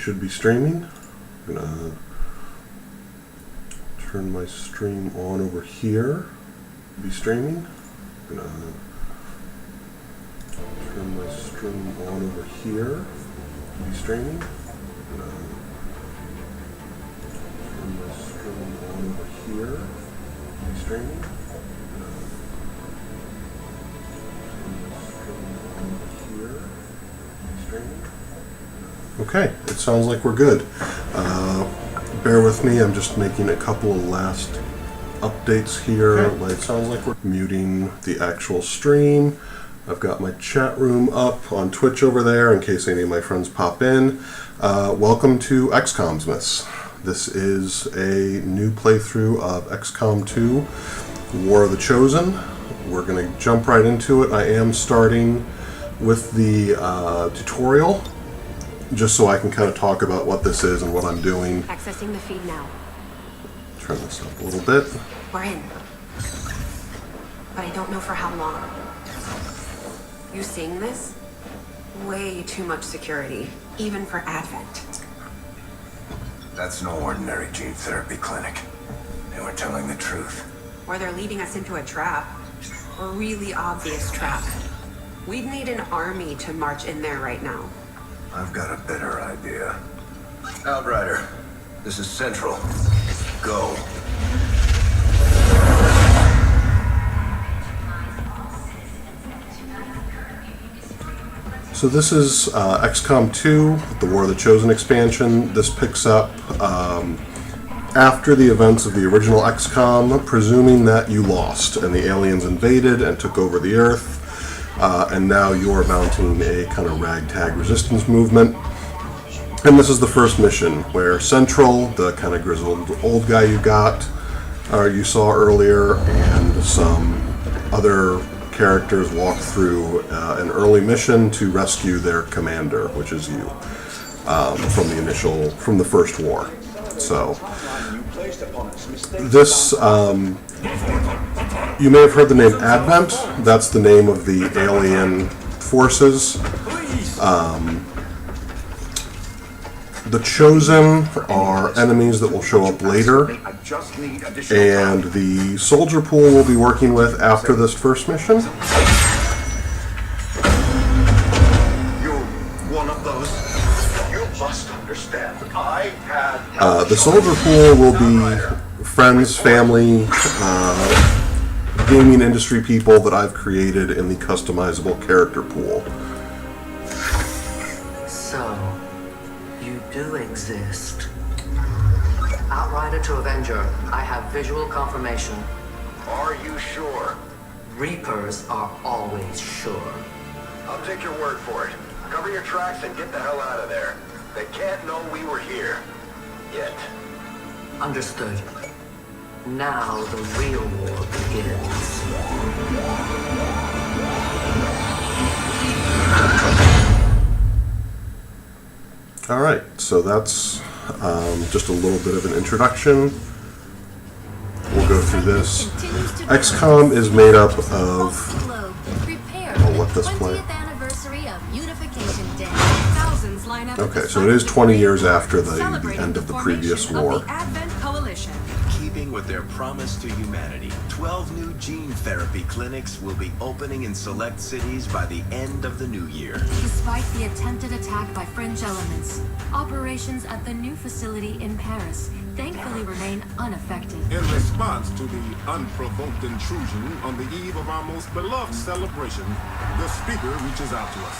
should be streaming. I'm gonna turn my stream on over here. Be streaming. I'm gonna turn my stream on over here. Be streaming. I'm gonna turn my stream on over here. Be streaming. Okay, it sounds like we're good. Bear with me, I'm just making a couple of last updates here. Okay. It sounds like we're muting the actual stream. I've got my chat room up on Twitch over there in case any of my friends pop in. Welcome to Xcomsmas. This is a new playthrough of XCOM 2, War of the Chosen. We're going to jump right into it. I am starting with the tutorial, just so I can kind of talk about what this is and what I'm doing. Accessing the feed now. Turn this up a little bit. We're in. But I don't know for how long. You seeing this? Way too much security, even for Advent. That's no ordinary gene therapy clinic. They were telling the truth. Or they're leading us into a trap. A really obvious trap. We'd need an army to march in there right now. I've got a better idea. Outrider, this is Central. Go. So this is XCOM 2, the War of the Chosen expansion. This picks up after the events of the original XCOM, presuming that you lost and the aliens invaded and took over the Earth. And now you're mounting a kind of ragtag resistance movement. And this is the first mission where Central, the kind of grizzled old guy you saw earlier, and some other characters walk through an early mission to rescue their commander, which is you, from the first war. So this, you may have heard the name Advent. That's the name of the alien forces. The Chosen are enemies that will show up later, and the soldier pool we'll be working with after this first mission. You're one of those. You must understand. The soldier pool will be friends, family, gaming industry people that I've created in the customizable character pool. So, you do exist. Outrider to Avenger, I have visual confirmation. Are you sure? Reapers are always sure. I'll take your word for it. Cover your tracks and get the hell out of there. They can't know we were here. Yet. Understood. Now the real war begins. Alright, so that's just a little bit of an introduction. We'll go through this. XCOM is made up of... I'll let this play. Okay, so it is 20 years after the end of the previous war. Keeping with their promise to humanity, 12 new gene therapy clinics will be opening in select cities by the end of the new year. Despite the attempted attack by French elements, operations at the new facility in Paris thankfully remain unaffected. In response to the unprovoked intrusion on the eve of our most beloved celebration, the speaker reaches out to us.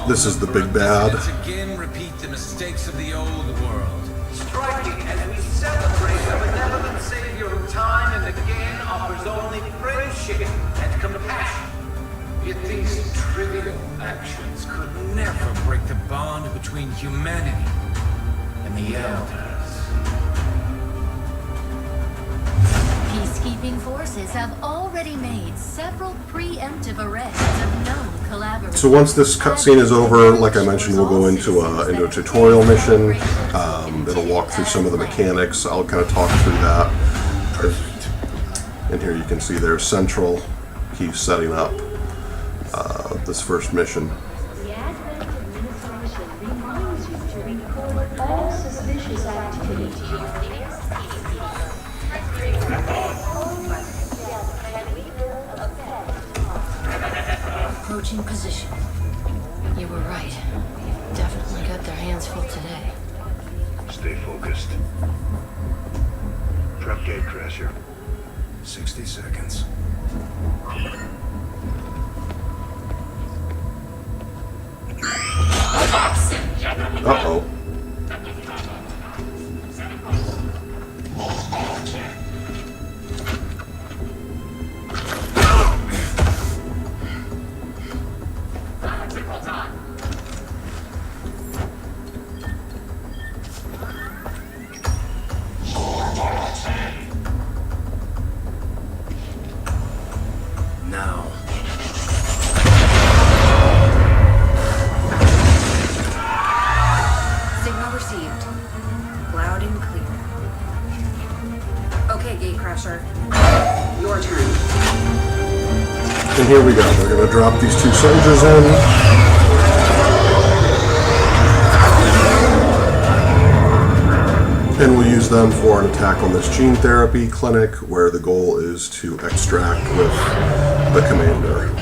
This is the big bad. Again, repeat the mistakes of the old world. Striking as we celebrate a benevolent savior who time and again offers only friendship and compassion. Yet these trivial actions could never break the bond between humanity and the elders. Peacekeeping forces have already made several preemptive arrests of known collaborators. So once this cutscene is over, like I mentioned, we'll go into a tutorial mission. It'll walk through some of the mechanics. I'll kind of talk through that. And here you can see there's Central. He's setting up this first mission. Yes, Switching position. You were right. They've definitely got their hands full today. Stay focused. Drop gate crasher. 60 seconds. Uh-oh. Now. Signal received. Loud and clear. Okay, Gatecrasher. Your turn. And here we go. We're going to drop these two soldiers in. And we'll use them for an attack on this gene therapy clinic, where the goal is to extract with the commander.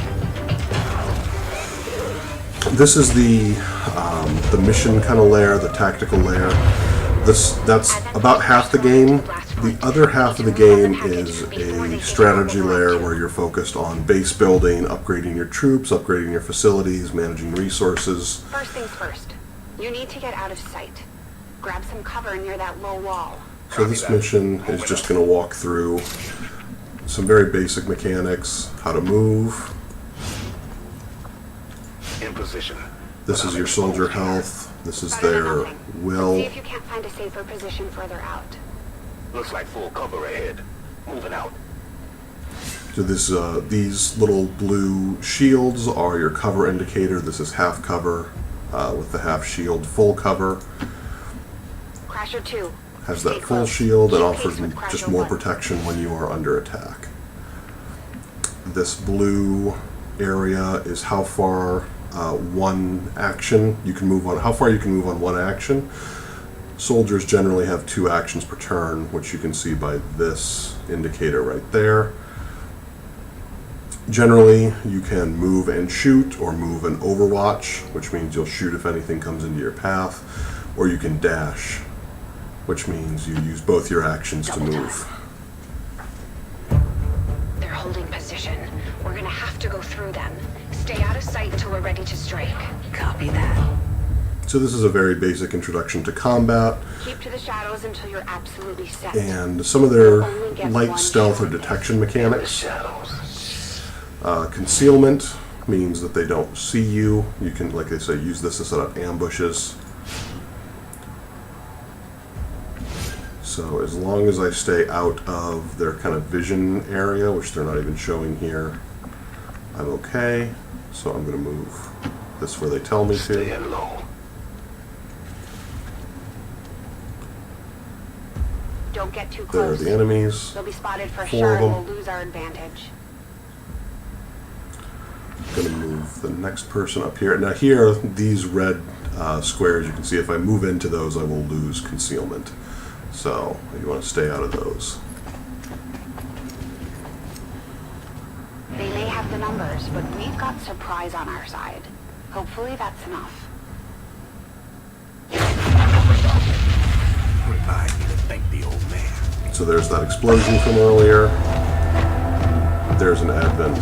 This is the mission kind of layer, the tactical layer. That's about half the game. The other half of the game is a strategy layer where you're focused on base building, upgrading your troops, upgrading your facilities, managing resources. First things first. You need to get out of sight. Grab some cover near that low wall. So this mission is just going to walk through some very basic mechanics, how to move. In position. This is your soldier health. This is Better than their nothing. will. See if you can't find a safer position further out. Looks like full cover ahead. Moving out. So these little blue shields are your cover indicator. This is half cover with the half shield. Full cover Crasher 2. has Stay that full close. shield and Keep offers pace with just Crasher more 1. protection when you are under attack. This blue area is how far one action you can move on. How far you can move on one action. Soldiers generally have 2 actions per turn, which you can see by this indicator right there. Generally, you can move and shoot, or move and overwatch, which means you'll shoot if anything comes into your path, or you can dash, which means you use both your actions to move. They're holding position. We're gonna have to go through them. Stay out of sight until we're ready to strike. Copy that. So this is a very basic introduction to combat, Keep to the shadows until you're absolutely set. and some of their light stealth or detection mechanics. Shadows. Concealment means that they don't see you. You can, like they say, use this to set up ambushes. So as long as I stay out of their kind of vision area, which they're not even showing here, I'm okay. So I'm going to move this where they tell me to. Staying low. Don't get too There are close. the enemies. They'll be spotted for 4 sure of and them. we'll lose our advantage. Going to move the next person up here. Now here, these red squares, you can see if I move into those, I will lose concealment. So you want to stay out of those. They may have the numbers, but we've got surprise on our side. Hopefully that's enough. Remind me to thank the old man. So there's that explosion from earlier. There's an Advent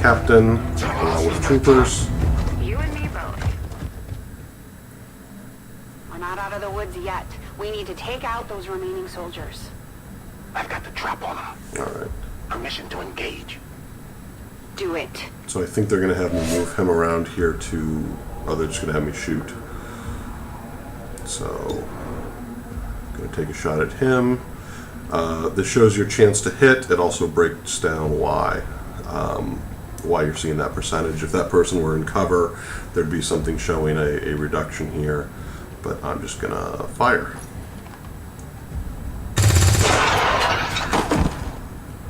captain along with troopers. You and me both. We're not out of the woods yet. We need to take out those remaining soldiers. I've got the trap on them. Alright. Permission to engage. Do it. So I think they're going to have me move him around here to... Oh, they're just going to have me shoot. So... Going to take a shot at him. This shows your chance to hit. It also breaks down why you're seeing that percentage. If that person were in cover, there'd be something showing a reduction here. But I'm just going to fire.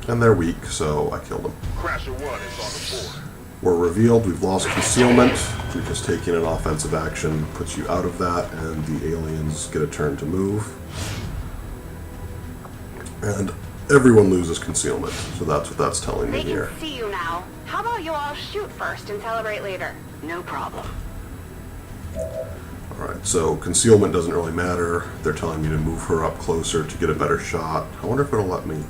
And they're weak, so I killed them. Crasher 1 is on the board. We're revealed, we've lost concealment, because taking an offensive action puts you out of that, and the aliens get a turn to move. And everyone loses concealment, so that's what that's telling me They here. can see you now. now. How about you all shoot first and celebrate later? No problem. Alright, so concealment doesn't really matter. They're telling me to move her up closer to get a better shot. I wonder if it'll let me.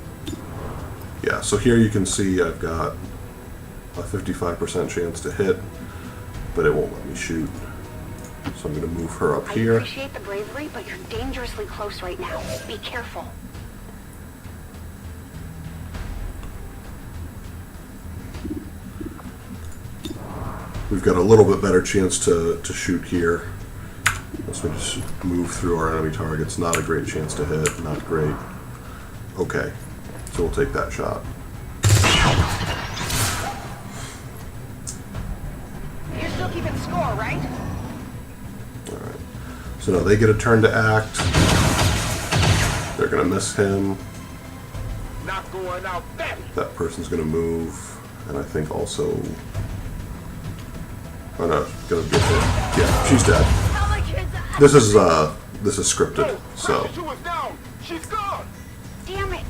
Yeah, so here you can see I've got a 55% chance to hit, but it won't let me shoot. So I'm going to move her up here. I appreciate the bravery, but you're dangerously close right now. Be careful. We've got a little bit better chance to shoot here. Let's just move through our enemy targets. Not a great chance to hit. Not great. Okay, so we'll take that shot. You're still keeping score, right? Alright. So now they get a turn to act. They're going to miss him. Not going out there. That person's going to move. And I think also... Oh no, going to get hit. Yeah, she's dead. This is scripted, so... She was down. She's gone. Damn it!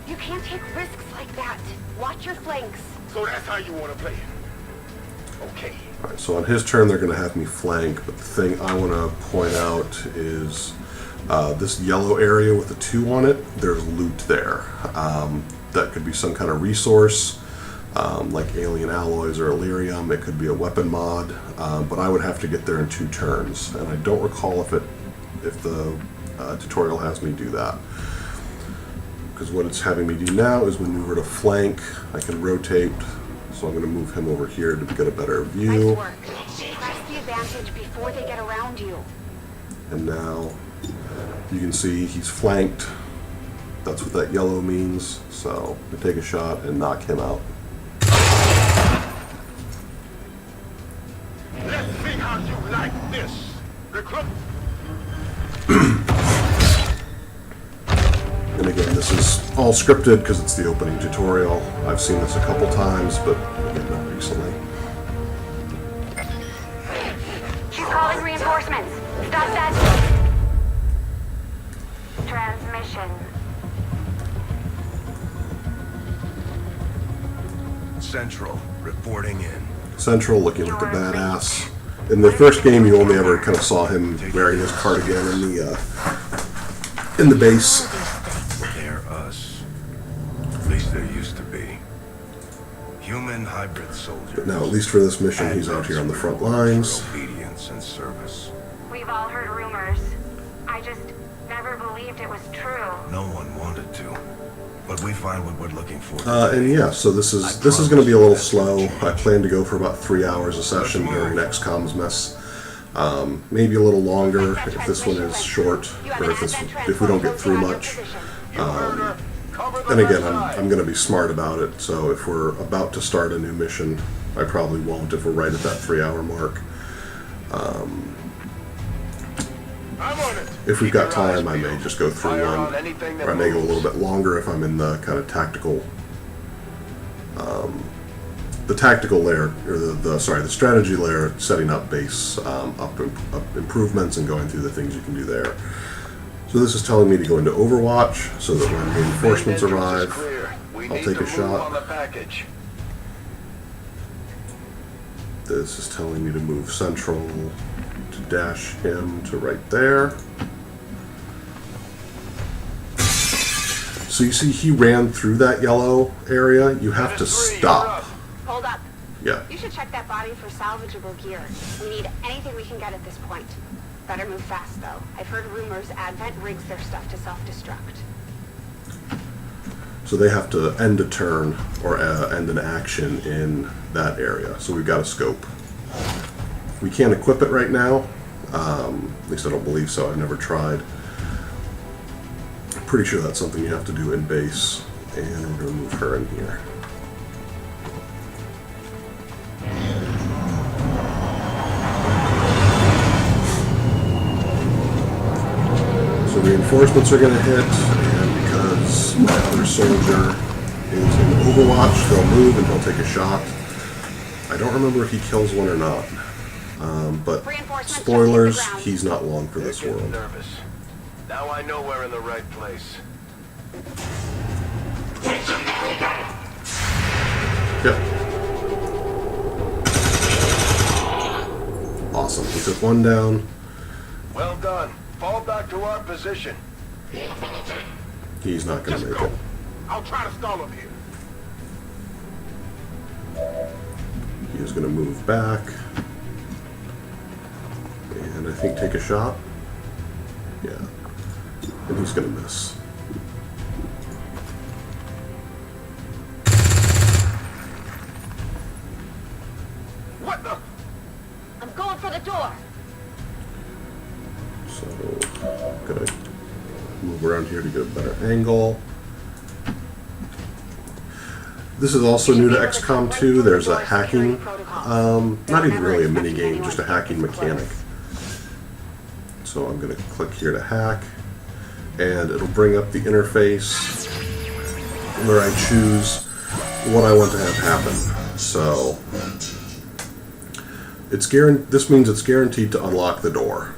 You can't take risks like that. Watch your flanks. So that's how you want to play it. Okay. Alright, so on his turn they're going to have me flank, but the thing I want to point out is this yellow area with the 2 on it, there's loot there. That could be some kind of resource, like alien alloys or Illyrium. It could be a weapon mod, but I would have to get there in 2 turns, and I don't recall if the tutorial has me do that. Because what it's having me do now is maneuver to flank. I can rotate, so I'm going to move him over here to get a better view. Nice work. Press the advantage before they get around you. And now you can see he's flanked. That's what that yellow means. So I take a shot and knock him out. Let's see how you like this. Recruit. And again, this is all scripted because it's the opening tutorial. I've seen this a couple times, but again, not recently. She's calling reinforcements. Stop that. Transmission. Central, reporting in. Central looking like a badass. In the first game, you only ever kind of saw him wearing his cardigan in the base. They're us. At least there used to be. Human hybrid soldiers. But now, at least for this mission, he's out here on the front lines. Obedience and service. We've all heard rumors. I just never believed it was true. No one wanted to. But we find what we're looking for. And yeah, so this is going to be a little slow. I plan to go for about 3 hours a session during Xcomsmas. Maybe a little longer if this one is short, or if we don't get through much. And again, I'm going to be smart about it. So if we're about to start a new mission, I probably won't if we're right at that 3-hour mark. If we've got time, I may just go through one, or I may go a little bit longer if I'm in the kind of tactical, the tactical layer, or the strategy layer, setting up base, up improvements and going through the things you can do there. So this is telling me to go into Overwatch, so that when reinforcements arrive, I'll take a shot. This is telling me to move central, to dash him to right there. So you see he ran through that yellow area. You have to stop. Hold up. Yeah. You should check that body for salvageable gear. We need anything we can get at this point. Better move fast, though. I've heard rumors Advent rigs their stuff to self-destruct. So they have to end a turn or end an action in that area. So we've got a scope. We can't equip it right now. At least I don't believe so. I've never tried. I'm pretty sure that's something you have to do in base. And we're going to move her in here. So reinforcements are going to hit, and because my other soldier is in Overwatch, they'll move and he'll take a shot. I don't remember if he kills one or not. But spoilers, he's not long for this world. Nervous. Now I know we're in the right place. Yep. We took one down. Well done. Fall back to our position. He's not going to make it. I'll try to stall him here. He is going to move back. And I think take a shot. Yeah. And he's going to miss. What the? I'm going for the door. So, I'm going to move around here to get a better angle. This is also new to XCOM 2. There's a hacking, not even really a mini game, just a hacking mechanic. So I'm going to click here to hack, and it'll bring up the interface where I choose what I want to have happen. So this means it's guaranteed to unlock the door.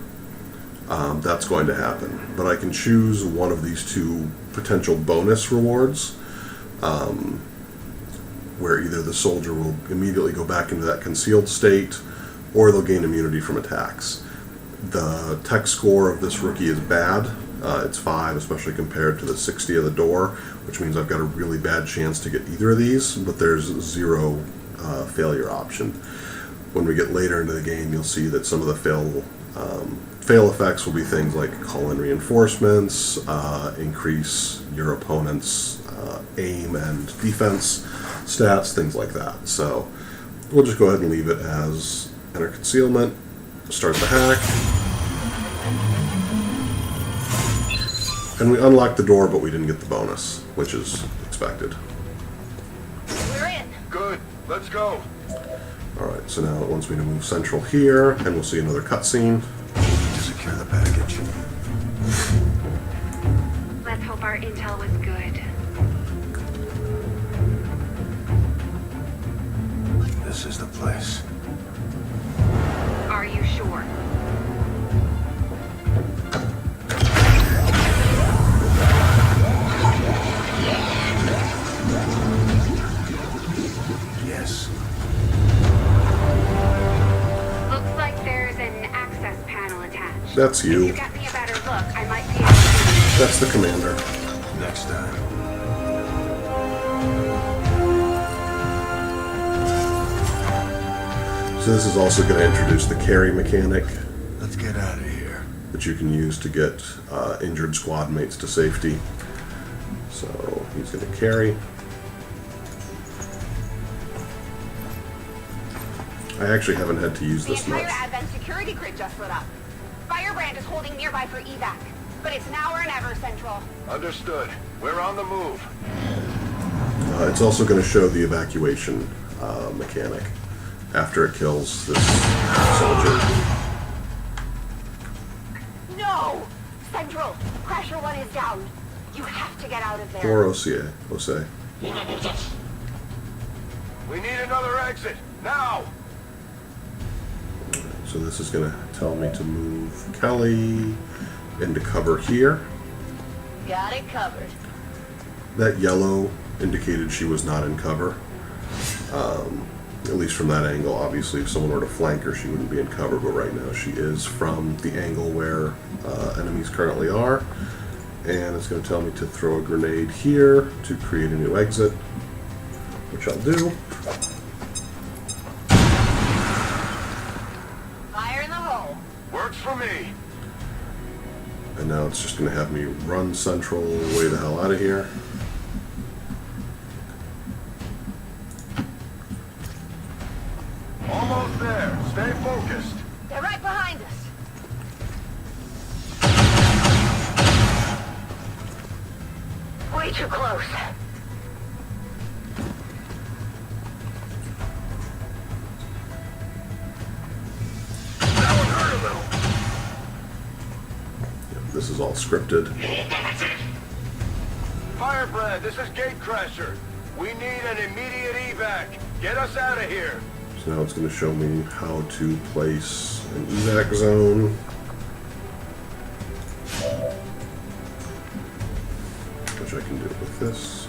That's going to happen, but I can choose one of these two potential bonus rewards. Where either the soldier will immediately go back into that concealed state, or they'll gain immunity from attacks. The tech score of this rookie is bad. It's 5, especially compared to the 60 of the door, which means I've got a really bad chance to get either of these, but there's 0 failure option. When we get later into the game, you'll see that some of the fail effects will be things like call in reinforcements, increase your opponent's aim and defense stats, things like that. So we'll just go ahead and leave it as enter concealment, start the hack, and we unlocked the door, but we didn't get the bonus, which is expected. We're in. Good. Let's go. Alright, so now it wants me to move central here, and we'll see another cutscene. To secure the package. Let's hope our intel was good. This is the place. Are you sure? Yes. Looks like there's an access panel attached. That's you. If you get me a better look, I might be able to... That's the commander. Next time. So this is also going to introduce the carry mechanic Let's get out of here. that you can use to get injured squad mates to safety. So he's going to carry. I actually haven't had to use The this entire much. Advent security grid just lit up. Firebrand is holding nearby for evac, but it's now or never, Central. Understood. We're on the move. It's also going to show the evacuation mechanic after it kills this soldier. No! Central, Crasher 1 is down. You have to get out of there. Or OCA. We need another exit. Now! So this is going to tell me to move Kelly into cover here. Got it covered. That yellow indicated she was not in cover. At least from that angle. Obviously, if someone were to flank her, she wouldn't be in cover, but right now she is from the angle where enemies currently are. And it's going to tell me to throw a grenade here to create a new exit, which I'll do. Fire in the hole. Works for me. And now it's just going to have me run central way the hell out of here. Almost there. Stay focused. They're right behind us. Way too close. That one hurt a little. Yep, this is all scripted. Firebrand, this is Gatecrasher. We need an immediate evac. Get us out of here. So now it's going to show me how to place an evac zone. Which I can do with this.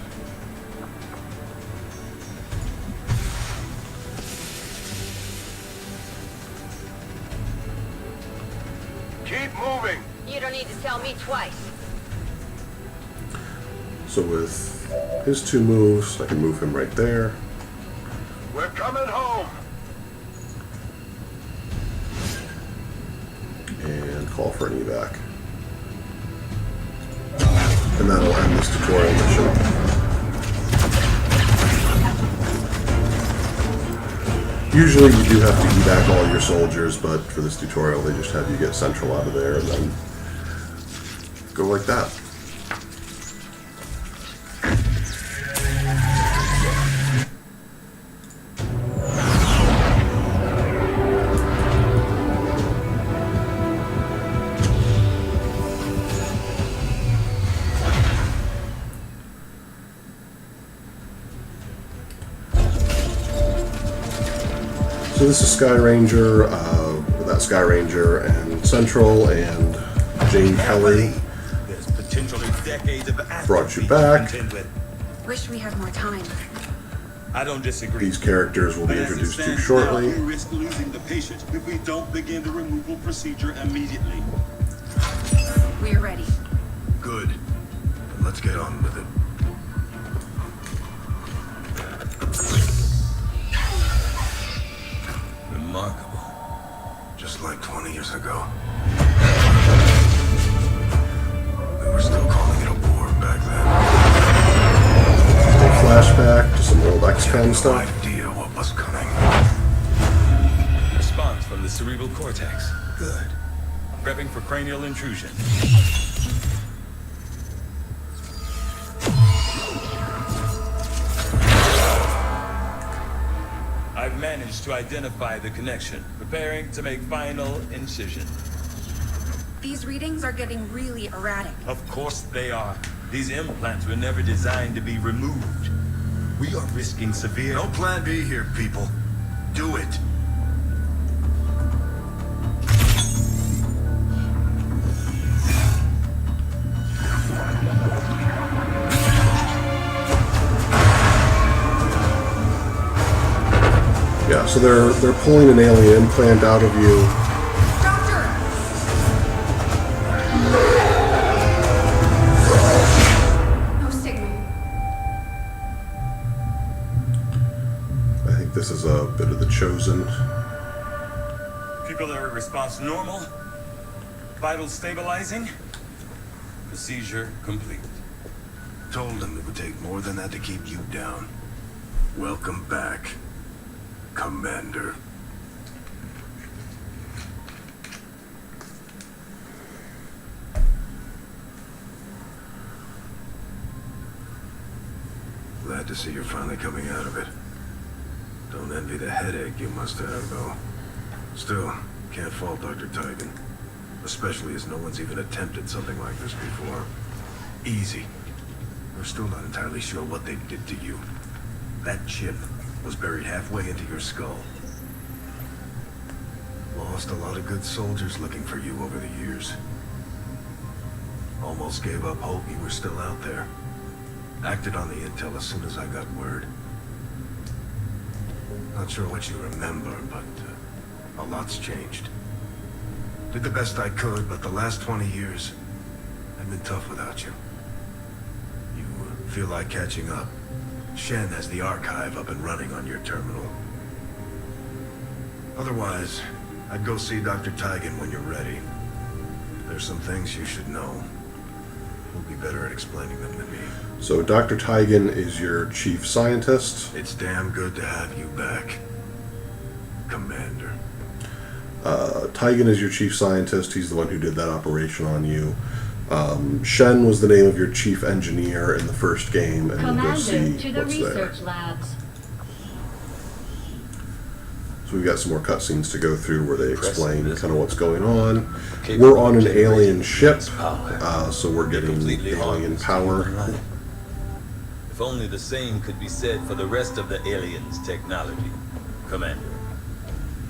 moving! You don't need to tell me twice. So with his 2 moves, I can move him right there. We're coming home! And call for an evac. And that'll end this tutorial mission. Usually you do have to evac all your soldiers, but for this tutorial they just have you get Central out of there and then go like that. So this is Sky Ranger, that Sky Ranger and Central and Jane Kelly There's potentially decades of brought you back. Wish we had more time. I don't disagree. These characters will be But as it introduced to stands shortly. now, we risk losing the patient if we don't begin the removal procedure immediately. We're ready. Good. Then let's get on with it. Remarkable. Just like 20 years ago. We were still calling it a war back then. A flashback to some old Xcom No stuff. idea what was coming. Response from the cerebral cortex. Good. Prepping for cranial intrusion. I've managed to identify the connection. Preparing to make final incision. These readings are getting really erratic. Of course they are. These implants were never designed to be removed. We are risking severe... No plan B here, people. Do it. Yeah, so they're pulling an alien implant out of you. Doctor! No signal. I think this is a bit of the Chosen. Pupillary response normal. Vital stabilizing. Procedure complete. Told them it would take more than that to keep you down. Welcome back, Commander. Glad to see you're finally coming out of it. Don't envy the headache you must have, though. Still, can't fault Dr. Tigan. Especially as no one's even attempted something like this before. Easy. We're still not entirely sure what they did to you. That chip was buried halfway into your skull. Lost a lot of good soldiers looking for you over the years. Almost gave up hope you were still out there. Acted on the intel as soon as I got word. Not sure what you remember, but a lot's changed. Did the best I could, but the last 20 years have been tough without you. You feel like catching up? Shen has the archive up and running on your terminal. Otherwise, I'd go see Dr. Tigan when you're ready. There's some things you should know. He'll be better at explaining them than me. So Dr. Tigan is your chief scientist. It's damn good to have you back, Commander. Tigan is your chief scientist. He's the one who did that operation on you. Shen was the name of your chief engineer in the first game, and we'll go see to the what's research there. labs. So we've got some more cutscenes to go through where they explain kind of what's going on. We're on an alien ship, so we're getting alien power. If only the same could be said for the rest of the aliens' technology, Commander.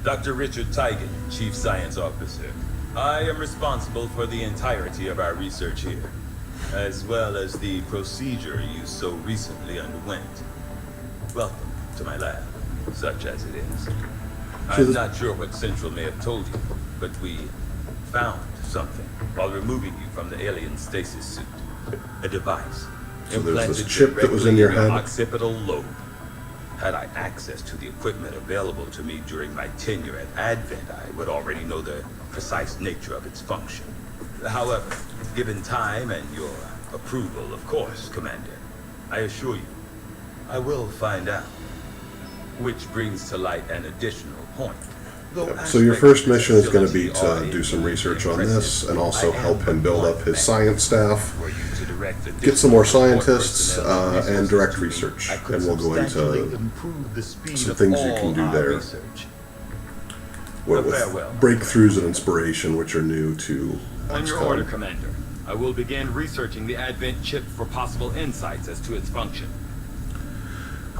Dr. Richard Tigan, Chief Science Officer. I am responsible for the entirety of our research here, as well as the procedure you so recently underwent. Welcome to my lab, such as it is. I'm not sure what Central may have told you, but we found something while removing you from the alien stasis suit. A device. So there's this implanted chip that was in directly your head? occipital lobe. Had I access to the equipment available to me during my tenure at Advent, I would already know the precise nature of its function. However, given time and your approval, of course, Commander, I assure you, I will find out. Which brings to light an additional point. So your first mission is going to be to do some research on this and also help him build up his science staff, get some more scientists, and direct research. And we'll go into some things you can do there with breakthroughs and inspiration, which are new to On your order, Xcom. Commander. I will begin researching the Advent chip for possible insights as to its function.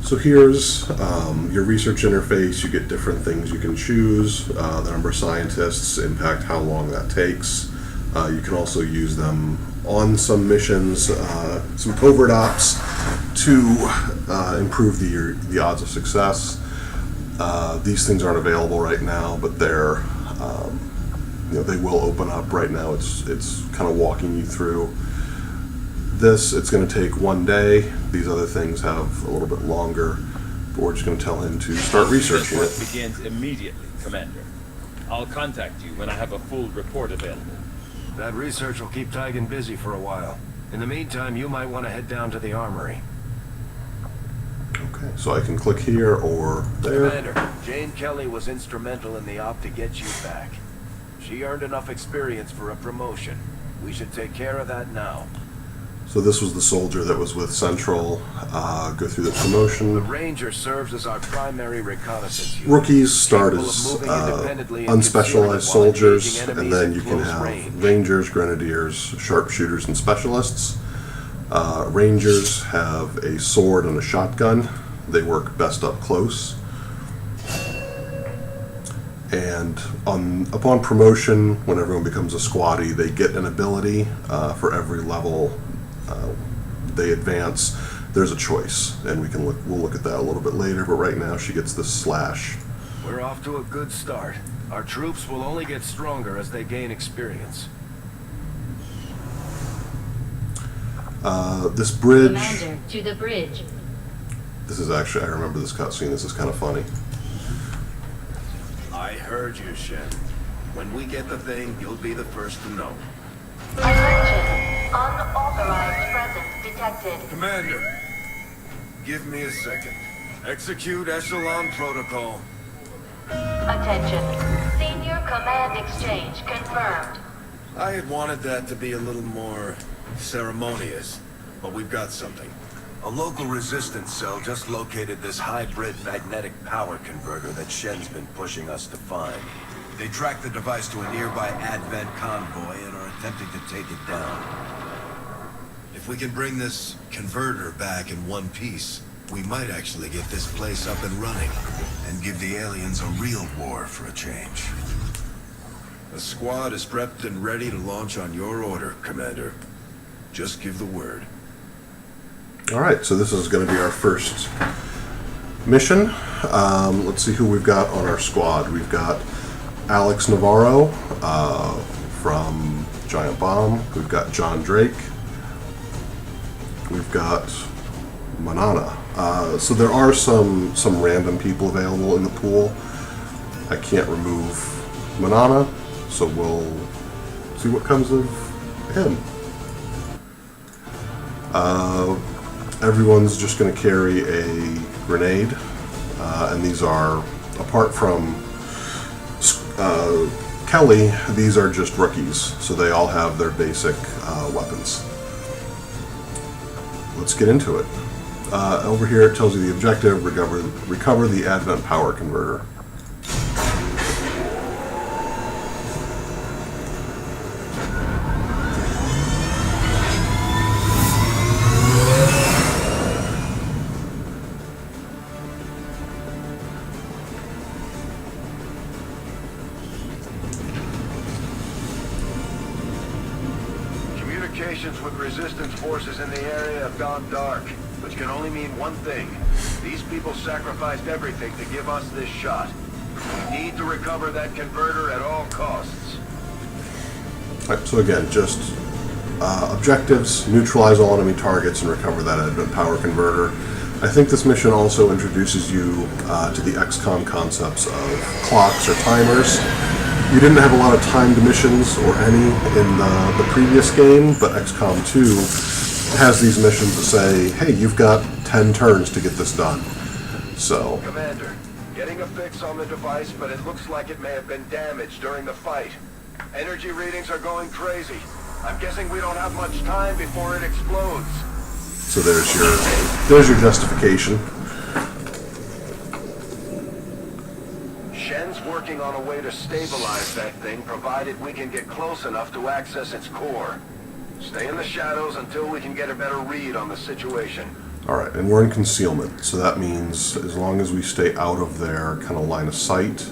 So here's your research interface. You get different things you can choose. The number of scientists, impact how long that takes. You can also use them on some missions, some covert ops to improve the odds of success. These things aren't available right now, but they're they will open up right now. It's kind of walking you through this. It's going to take one day. These other things have a little bit longer, but we're just going to tell him to start researching Work it. begins immediately, Commander. I'll contact you when I have a full report available. That research will keep Tigan busy for a while. In the meantime, you might want to head down to the armory. Okay, so I can click here or there. Commander, Jane Kelly was instrumental in the op to get you back. She earned enough experience for a promotion. We should take care of that now. So this was the soldier that was with Central, go through the promotion. The Ranger serves as our primary reconnaissance unit. Rookies start Capable of as moving independently and unspecialized concealment while soldiers, engaging and enemies then at you can close have range. Rangers, Grenadiers, Sharpshooters, and Specialists. Rangers have a sword and a shotgun. They work best up close. And upon promotion, when everyone becomes a squaddy, they get an ability for every level they advance. There's a choice, and we'll look at that a little bit later. But right now, she gets this slash. We're off to a good start. Our troops will only get stronger as they gain experience. This bridge. Commander, to the bridge. This is actually, I remember this cutscene. This is kind of funny. I heard you, Shen. When we get the thing, you'll be the first to know. Attention. Unauthorized presence detected. Commander, give me a second. Execute Echelon Protocol. Attention. Senior command exchange confirmed. I had wanted that to be a little more ceremonious, but we've got something. A local resistance cell just located this hybrid magnetic power converter that Shen's been pushing us to find. They tracked the device to a nearby Advent convoy and are attempting to take it down. If we can bring this converter back in one piece, we might actually get this place up and running and give the aliens a real war for a change. The squad is prepped and ready to launch on your order, Commander. Just give the word. Alright, so this is going to be our first mission. Let's see who we've got on our squad. We've got Alex Navarro from Giant Bomb. We've got John Drake. We've got Manana. So there are some random people available in the pool. I can't remove Manana, so we'll see what comes of him. Everyone's just going to carry a grenade, and these are, apart from Kelly, these are just rookies, so they all have their basic weapons. Let's get into it. Over here it tells you the objective: recover the Advent power converter. Communications with resistance forces in the area have gone dark, which can only mean one thing. These people sacrificed everything to give us this shot. We need to recover that converter at all costs. Alright, so again, just objectives, neutralize all enemy targets, and recover that Advent power converter. I think this mission also introduces you to the Xcom concepts of clocks or timers. You didn't have a lot of timed missions, or any, in the previous game, but XCOM 2 has these missions that say, hey, you've got 10 turns to get this done. So... Commander, getting a fix on the device, but it looks like it may have been damaged during the fight. Energy readings are going crazy. I'm guessing we don't have much time before it explodes. So there's your justification. Shen's working on a way to stabilize that thing, provided we can get close enough to access its core. Stay in the shadows until we can get a better read on the situation. Alright, and we're in concealment, so that means as long as we stay out of their kind of line of sight,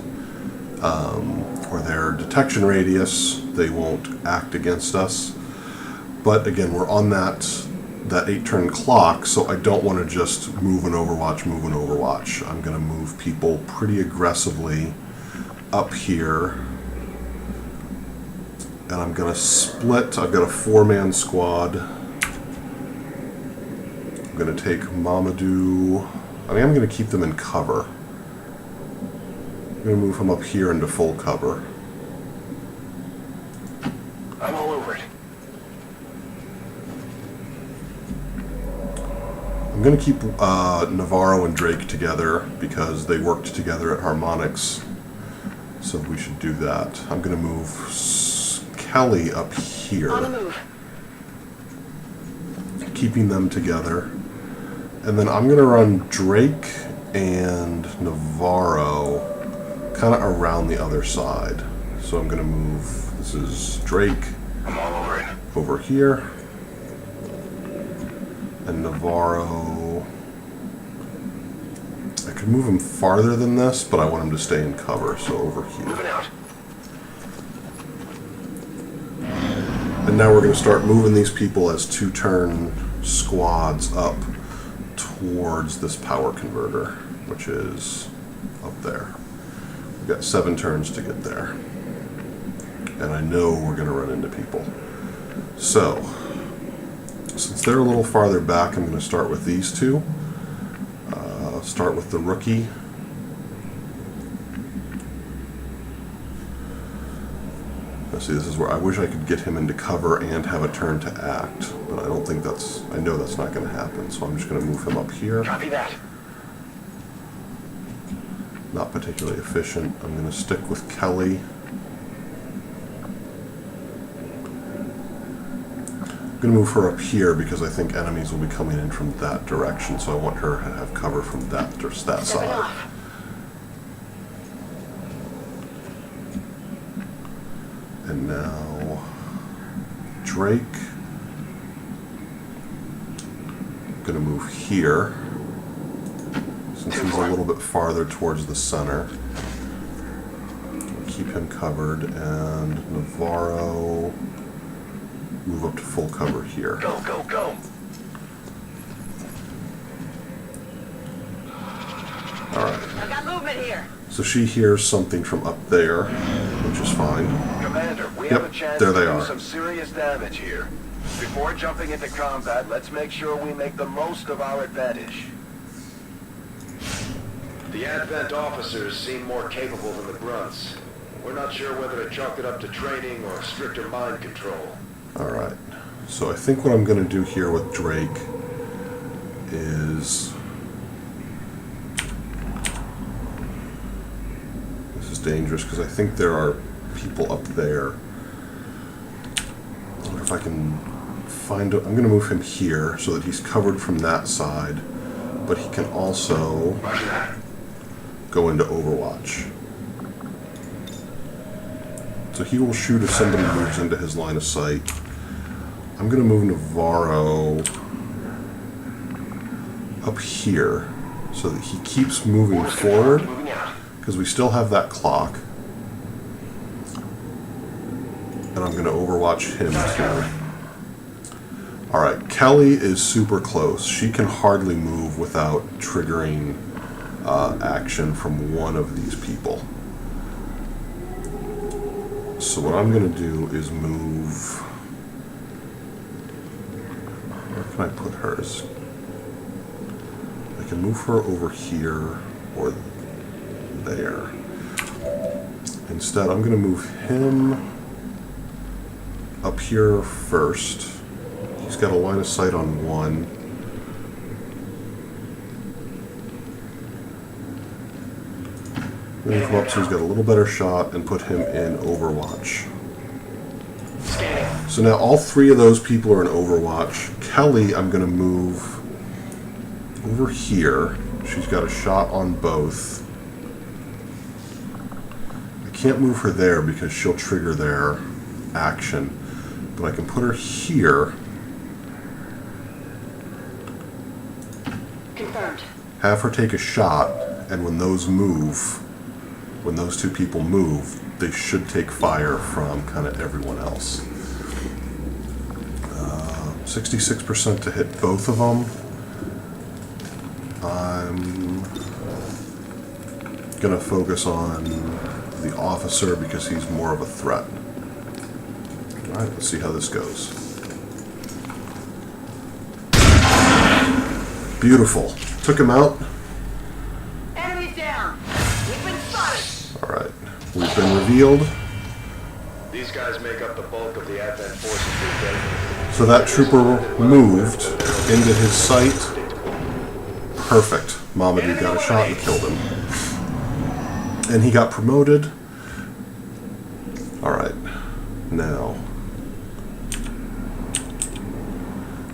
or their detection radius, they won't act against us. But again, we're on that 8-turn clock, so I don't want to just move and overwatch. I'm going to move people pretty aggressively up here. And I'm going to split. I've got a 4-man squad. I'm going to take Mamadou. I mean, I'm going to keep them in cover. I'm going to move him up here into full cover. I'm all over it. I'm going to keep Navarro and Drake together because they worked together at Harmonix, so we should do that. I'm going to move Kelly up here, On the move. keeping them together. And then I'm going to run Drake and Navarro kind of around the other side. So I'm going to move, this is Drake, I'm all over it. over here. And Navarro, I could move him farther than this, but I want him to stay in cover, so over Moving here. out. And now we're going to start moving these people as 2-turn squads up towards this power converter, which is up there. We've got 7 turns to get there. And I know we're going to run into people. So, since they're a little farther back, I'm going to start with these two. Start with the rookie. Let's see, this is where I wish I could get him into cover and have a turn to act, but I don't think that's, I know that's not going to happen, so I'm just going to move him up here. Copy that. Not particularly efficient. I'm going to stick with Kelly. I'm going to move her up here because I think enemies will be coming in from that direction, so I want her to have cover from that side. Off. And now Drake. I'm going to move here since he's a little bit farther towards the center. Keep him covered, and Navarro, move up to full cover here. Go, go, go. Alright. I've got movement here. So she hears something from up there, which is fine. Commander, we Yep, have a chance there to they do are. some serious damage here. Before jumping into combat, let's make sure we make the most of our advantage. The Advent officers seem more capable than the grunts. We're not sure whether to chalk it up to training or stricter mind control. Alright. So I think what I'm going to do here with Drake is... This is dangerous because I think there are people up there. I wonder if I can find... I'm going to move him here so that he's covered from that side, but he can also go into Overwatch. So he will shoot if somebody moves into his line of sight. I'm going to move Navarro up here so that he keeps moving forward, because we still have that clock. And I'm going to Overwatch him too. Alright, Kelly is super close. She can hardly move without triggering action from one of these people. So what I'm going to do is move... Where can I put hers? I can move her over here or there. Instead, I'm going to move him up here first. He's got a line of sight on one. Move him up so he's got a little better shot and put him in Overwatch. So now all three of those people are in Overwatch. Kelly, I'm going to move over here. She's got a shot on both. I can't move her there because she'll trigger their action. But I can put her here. Confirmed. Have her take a shot, and when those move, when those two people move, they should take fire from kind of everyone else. 66% to hit both of them. I'm gonna focus on the officer because he's more of a threat. Alright, let's see how this goes. Beautiful. Took him out. Enemies down. We've been spotted. Alright. We've been revealed. These guys make up the bulk of the Advent forces. So that trooper moved into his sight. Perfect. Mamadou got a shot and killed him. And he got promoted. Alright. Now.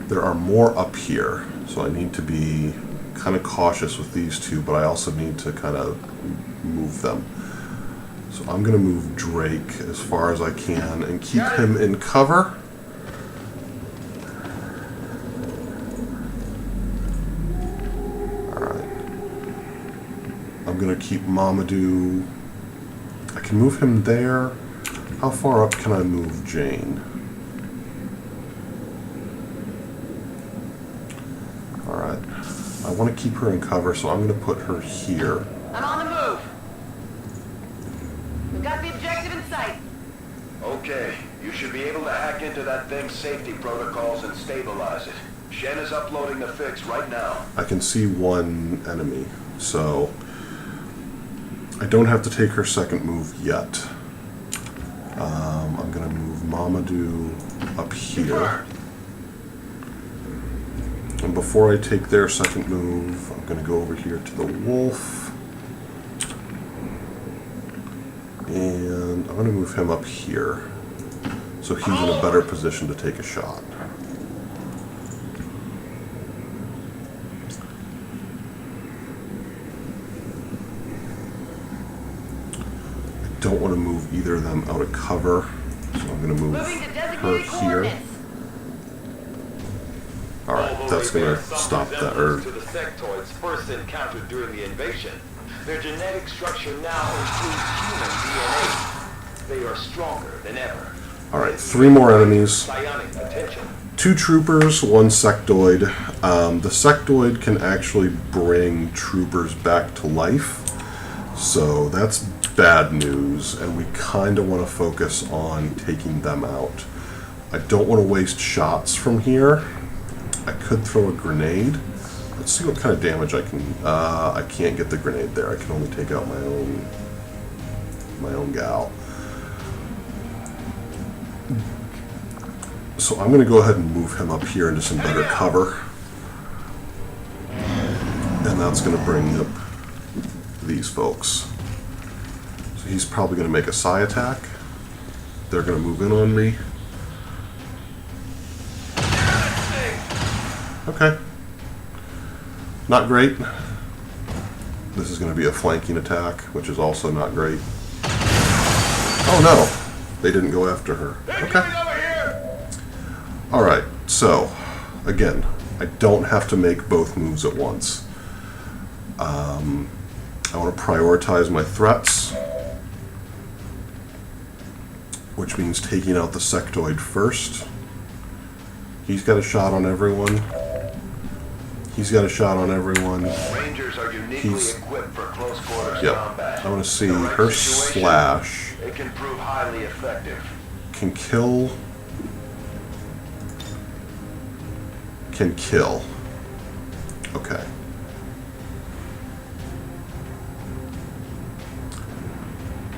There are more up here. So I need to be kind of cautious with these two, but I also need to kind of move them. So I'm going to move Drake as far as I can and keep him in cover. I'm going to keep Mamadou. I can move him there. How far up can I move Jane? Alright. I want to keep her in cover, so I'm going to put her here. I'm on the move. We've got the objective in sight. Okay, you should be able to hack into that thing's safety protocols and stabilize it. Shen is uploading the fix right now. I can see one enemy, so I don't have to take her second move yet. I'm going to move Mamadou up here. And before I take their second move, I'm going to go over here to the wolf. And I'm going to move him up here. So he's in a better position to take a shot. I don't want to move either of them out of cover. So I'm going to move her here. Alright, that's going to stop that. To the sectoids first encountered during the invasion. Their genetic structure now includes human DNA. They are stronger than ever. Alright, 3 more enemies. Psionic attention. 2 troopers, 1 sectoid. The sectoid can actually bring troopers back to life. So that's bad news, and we kind of want to focus on taking them out. I don't want to waste shots from here. I could throw a grenade. Let's see what kind of damage I can... I can't get the grenade there. I can only take out my own gal. So I'm going to go ahead and move him up here into some better cover. And that's going to bring up these folks. So he's probably going to make a psi attack. They're going to move in on me. Okay. Not great. This is going to be a flanking attack, which is also not great. Oh no! They didn't go after her. Okay. Alright, so, again, I don't have to make both moves at once. I want to prioritize my threats, which means taking out the sectoid first. He's got a shot on everyone. He's got a shot on everyone. Rangers are uniquely He's... equipped for close quarters Yep. combat. I want to see The right her situation, slash. It can prove highly effective. Can kill. Can kill. Okay.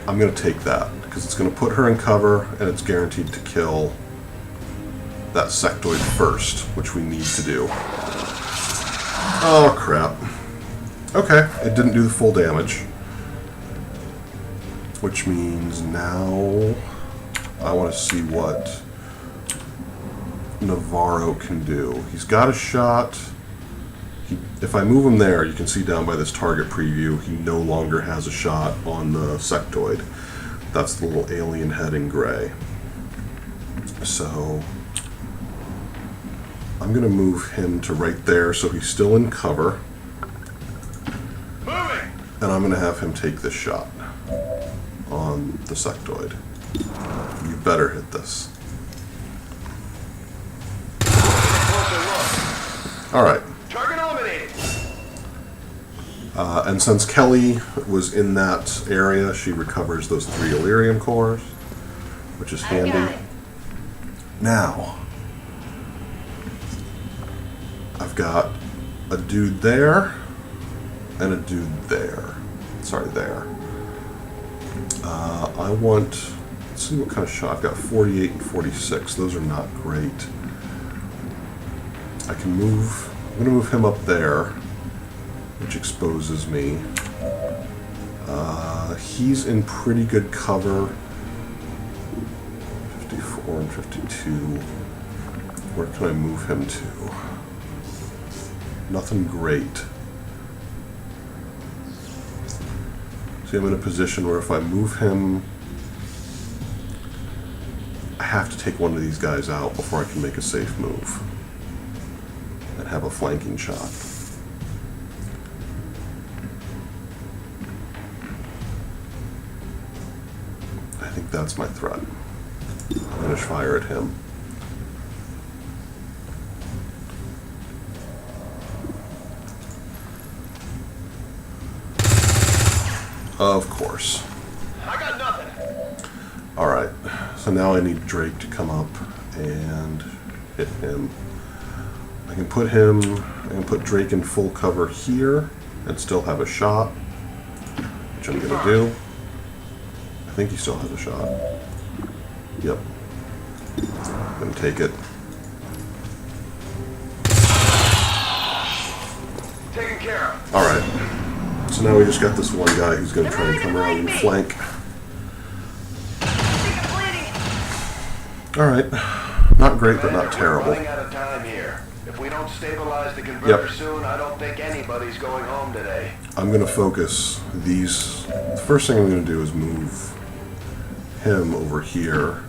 I'm going to take that because it's going to put her in cover and it's guaranteed to kill that sectoid first, which we need to do. Oh, crap. Okay, it didn't do the full damage. Which means now I want to see what Navarro can do. He's got a shot. If I move him there, you can see down by this target preview, he no longer has a shot on the sectoid. That's the little alien head in gray. So I'm going to move him to right there so he's still in cover. Moving! And I'm going to have him take this shot on the sectoid. You better hit this. Alright. Target eliminated! And since Kelly was in that area, she recovers those 3 Illyrium cores, which is handy. Now, I've got a dude there and a dude there. Sorry, there. I want... Let's see what kind of shot. I've got 48 and 46. Those are not great. I can move... I'm going to move him up there, which exposes me. He's in pretty good cover. 54 and 52. Where can I move him to? Nothing great. See, I'm in a position where if I move him, I have to take one of these guys out before I can make a safe move and have a flanking shot. I think that's my threat. Finish fire at him. Of course. I got nothing. Alright, so now I need Drake to come up and hit him. I can put Drake in full cover here and still have a shot, which I'm going to do. I think he still has a shot. Yep. I'm going to take it. Taken care of. Alright. So now we just got this one guy who's going to try and come around and flank. Alright. Not great, but not terrible. Running out of time here. If we don't stabilize the converter soon, I don't think anybody's going home today. I'm going to focus these... The first thing I'm going to do is move him over here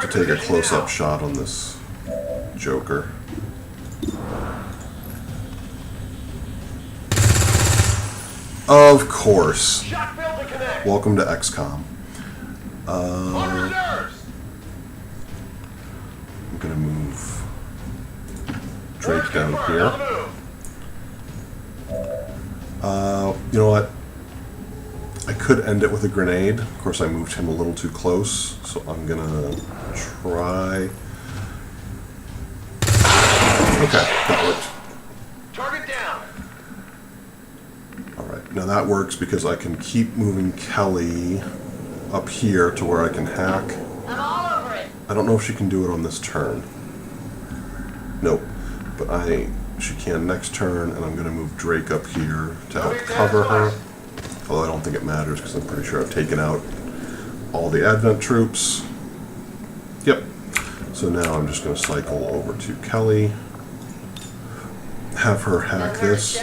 to take a close-up shot on this Joker. Of course. Welcome to XCOM. I'm going to move Drake down here. You know what? I could end it with a grenade. Of course, I moved him a little too close, so I'm going to try... Okay, that worked. Target down. Alright, now that works because I can keep moving Kelly up here to where I can hack. I'm all over it. I don't know if she can do it on this turn. Nope. But she can next turn, and I'm going to move Drake up here to help cover her. Although I don't think it matters because I'm pretty sure I've taken out all the Advent troops. Yep. So now I'm just going to cycle over to Kelly. Have her hack this.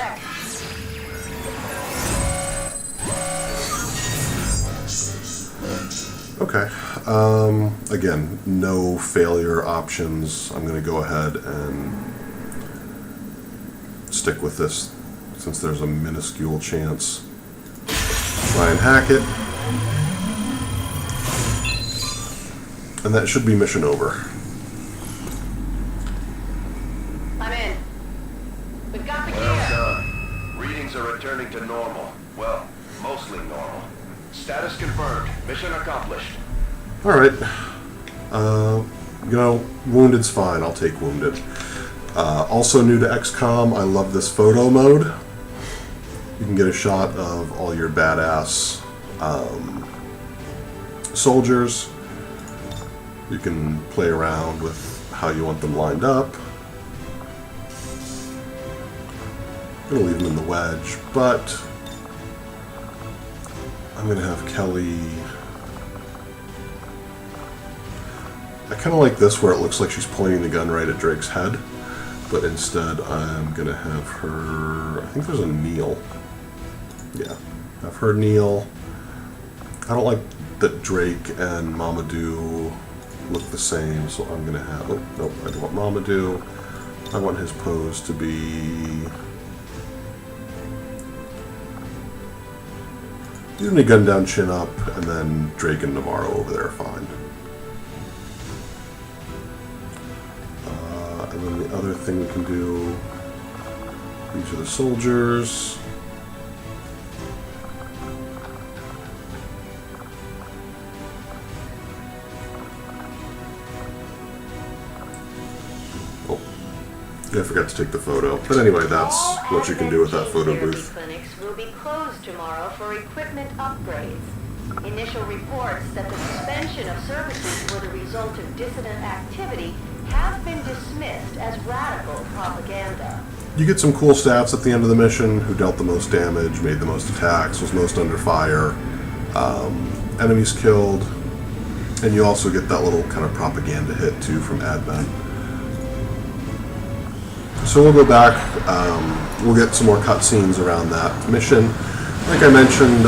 Okay. Again, no failure options. I'm going to go ahead and stick with this since there's a minuscule chance. Try and hack it. And that should be mission over. I'm in. We've got the Well done. Readings are returning to normal. Well, mostly normal. Status confirmed. Mission accomplished. Alright. You know, wounded's fine. I'll take wounded. Also new to XCOM, I love this photo mode. You can get a shot of all your badass soldiers. You can play around with how you want them lined up. I'm going to leave them in the wedge, but I'm going to have Kelly... I kind of like this where it looks like she's pointing the gun right at Drake's head, but instead I'm going to have her... I think there's a kneel. Yeah, have her kneel. I don't like that Drake and Mamadou look the same, so I'm going to have... Oh, nope, I don't want Mamadou. I want his pose to be... Using a gun down, chin up, and then Drake and Navarro over there are fine. And then the other thing we can do, these are the soldiers. Oh, yeah, I forgot to take the photo. But anyway, that's what you can do with that photo booth. Clinics will be closed tomorrow for equipment upgrades. Initial reports that the suspension of services were the result of dissident activity have been dismissed as radical propaganda. You get some cool stats at the end of the mission. Who dealt the most damage, made the most attacks, was most under fire, enemies killed, and you also get that little kind of propaganda hit too from Advent. So we'll go back, we'll get some more cutscenes around that mission. Like I mentioned,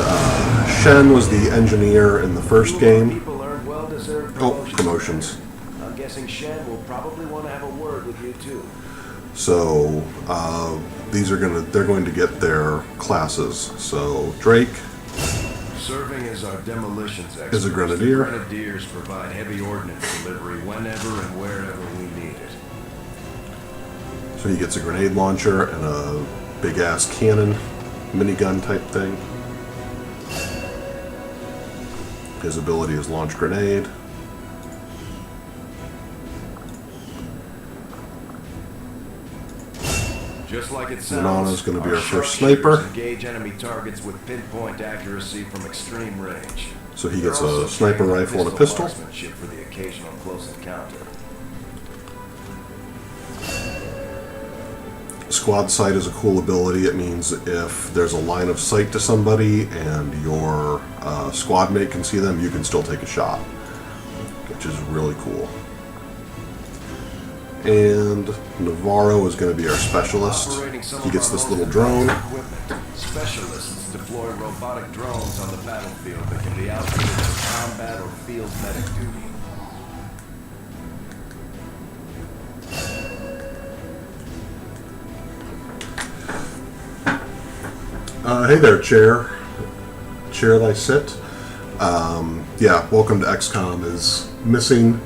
Shen was the engineer in the first game. Oh, promotions. I'm guessing Shen will probably want to have a word with you too. So they're going to get their classes. So Drake Serving as our demolitions expert. is a grenadier. Grenadiers provide heavy ordnance delivery whenever and wherever we need it. So he gets a grenade launcher and a big ass cannon, minigun type thing. His ability is launch grenade. Just like it Nana's sounds, going to be our our first sharpshooters sniper. engage enemy targets with pinpoint accuracy from extreme range. So he They're gets also a sniper trained in rifle and a pistol. marksmanship for the occasional close encounter. Squad sight is a cool ability. It means if there's a line of sight to somebody and your squad mate can see them, you can still take a shot, which is really cool. And Navarro is going to be our specialist. He gets this little drone. Specialists deploy robotic drones on the battlefield that can be outfitted for combat or field medic duty. Hey there, chair. Chair I sit. Yeah, welcome to XCOM is missing.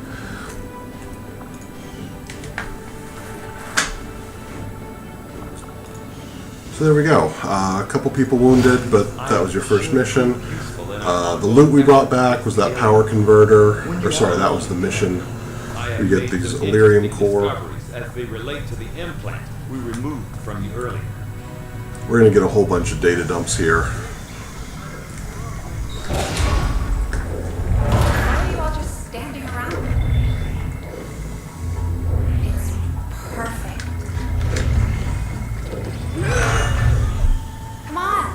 So there we go. A couple people wounded, but that was your first mission. The loot we brought back was that power converter. Or sorry, that was the mission. We get these Illyrium core. As they relate to the implant we removed from you earlier. We're going to get a whole bunch of data dumps here. Why are you all just standing around? It's perfect. Come on,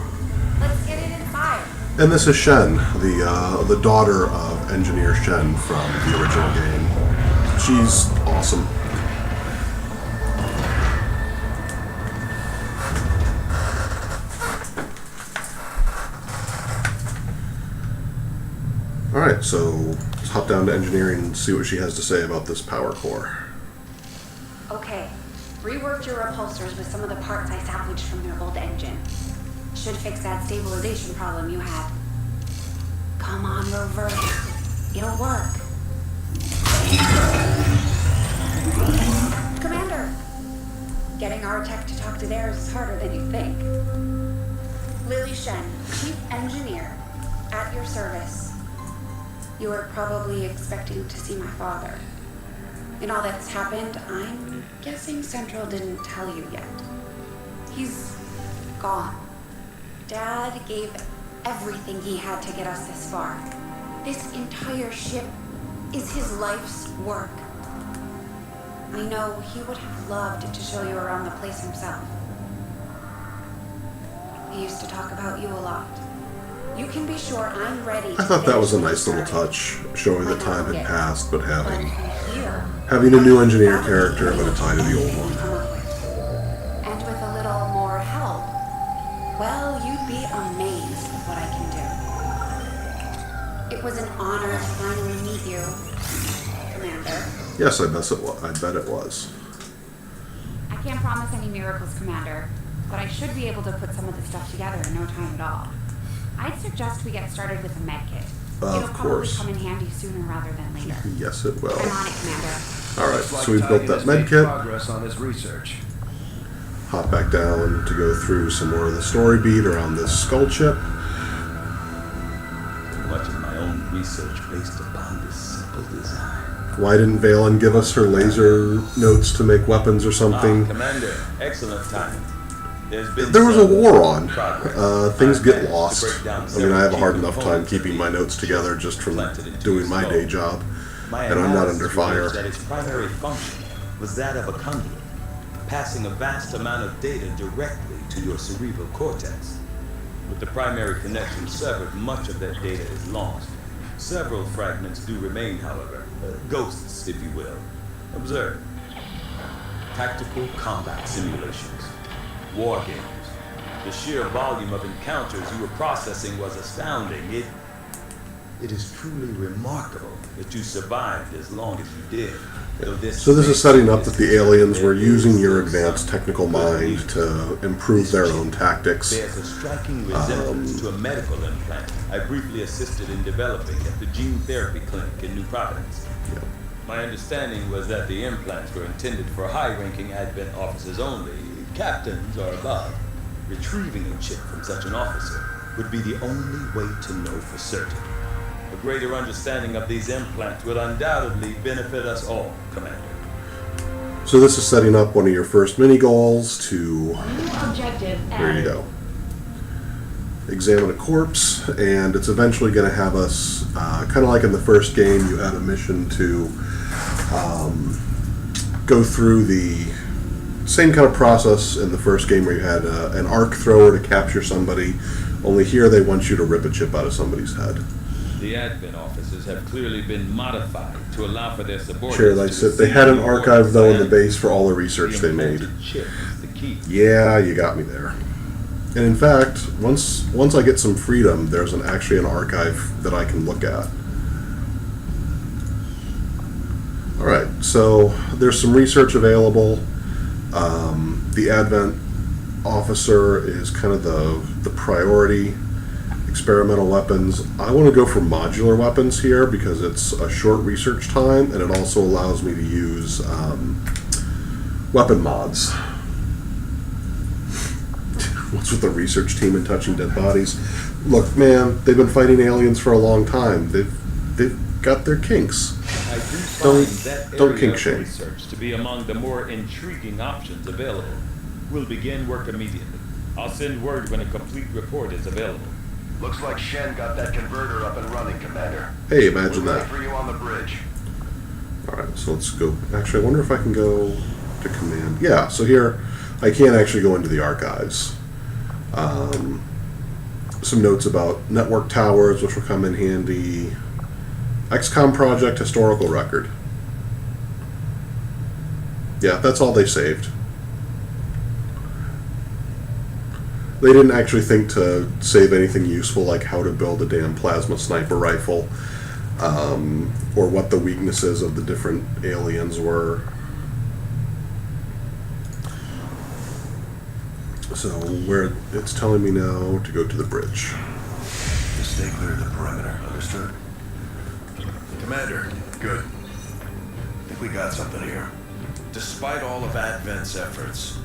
let's get it inside. And this is Shen, the daughter of Engineer Shen from the original game. She's awesome. Alright, so let's hop down to engineering and see what she has to say about this power core. Okay, reworked your repulsors with some of the parts I salvaged from your old engine. Should fix that stabilization problem you had. Come on, Rover. It'll work. Commander! Getting our tech to talk to theirs is harder than you think. Lily Shen, Chief Engineer, at your service. You are probably expecting to see my father. In all that's happened, I'm guessing Central didn't tell you yet. He's gone. Dad gave everything he had to get us this far. This entire ship is his life's work. I know he would have loved to show you around the place himself. He used to talk about you a lot. You can be sure I'm ready to I thought that was a finish nice what little started. touch, showing that time had passed, but having Here, a new engineer character but a tie to the old one. and with a little more help, well, you'd be amazed at what I can do. It was an honor to finally meet you, Commander. Yes, I bet it was. I can't promise any miracles, Commander, but I should be able to put some of the stuff together in no time at all. I'd suggest we get started with a med kit. It'll probably come in handy sooner rather than later. Yes, it will. I'm on it, Commander. Alright, so we've built that med kit. Progress on his research. Hop back down to go through some more of the story beat around this skull chip. Much of my own research based upon this simple design. Why didn't Valen give us her laser notes to make weapons or something? Commander, excellent time. There was a war on. Things get lost. I mean, I have a hard enough time keeping my notes together just from doing my day job, and I'm not under fire. That its primary function was that of a conduit, passing a vast amount of data directly to your cerebral cortex. With the primary connection severed, much of that data is lost. Several fragments do remain, however, ghosts, if you will. Observe. Tactical combat simulations. War games. The sheer volume of encounters you were processing was astounding. It is truly remarkable that you survived as long as you did. So this is setting up that the aliens were using your advanced technical mind to improve their own tactics. There's a striking resemblance to a medical implant I briefly assisted in developing at the gene therapy clinic in New Providence. Yep. My understanding was that the implants were intended for high-ranking Advent officers only, captains or above. Retrieving a chip from such an officer would be the only way to know for certain. A greater understanding of these implants would undoubtedly benefit us all, Commander. So this is setting up one of your first mini goals to... Objective There you go. Examine a corpse, and it's eventually going to have us, kind of like in the first game, you had a mission to go through the same kind of process in the first game where you had an arc thrower to capture somebody, only here they want you to rip a chip out of somebody's head. The Advent officers have clearly been modified to allow for their subordinates. Sure, like I said, they had an archive though in the base for all the research they made. Yeah, you got me there. And in fact, once I get some freedom, there's actually an archive that I can look at. Alright, so there's some research available. The Advent officer is kind of the priority. Experimental weapons. I want to go for modular weapons here because it's a short research time and it also allows me to use weapon mods. What's with the research team and touching dead bodies? Look, man, they've been fighting aliens for a long time. They've got their kinks. I do find that don't area kink of shame. research to be among the more intriguing options available. We'll begin work immediately. I'll send word when a complete report is available. Looks like Shen got that converter up and running, Commander. Hey, imagine We're that. ready for you on the bridge. Alright, so let's go. Actually, I wonder if I can go to command. Yeah, so here I can't actually go into the archives. Some notes about network towers, which will come in handy. Xcom project historical record. Yeah, that's all they saved. They didn't actually think to save anything useful like how to build a damn plasma sniper rifle, or what the weaknesses of the different aliens were. So where it's telling me now to go to the bridge. Just stay clear of the perimeter, understood? Commander, good. I think we got something here. Despite all of Advent's efforts,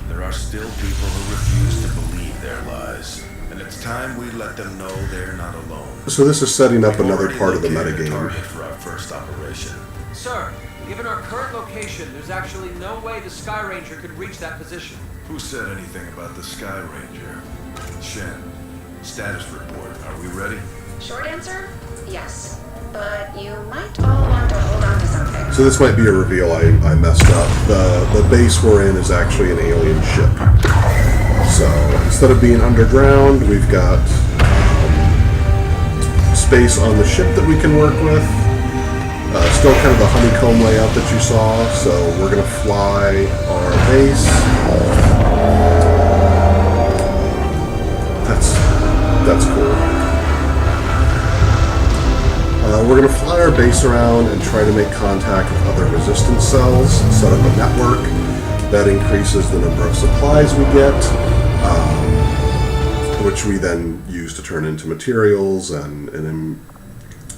there are still people who refuse to believe their lies And it's time we let them know they're not alone. So this is setting up another Already part of the located a metagame. target for our first operation. Sir, given our current location, there's actually no way the Sky Ranger could reach that position. Who said anything about the Sky Ranger? Shen, status report. Are we ready? Short answer, yes. But you might all want to hold on to something. So this might be a reveal I messed up. The base we're in is actually an alien ship. So instead of being underground, we've got space on the ship that we can work with. Still kind of the honeycomb layout that you saw. So we're going to fly our base. That's cool. We're going to fly our base around and try to make contact with other resistance cells, set up a network. That increases the number of supplies we get, which we then use to turn into materials and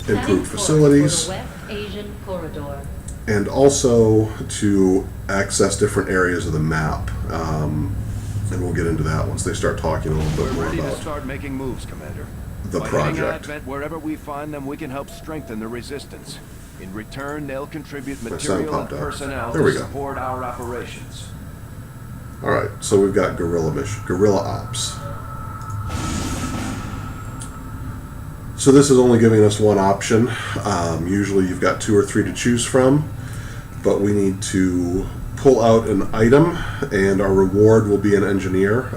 improve facilities. West Asian corridor. And also to access different areas of the map. And we'll get into that once they start talking a little bit more We're ready to about start making moves, Commander. the By hitting project. Advent wherever we find them, we can help strengthen the resistance. In return, they'll contribute My sound material and popped up. personnel There to we go. support our operations. Alright, so we've got guerrilla ops. So this is only giving us one option. Usually you've got 2 or 3 to choose from, but we need to pull out an item, and our reward will be an engineer.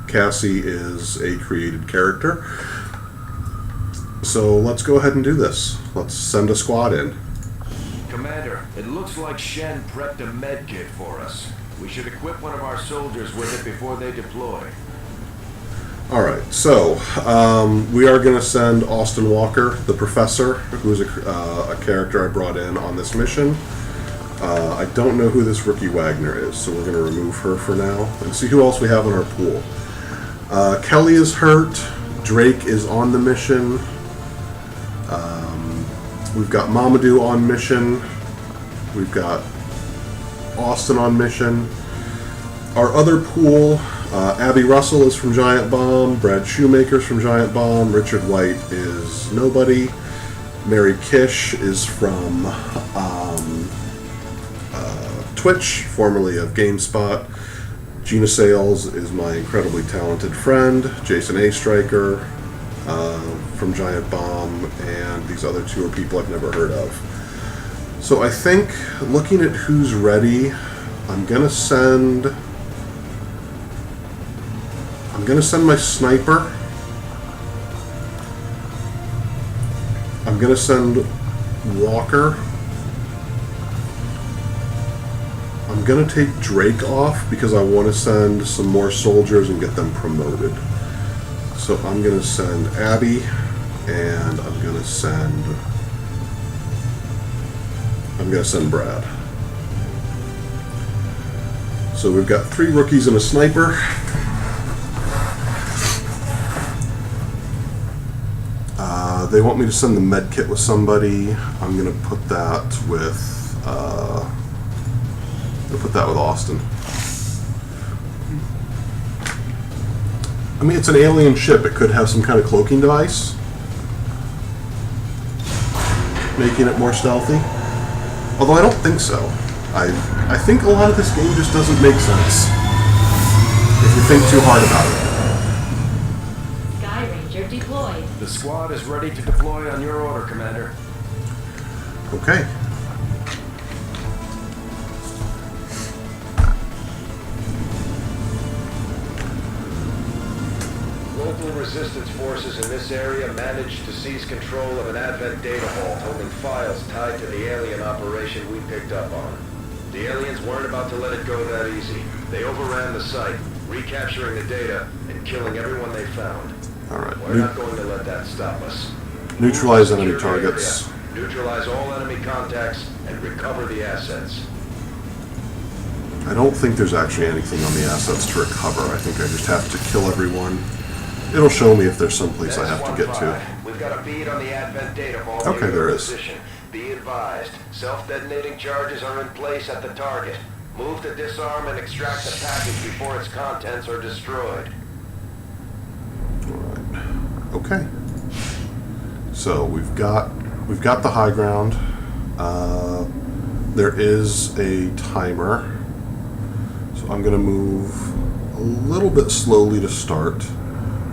Cassie is a created character. So let's go ahead and do this. Let's send a squad in. Commander, it looks like Shen prepped a med kit for us. We should equip one of our soldiers with it before they deploy. Alright, so we are going to send Austin Walker, the professor, who is a character I brought in on this mission. I don't know who this Rookie Wagner is, so we're going to remove her for now and see who else we have in our pool. Kelly is hurt. Drake is on the mission. We've got Mamadou on mission. We've got Austin on mission. Our other pool, Abby Russell is from Giant Bomb. Brad Shoemaker's from Giant Bomb. Richard White is nobody. Mary Kish is from Twitch, formerly of GameSpot. Gina Sales is my incredibly talented friend. Jason A. Stryker from Giant Bomb, and these other 2 are people I've never heard of. So I think, looking at who's ready, I'm gonna send my sniper. I'm gonna send Walker. I'm gonna take Drake off because I want to send some more soldiers and get them promoted. So I'm gonna send Abby, and I'm gonna send Brad. So we've got 3 rookies and a sniper. They want me to send the med kit with somebody. I'm gonna put that with Austin. I mean, it's an alien ship. It could have some kind of cloaking device, making it more stealthy. Although I don't think so. I think a lot of this game just doesn't make sense if you think too hard about it. Sky Ranger deployed. The squad is ready to deploy on your order, Commander. Okay. Local resistance forces in this area managed to seize control of an Advent data vault holding files tied to the alien operation we picked up on. The aliens weren't about to let it go that easy. They overran the site, recapturing the data and killing everyone they found. Alright. We're not going to let that stop us. Neutralize enemy Secure the targets. area, neutralize all enemy contacts, and recover the assets. I don't think there's actually anything on the assets to recover. I think I just have to kill everyone. It'll show me if there's someplace I have to get to. We've got a bead on the Advent data vault. Okay, there is. Position. Be advised, self-detonating charges are in place at the target. Move to disarm and extract the package before its contents are destroyed. Alright. Okay. So we've got the high ground. There is a timer. So I'm gonna move a little bit slowly to start.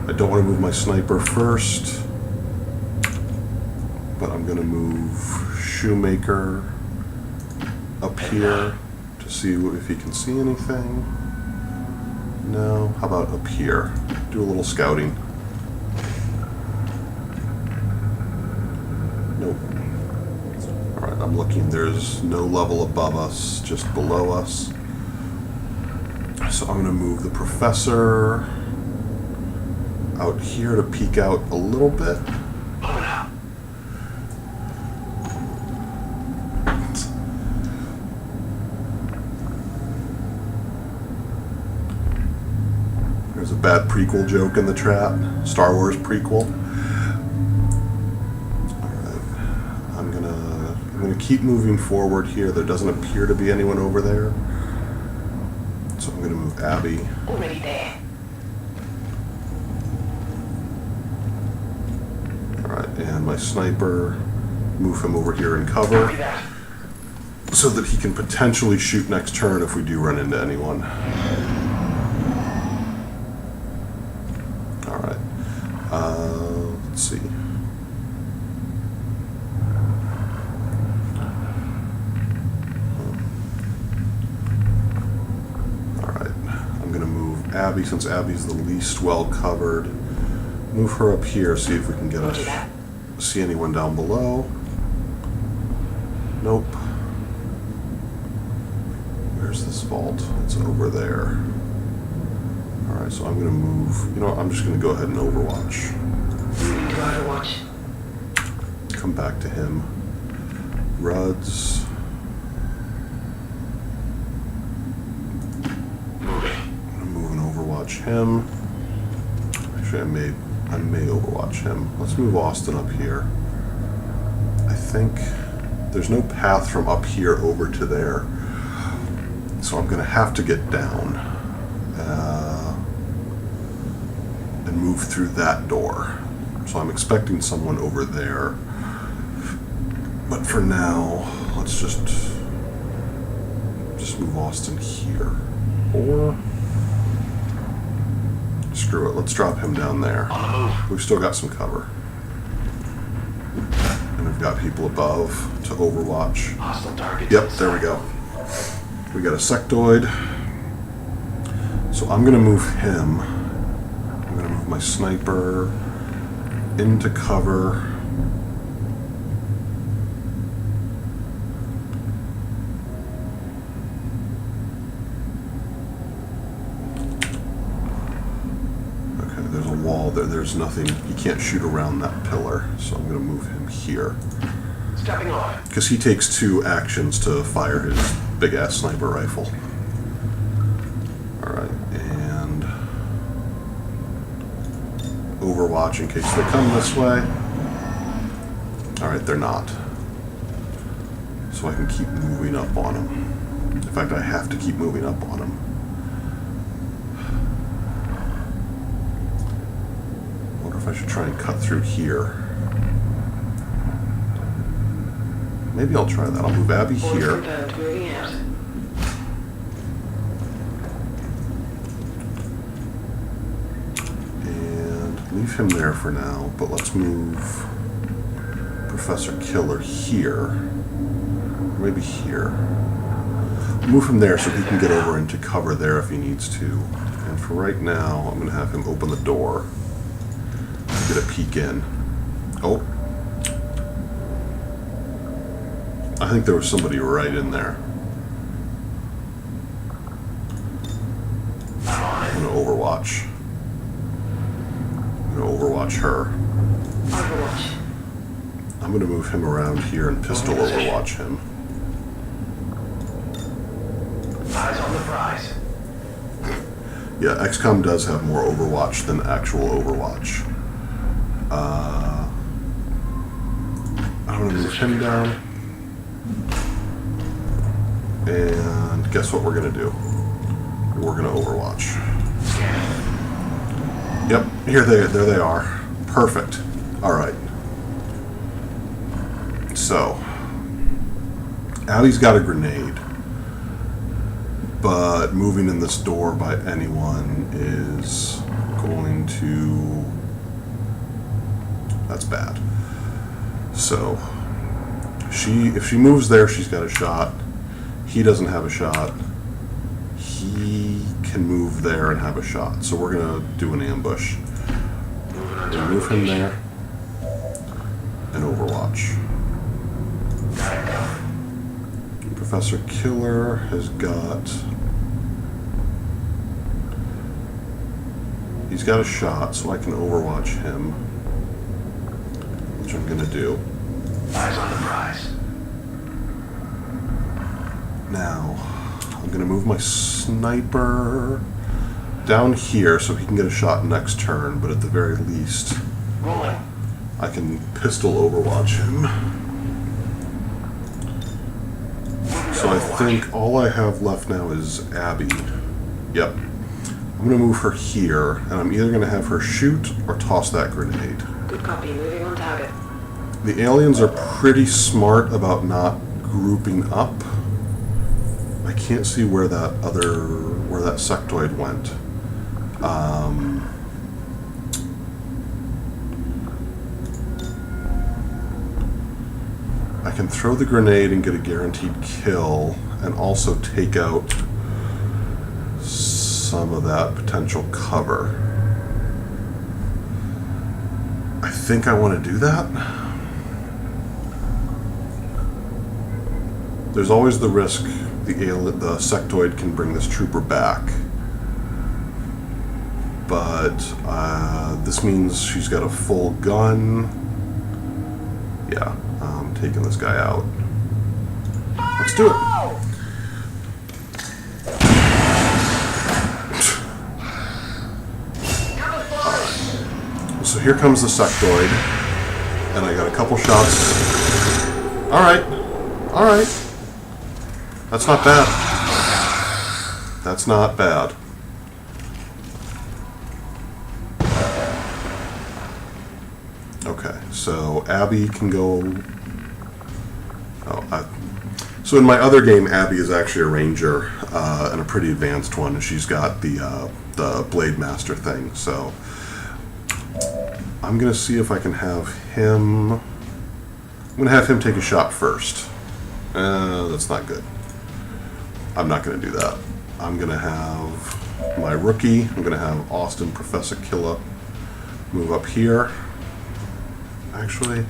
I don't want to move my sniper first, but I'm gonna move Shoemaker up here to see if he can see anything. No, how about up here? Do a little scouting. Nope. Alright, I'm looking. There's no level above us, just below us. So I'm going to move the professor out here to peek out a little bit. There's a bad prequel joke in the chat. Star Wars prequel. I'm gonna keep moving forward here. There doesn't appear to be anyone over there. So I'm gonna move Abby. Already there. Alright, and my sniper, move him over here in cover so that he can potentially shoot next turn if we do run into anyone. Alright. Let's see. Abby, since Abby's the least well covered, move her up here, see if we can get see anyone down below. Nope. Where's this vault? It's over there. Alright, so I'm gonna move. You know what? I'm just gonna go ahead and Overwatch. Come back to him. Ruds. Him. Actually, I may Overwatch him. Let's move Austin up here. I think there's no path from up here over to there, so I'm gonna have to get down and move through that door. So I'm expecting someone over there, but for now, let's just move Austin here, or. Screw it, let's drop him down there. We've still got some cover. And we've got people above to Overwatch. Yep, there we go. We got a sectoid. So I'm gonna move him. I'm gonna move my sniper into cover. There's nothing, you can't shoot around that pillar, so I'm going to move him here. Stepping on. Because he takes 2 actions to fire his big-ass sniper rifle. Alright, and Overwatch in case they come this way. Alright, they're not. So I can keep moving up on them. In fact, I have to keep moving up on them. I should try and cut through here. Maybe I'll try that. I'll move Abby here. And leave him there for now, but let's move Professor Killer here. Maybe here. Move him there so he can get over into cover there if he needs to. And for right now, I'm going to have him open the door. Get a peek in. Oh. I think there was somebody right in there. I'm gonna Overwatch. I'm gonna Overwatch her. Overwatch. I'm gonna move him around here and pistol Overwatch him. Eyes on the prize. Yeah, XCOM does have more Overwatch than actual Overwatch. I'm gonna move him down. And guess what we're gonna do? We're gonna Overwatch. Yep. There they are. Perfect. Alright. So, Abby's got a grenade. But moving in this door by anyone is going to... That's bad. So, if she moves there, she's got a shot. He doesn't have a shot. He can move there and have a shot. So we're going to do an ambush. We'll move him there. And Overwatch. Professor Killer has got... He's got a shot, so I can Overwatch him. Which I'm going to do. Eyes on the prize. Now, I'm going to move my sniper down here so he can get a shot next turn, but at the very least, Rolling. I can pistol Overwatch him. So I think all I have left now is Abby. Yep. I'm going to move her here, and I'm either going to have her shoot or toss that grenade. Good copy. Moving on target. The aliens are pretty smart about not grouping up. I can't see where that sectoid went. I can throw the grenade and get a guaranteed kill, and also take out some of that potential cover. I think I want to do that. There's always the risk the sectoid can bring this trooper back. But this means she's got a full gun. Yeah, I'm taking this guy out. Let's do it. So here comes the sectoid, and I got a couple shots. Alright. That's not bad. That's not bad. Okay, so Abby can go... So in my other game, Abby is actually a ranger, and a pretty advanced one. She's got the Blade Master thing, so... I'm going to see if I can have him... I'm going to have him take a shot first. That's not good. I'm not going to do that. I'm going to have my rookie. I'm going to have Austin Professor Killa move up here. Actually,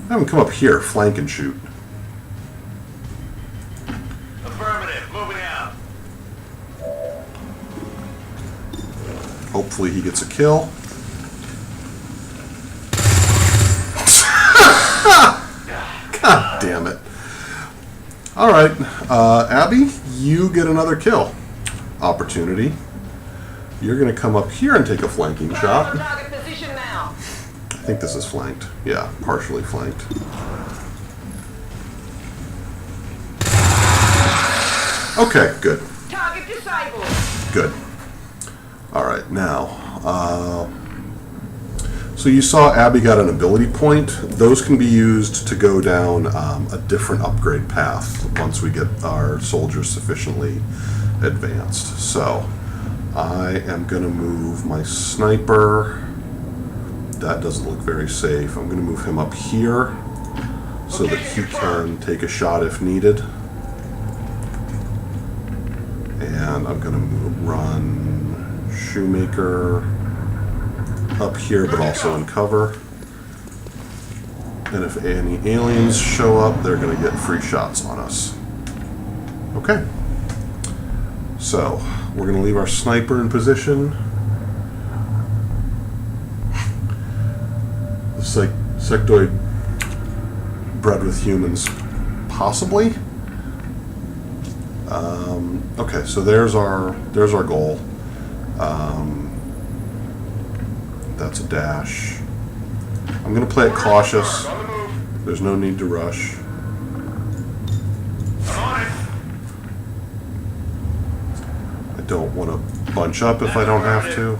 have him come up here, flank and shoot. Affirmative. Moving out. Hopefully he gets a kill. God damn it. Alright, Abby, you get another kill opportunity. You're going to come up here and take a flanking shot. Target position now. I think this is flanked. Yeah, partially flanked. Okay, good. Target disabled. Good. Alright, now, so you saw Abby got an ability point. Those can be used to go down a different upgrade path once we get our soldiers sufficiently advanced. So, I am going to move my sniper. That doesn't look very safe. I'm going to move him up here so that he can take a shot if needed. And I'm going to run Shoemaker up here, but also in cover. And if any aliens show up, they're going to get free shots on us. Okay. So, we're going to leave our sniper in position. The sectoid bred with humans, possibly. Okay, so there's our goal. That's a dash. I'm going to play it cautious. There's no need to rush. I don't want to bunch up if I don't have to.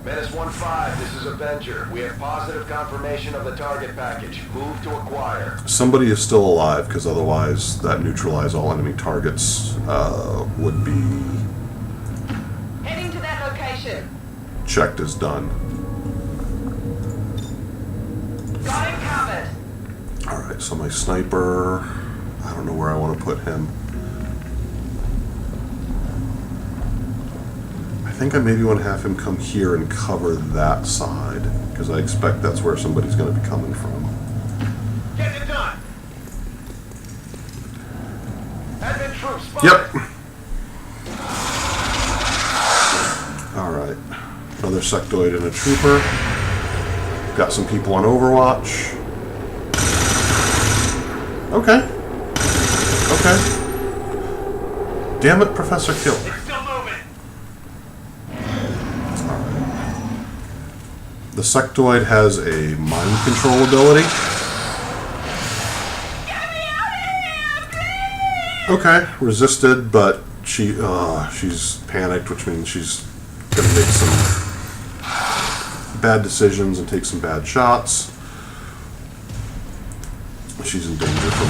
Menace 1-5, this is Avenger. We have positive confirmation of the target package. Move to acquire. Somebody is still alive, because otherwise that neutralize all enemy targets would be Heading to that location. checked as done. Got him covered. Alright, so my sniper, I don't know where I want to put him. I think I maybe want to have him come here and cover that side, because I expect that's where somebody's going to be coming from. Get it done. Advent troops spotted. Yep. Alright. Another sectoid and a trooper. Got some people on Overwatch. Okay. Okay. Damn it, Professor Kill. It's still moving. The sectoid has a mind control ability. Okay, resisted, but she's panicked, which means she's gonna make some bad decisions and take some bad shots. She's in danger from...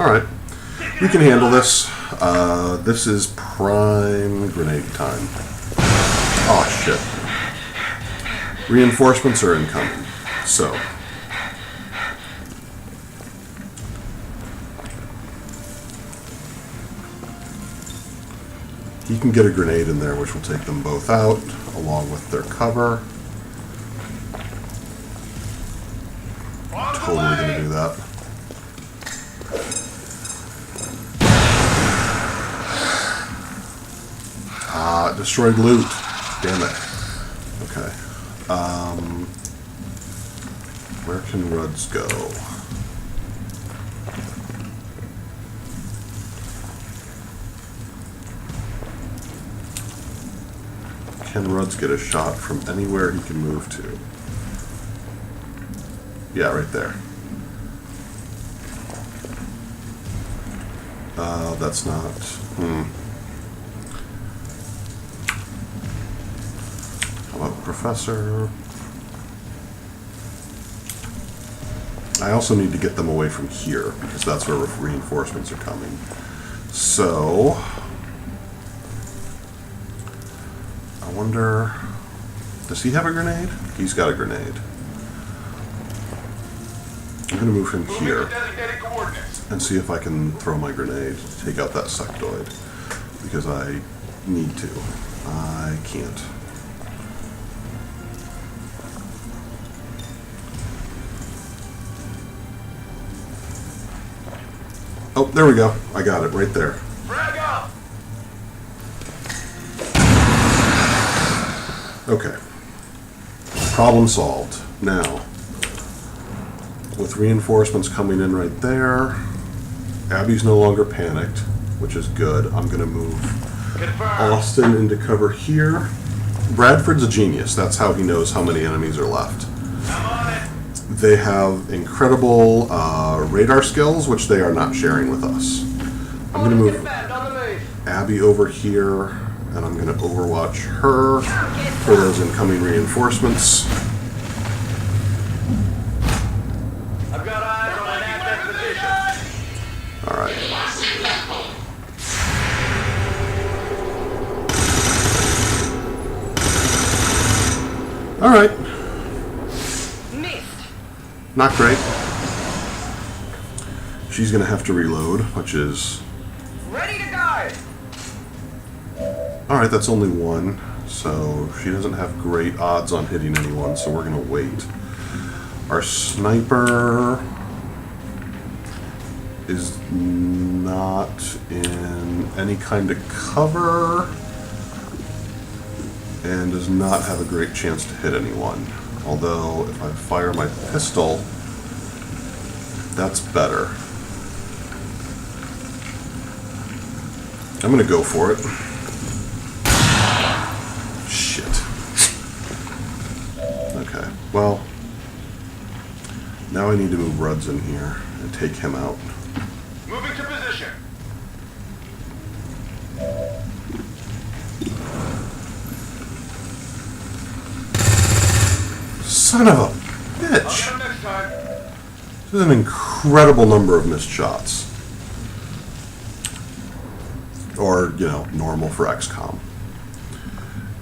Alright, we can handle this. This is prime grenade time. Oh shit. Reinforcements are incoming, so... He can get a grenade in there, which will take them both out, along with their cover. Totally gonna do that. Destroyed loot. Damn it. Okay. Where can Ruds go? Can Ruds get a shot from anywhere he can move to? Yeah, right there. That's not... How about Professor? I also need to get them away from here, because that's where reinforcements are coming. So... I wonder... Does he have a grenade? He's got a grenade. I'm going to move him here and see if I can throw my grenade to take out that sectoid, because I need to. I can't. Oh, there we go. I got it right there. Frag up. Okay. Problem solved. Now, with reinforcements coming in right there, Abby's no longer panicked, which is good. I'm going to move Austin into cover here. Bradford's a genius. That's how he knows how many enemies are left. They have incredible radar skills, which they are not sharing with us. I'm going to move Abby over here, and I'm going to overwatch her for those incoming reinforcements. I've got eyes on an advent position. Alright. Alright. Not great. She's gonna have to reload, which is... Ready to guard. Alright, that's only one, so she doesn't have great odds on hitting anyone, so we're gonna wait. Our sniper is not in any kind of cover and does not have a great chance to hit anyone. Although, if I fire my pistol, that's better. I'm gonna go for it. Shit. Okay, well, now I need to move Ruds in here and take him out. Moving to position. Son of a bitch. This is an incredible number of missed shots. Or, you know, normal for XCOM.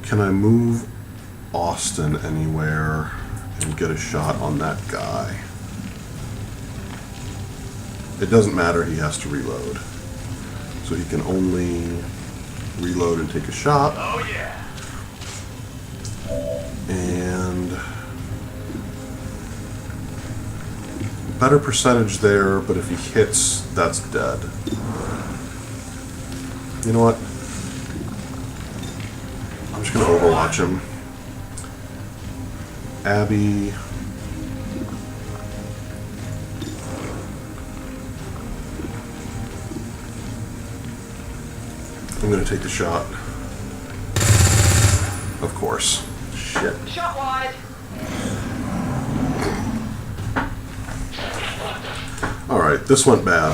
Can I move Austin anywhere and get a shot on that guy? It doesn't matter, he has to reload. So he can only reload and take a shot. Oh yeah. And better percentage there, but if he hits, that's dead. You know what? I'm just gonna overwatch him. Abby. I'm gonna take the shot. Of course. Shit. Shot wide. Alright, this went bad.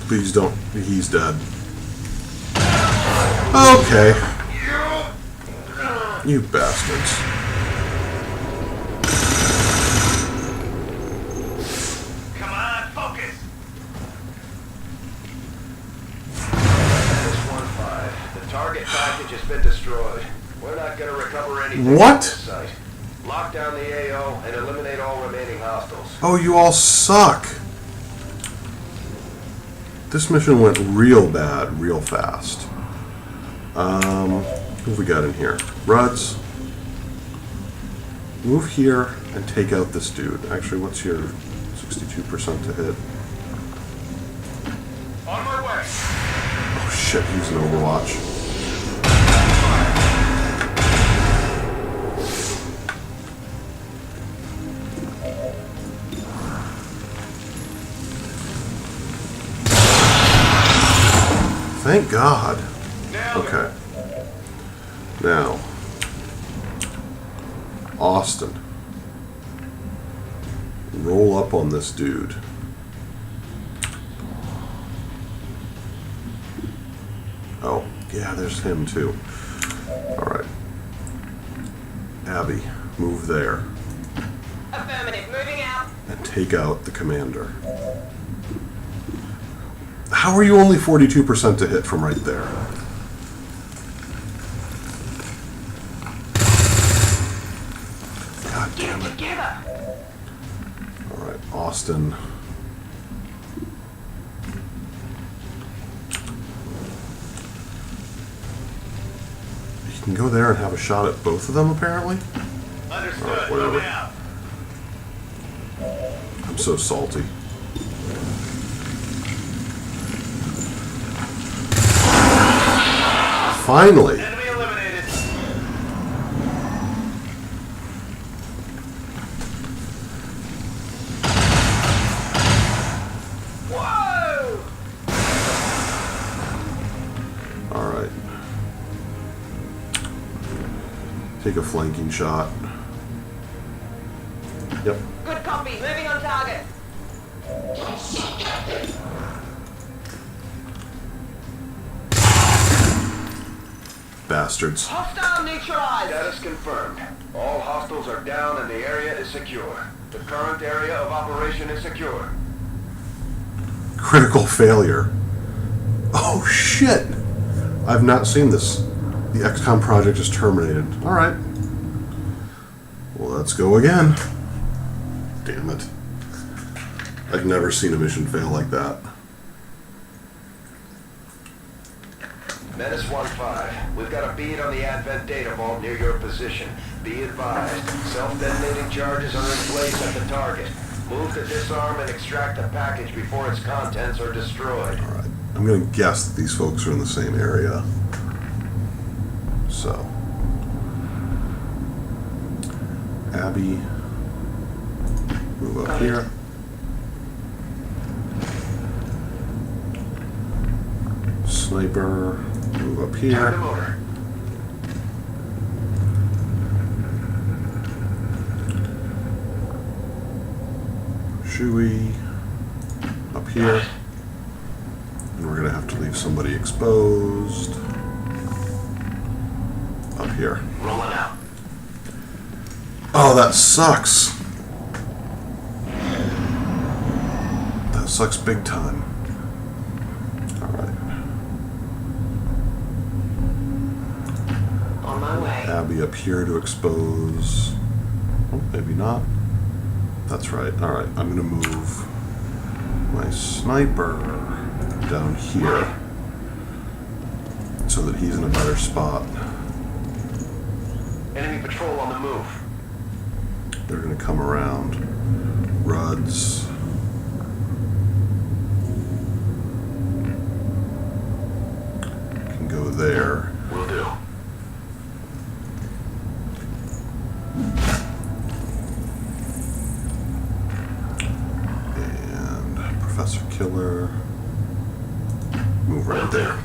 Please don't. He's dead. Okay. You bastards. Come on, focus. This 1-5. The target package has been destroyed. We're not going to recover anything What? from this site. Lock down the AO and eliminate all remaining hostiles. Oh, you all suck. This mission went real bad, real fast. Who have we got in here? Ruds. Move here and take out this dude. Actually, what's your 62% to hit? On my way. Oh shit, he's an Overwatch. Thank God. Okay. Now, Austin. Roll up on this dude. Oh, yeah, there's him too. Alright. Abby, move there. Affirmative. Moving out. And take out the commander. How are you only 42% to hit from right there? God damn it. Alright, Austin. You can go there and have a shot at both of them, apparently? Understood. Alright, whatever. Moving out. I'm so salty. Finally! Enemy eliminated. Whoa! Alright. Take a flanking shot. Yep. Good copy. Moving on target. Bastards. Hostile neutralized. Status confirmed. All hostiles are down and the area is secure. The current area of operation is secure. Critical failure. Oh shit! I've not seen this. The XCOM project is terminated. Alright. Well, let's go again. Damn it. I've never seen a mission fail like that. Menace 1-5. We've got a bead on the Advent data vault near your position. Be advised, self-detonating charges are in place at the target. Move to disarm and extract the package before its contents are destroyed. Alright. I'm gonna guess that these folks are in the same area. So. Abby. Move up here. Sniper. Move up here. Turn the motor. Shui. Up here. And we're gonna have to leave somebody exposed up here. Rolling out. Oh, that sucks. That sucks big time. Alright. On my way. Abby up here to expose. Oh, maybe not. That's right. Alright, I'm gonna move my sniper down here so that he's in a better spot. Enemy patrol on the move. They're gonna come around. Ruds. Can go there. Will do. And Professor Killer. Move right there.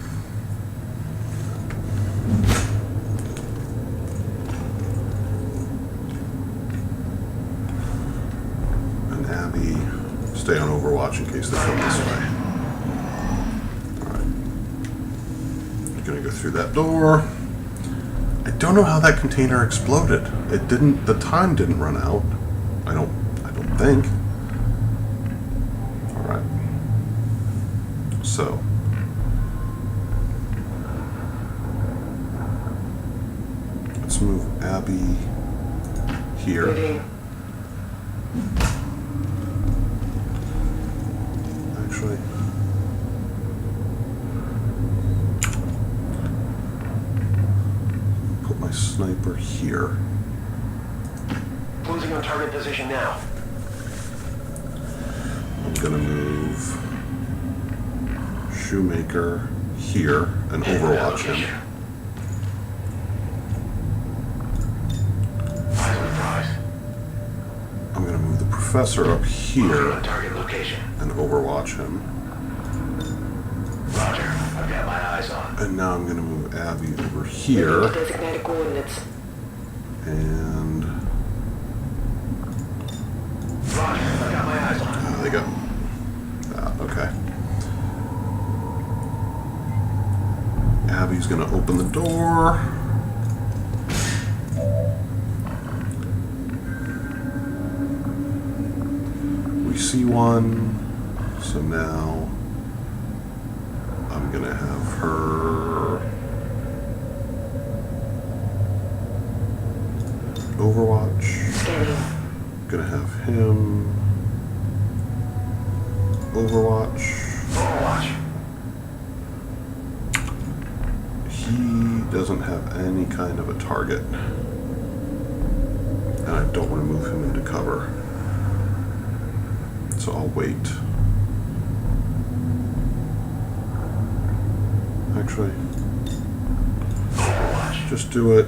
And Abby, stay on Overwatch in case they come this way. Alright. I'm gonna go through that door. I don't know how that container exploded. It didn't, the time didn't run out. I don't think. Alright. So. Let's move Abby here. Actually. Put my sniper here. Closing on target position now. I'm gonna move Shoemaker here and Overwatch him. I'm gonna move the Professor up here Target location. and Overwatch him. Roger. I've got my eyes on. And now I'm gonna move Abby over here. Designated coordinates. And Roger. I've got my eyes on. there they go. Okay. Abby's gonna open the door. We see one, so now I'm gonna have her Overwatch. Gonna have him Overwatch. He doesn't have any kind of a target, and I don't want to move him into cover. So I'll wait. Actually, just do it.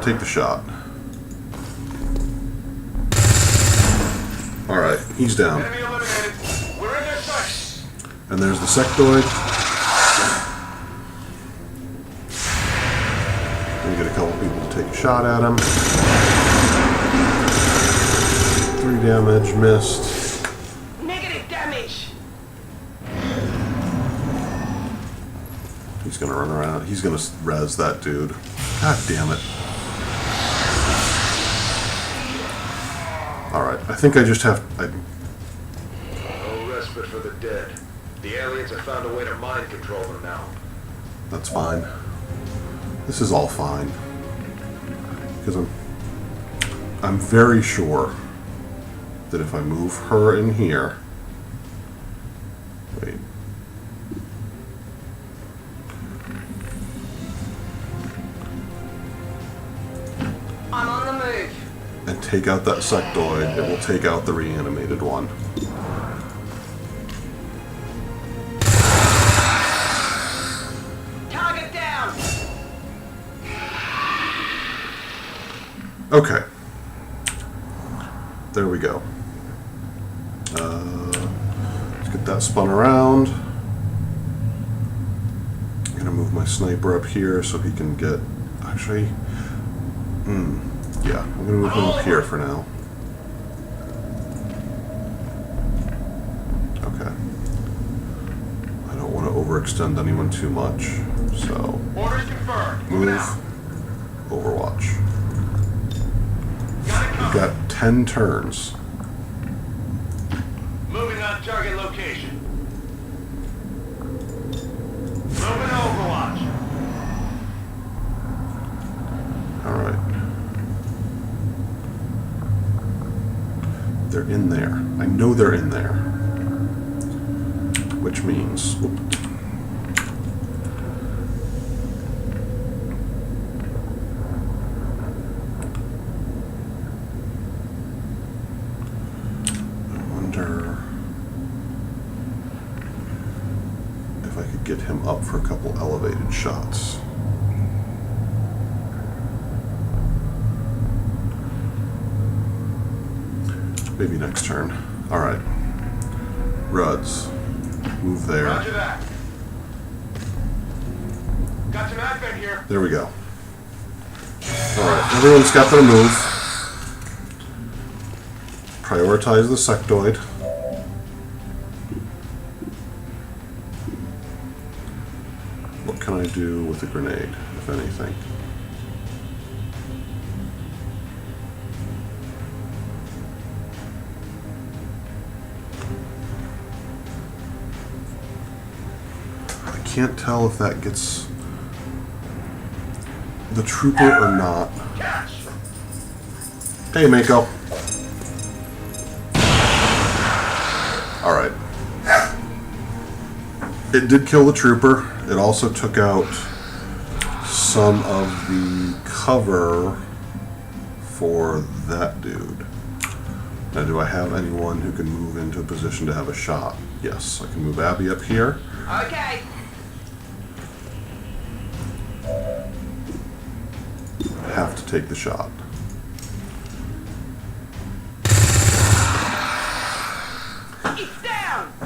Take the shot. Alright, he's down. And there's the sectoid. We get a couple people to take a shot at him. 3 damage, missed. Negative damage. He's gonna run around. He's gonna res that dude. God damn it. Alright, I think I just have... No respite for the dead. The aliens have found a way to mind control them now. That's fine. This is all fine. Because I'm very sure that if I move her in here... Wait. I'm on the move. And take out that sectoid, it will take out the reanimated one. Target down. Okay. There we go. Let's get that spun around. I'm gonna move my sniper up here so he can get... Actually... yeah, I'm gonna move him up here for now. Okay. I don't want to overextend anyone too much. So, Orders confirmed. move, Overwatch. We've got 10 turns. Moving on target location. Moving Overwatch. Alright. They're in there. I know they're in there. Which means... Whoop. I wonder if I could get him up for a couple elevated shots. Maybe next turn. Alright. Ruds. Move there. Roger that. Got some advent here. There we go. Alright, everyone's got their move. Prioritize the sectoid. What can I do with a grenade, if anything? I can't tell if that gets the trooper or not. Hey, Mako. Alright. It did kill the trooper. It also took out some of the cover for that dude. Now, do I have anyone who can move into a position to have a shot? Yes, I can move Abby up here. Okay. I have to take the shot.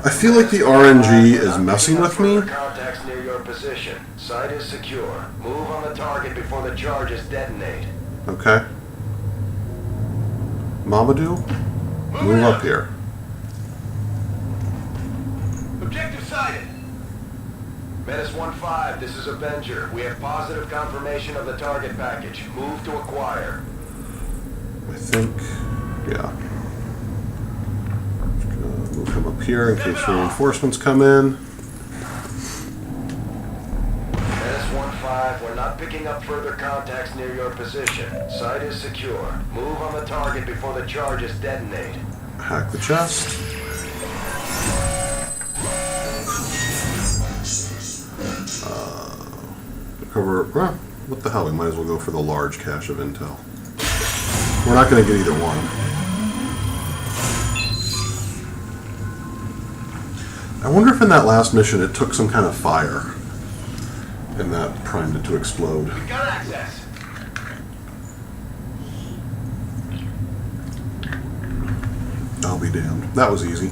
I feel like the RNG is messing with me. Contacts near your position. Site is secure. Move on the target before the charges detonate. Okay. Mamadou, move up here. Objective sighted. Menace 1-5, this is Avenger. We have positive confirmation of the target package. Move to acquire. I think, yeah. Just gonna move him up here in case reinforcements come in. Menace 1-5, we're not picking up further contacts near your position. Site is secure. Move on the target before the charges detonate. Hack the chest. Cover. Well, what the hell? We might as well go for the large cache of intel. We're not going to get either one. I wonder if in that last mission it took some kind of fire and that primed it to explode. We've got access. I'll be damned. That was easy.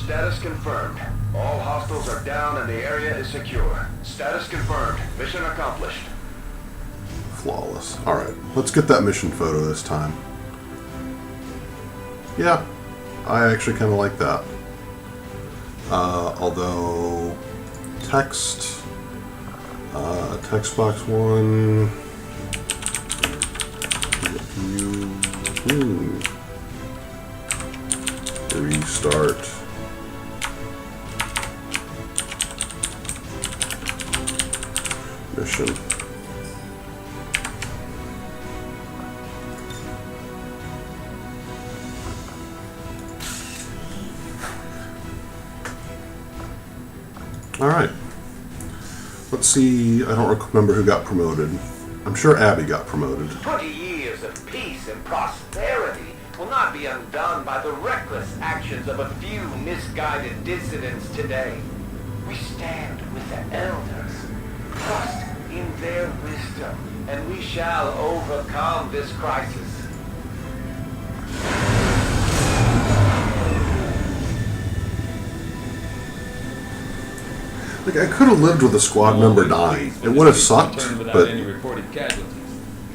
Status confirmed. All hostiles are down and the area is secure. Status confirmed. Mission accomplished. Flawless. Alright, let's get that mission photo this time. Yeah, I actually kind of like that. Although, text box 1, restart. Mission. All right. Let's see. I don't remember who got promoted. I'm sure Abby got promoted. 20 years of peace and prosperity will not be undone by the reckless actions of a few misguided dissidents today. We stand with the elders. Trust in their wisdom, and we shall overcome this crisis. Like, I could have lived with a squad member dying. It would have sucked, but any reported casualties.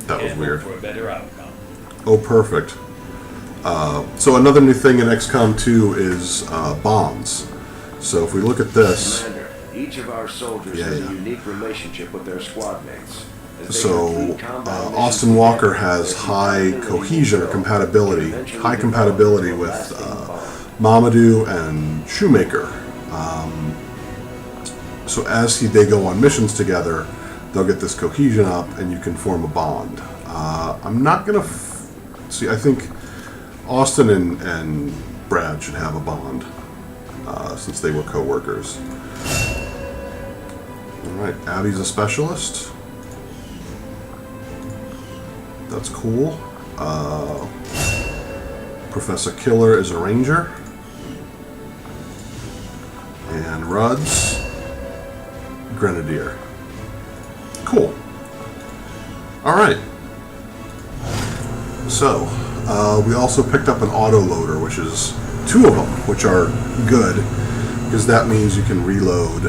that was weird. For a better outcome. Oh, perfect. So another new thing in XCOM 2 is bonds. So if we look at this... Commander, each of our soldiers has a unique relationship with their squad mates. So Austin Walker has high cohesion or compatibility, high compatibility with Mamadou and Shoemaker. So as they go on missions together, they'll get this cohesion up and you can form a bond. I'm not going to... See, I think Austin and Brad should have a bond since they were co-workers. Alright, Abby's a specialist. That's cool. Professor Killer is a ranger. And Rudd's grenadier. Cool. Alright. So, we also picked up an autoloader, which is 2 of them, which are good, because that means you can reload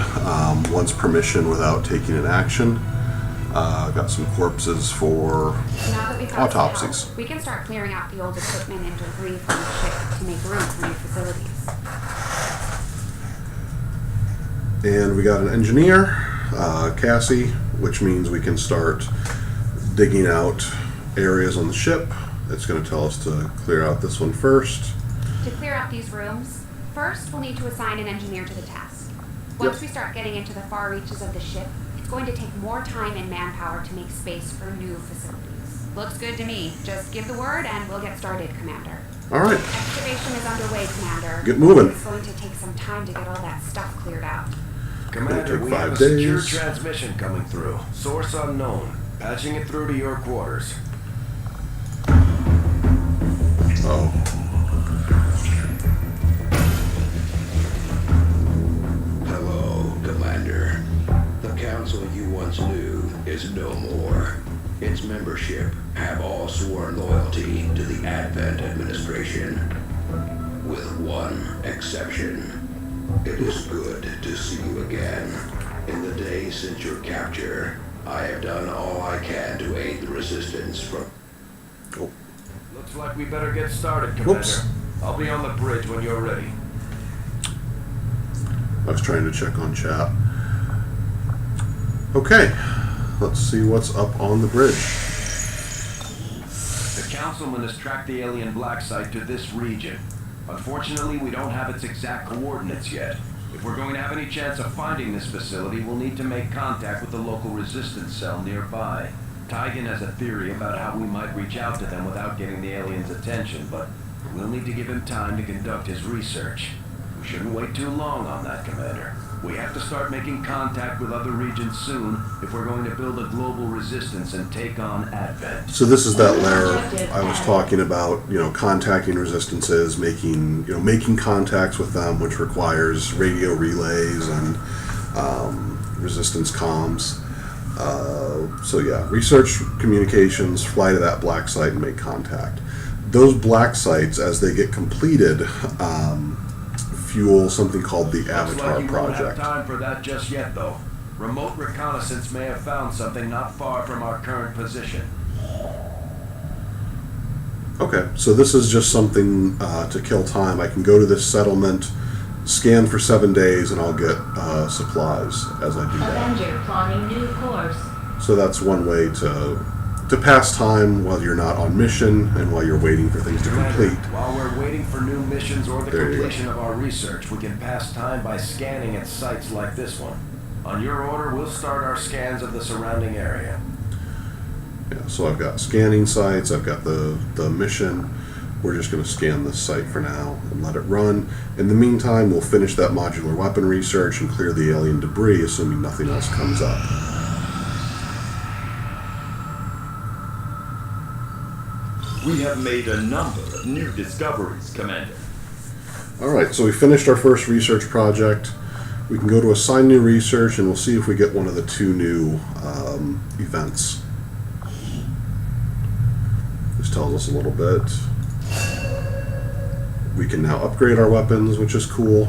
once per mission without taking an action. Got some corpses for Now that we've got autopsies. some help, we can start clearing out the old equipment and debris from the ship to make room for new facilities. And we got an engineer, Cassie, which means we can start digging out areas on the ship. It's going to tell us to clear out this one first. To clear out these rooms, first we'll need to assign an engineer to the task. Once we start getting into the far reaches of the ship, it's going to take more time and manpower to make space for new facilities. Looks good to me. Just give the word and we'll get started, Commander. All right. Excavation is underway, Commander. Get moving. It's going to take some time to get all that stuff cleared out. Commander, we have a secure transmission coming through. Source unknown. Patching it through to your quarters. Oh. Hello, Commander. The council you once knew is no more. Its membership have all sworn loyalty to the Advent administration, with one exception. It is good to see you again. In the days since your capture, I have done all I can to aid the resistance from... Oh. Looks like we better get started, Commander. Whoops. I'll be on the bridge when you're ready. I was trying to check on chat. Okay, let's see what's up on the bridge. The councilman has tracked the alien black site to this region. Unfortunately, we don't have its exact coordinates yet. If we're going to have any chance of finding this facility, we'll need to make contact with the local resistance cell nearby. Tigan has a theory about how we might reach out to them without getting the aliens' attention, but we'll need to give him time to conduct his research. We shouldn't wait too long on that, Commander. We have to start making contact with other regions soon if we're going to build a global resistance and take on Advent. So this is that layer I was talking about, contacting resistances, making contacts with them, which requires radio relays and resistance comms. So yeah, research communications, fly to that black site and make contact. Those black sites, as they get completed, fuel something called the Avatar Project. Project. Won't have time for that just yet, though. Remote reconnaissance may have found something not far from our current position. Okay, so this is just something to kill time. I can go to this settlement, scan for 7 days, and I'll get supplies as I do that. Avenger plotting new course. So that's one way to pass time while you're not on mission and while you're waiting for things to complete. While we're waiting for new missions or the completion of our research, we can pass time by scanning at sites like this one. On your order, we'll start our scans of the surrounding area. Yeah, so I've got scanning sites, I've got the mission. We're just going to scan this site for now and let it run. In the meantime, we'll finish that modular weapon research and clear the alien debris, assuming nothing else comes up. We have made a number of new discoveries, Commander. Alright, so we finished our first research project. We can go to assign new research and we'll see if we get one of the 2 new events. This tells us a little bit. We can now upgrade our weapons, which is cool.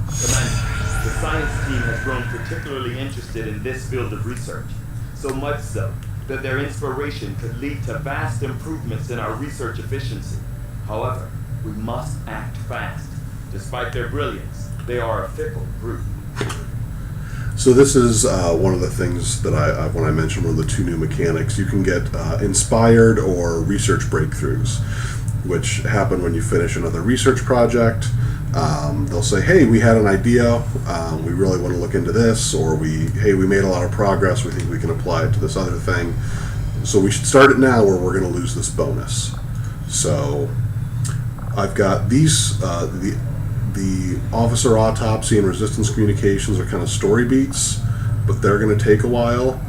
Commander, the science team has grown particularly interested in this field of research, so much so that their inspiration could lead to vast improvements in our research efficiency. However, we must act fast. Despite their brilliance, they are a fickle group. So this is one of the things that when I mentioned one of the two new mechanics, you can get inspired or research breakthroughs, which happen when you finish another research project. They'll say, hey, we had an idea, we really want to look into this, or hey, we made a lot of progress, we think we can apply it to this other thing. So we should start it now or we're going to lose this bonus. So I've got these, the officer autopsy and resistance communications are kind of story beats, but they're going to take a while.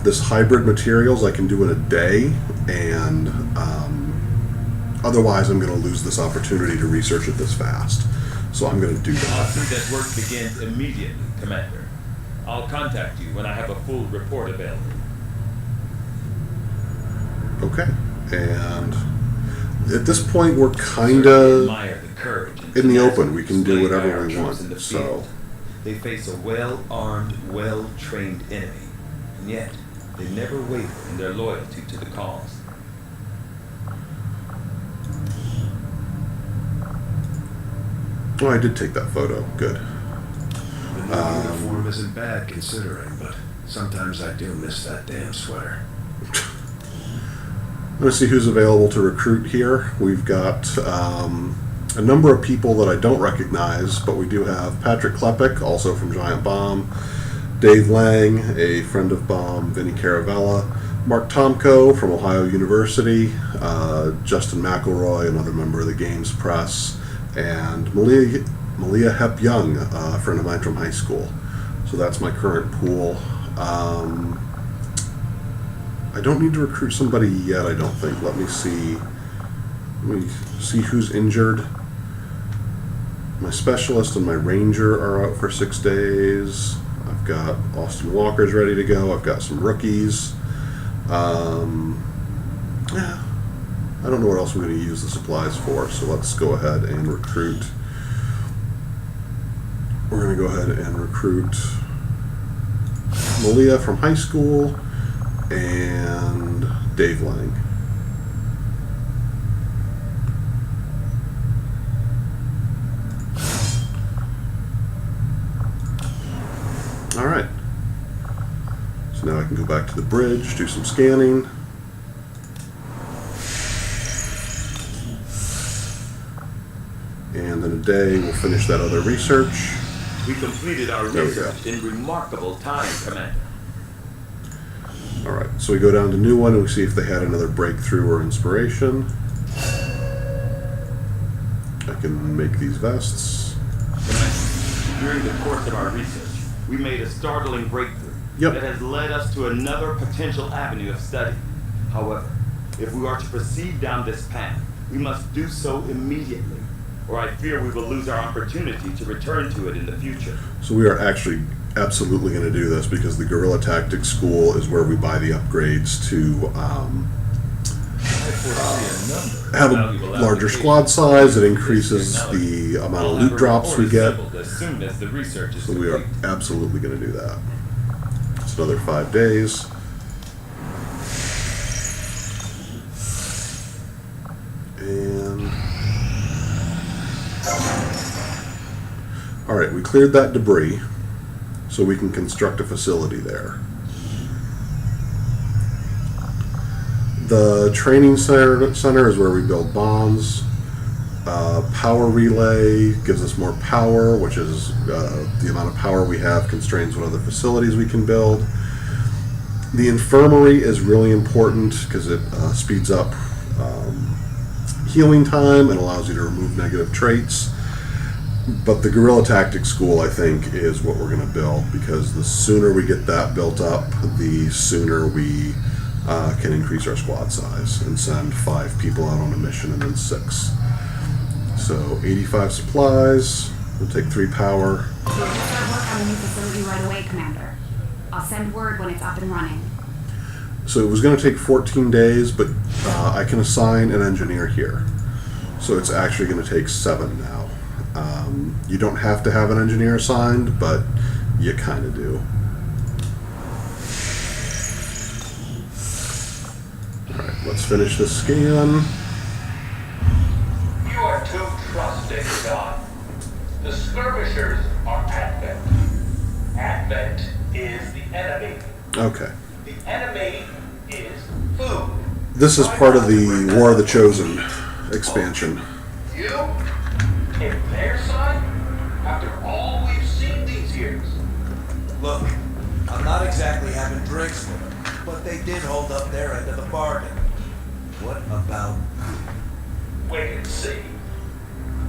This hybrid materials I can do in a day, and otherwise I'm going to lose this opportunity to research it this fast. So I'm going to do that. I'll see that work begins immediately, Commander. I'll contact you when I have a full report available. Okay. And at this point, we're kind of in the open. We can do whatever we want. So they face a well-armed, well-trained enemy, and yet they never waver in their loyalty to the cause. Oh, I did take that photo. Good. The new uniform isn't bad considering, but sometimes I do miss that damn sweater. Let's see who's available to recruit here. We've got a number of people that I don't recognize, but we do have Patrick Klepek, also from Giant Bomb, Dave Lang, a friend of Bomb, Vinny Caravella, Mark Tomko from Ohio University, Justin McElroy, another member of the Games Press, and Malia Hep Young, a friend of mine from high school. So that's my current pool. I don't need to recruit somebody yet, I don't think. Let me see who's injured. My specialist and my ranger are out for 6 days. I've got Austin Walker's ready to go. I've got some rookies. Yeah, I don't know what else I'm going to use the supplies for, so let's go ahead and recruit. We're going to go ahead and recruit Malia from high school and Dave Lang. All right. So now I can go back to the bridge, do some scanning. And in a day, we'll finish that other research. We completed our research in remarkable time, Commander. All right, so we go down to new one and we see if they had another breakthrough or inspiration. I can make these vests. Commander, during the course of our research, we made a startling breakthrough that has led us to another potential avenue of study. However, if we are to proceed down this path, we must do so immediately, or I fear we will lose our opportunity to return to it in the future. So we are actually absolutely going to do this because the Guerrilla Tactics School is where we buy the upgrades to have a larger squad size. It increases the amount of loot drops we get. So we are absolutely going to do that. It's another 5 days. And all right, we cleared that debris, so we can construct a facility there. The training center is where we build bombs. Power relay gives us more power, which is the amount of power we have constrains what other facilities we can build. The infirmary is really important because it speeds up healing time and allows you to remove negative traits. But the Guerrilla Tactics School, I think, is what we're going to build, because the sooner we get that built up, the sooner we can increase our squad size and send 5 people out on a mission and then 6. So 85 supplies, we'll take 3 power. We'll start work on the new facility right away, Commander. I'll send word when it's up and running. So it was going to take 14 days, but I can assign an engineer here. So it's actually going to take 7 now. You don't have to have an engineer assigned, but you kind of do. Alright, let's finish this scan. they forgot. The skirmishers are Advent. Advent is the enemy. Okay. The enemy is food. This is part of the War of the Chosen expansion. You? In their side? After all we've seen these years? Look, I'm not exactly having drinks with them, but they did hold up their end of the bargain. What about you? Wait and see.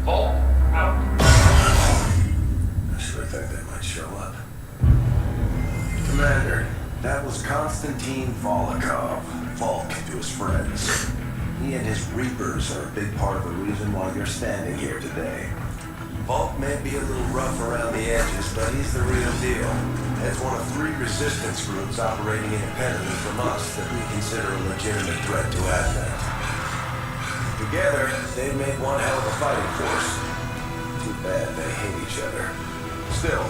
Vault out. I sure think they might show up. Commander, that was Konstantin Volokov, Volk to his friends. He and his Reapers are a big part of the reason why you're standing here today. Volk may be a little rough around the edges, but he's the real deal. As one of 3 resistance groups operating independently from us that we consider a legitimate threat to Advent. Together, they've made one hell of a fighting force. Too bad they hate each other. Still,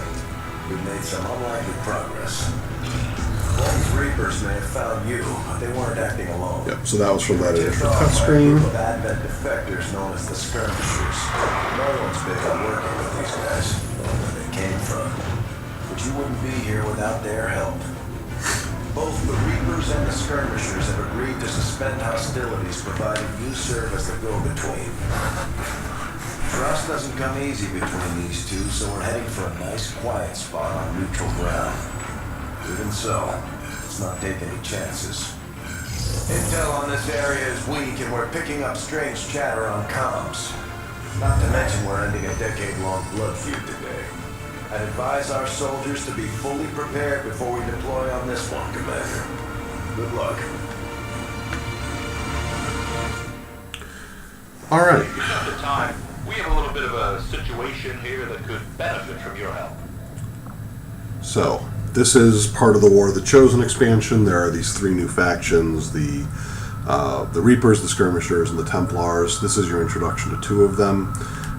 we've made some unlikely progress. Volk's Reapers may have found you, but they weren't acting alone. Yep, so that was from that initial Tipped off by a touchscreen. group of Advent defectors known as the Skirmishers. No one's big on working with these guys, or where they came from. But you wouldn't be here without their help. Both the Reapers and the Skirmishers have agreed to suspend hostilities provided you serve as the go-between. Trust doesn't come easy between these two, so we're heading for a nice quiet spot on neutral ground. Even so, let's not take any chances. Intel on this area is weak, and we're picking up strange chatter on comms. Not to mention we're ending a decade-long blood feud today. I'd advise our soldiers to be fully prepared before we deploy on this one, Commander. Good luck. All right. If you have the time, we have a little bit of a situation here that could benefit from your help. So, this is part of the War of the Chosen expansion. There are these 3 new factions, the Reapers, the Skirmishers, and the Templars. This is your introduction to 2 of them.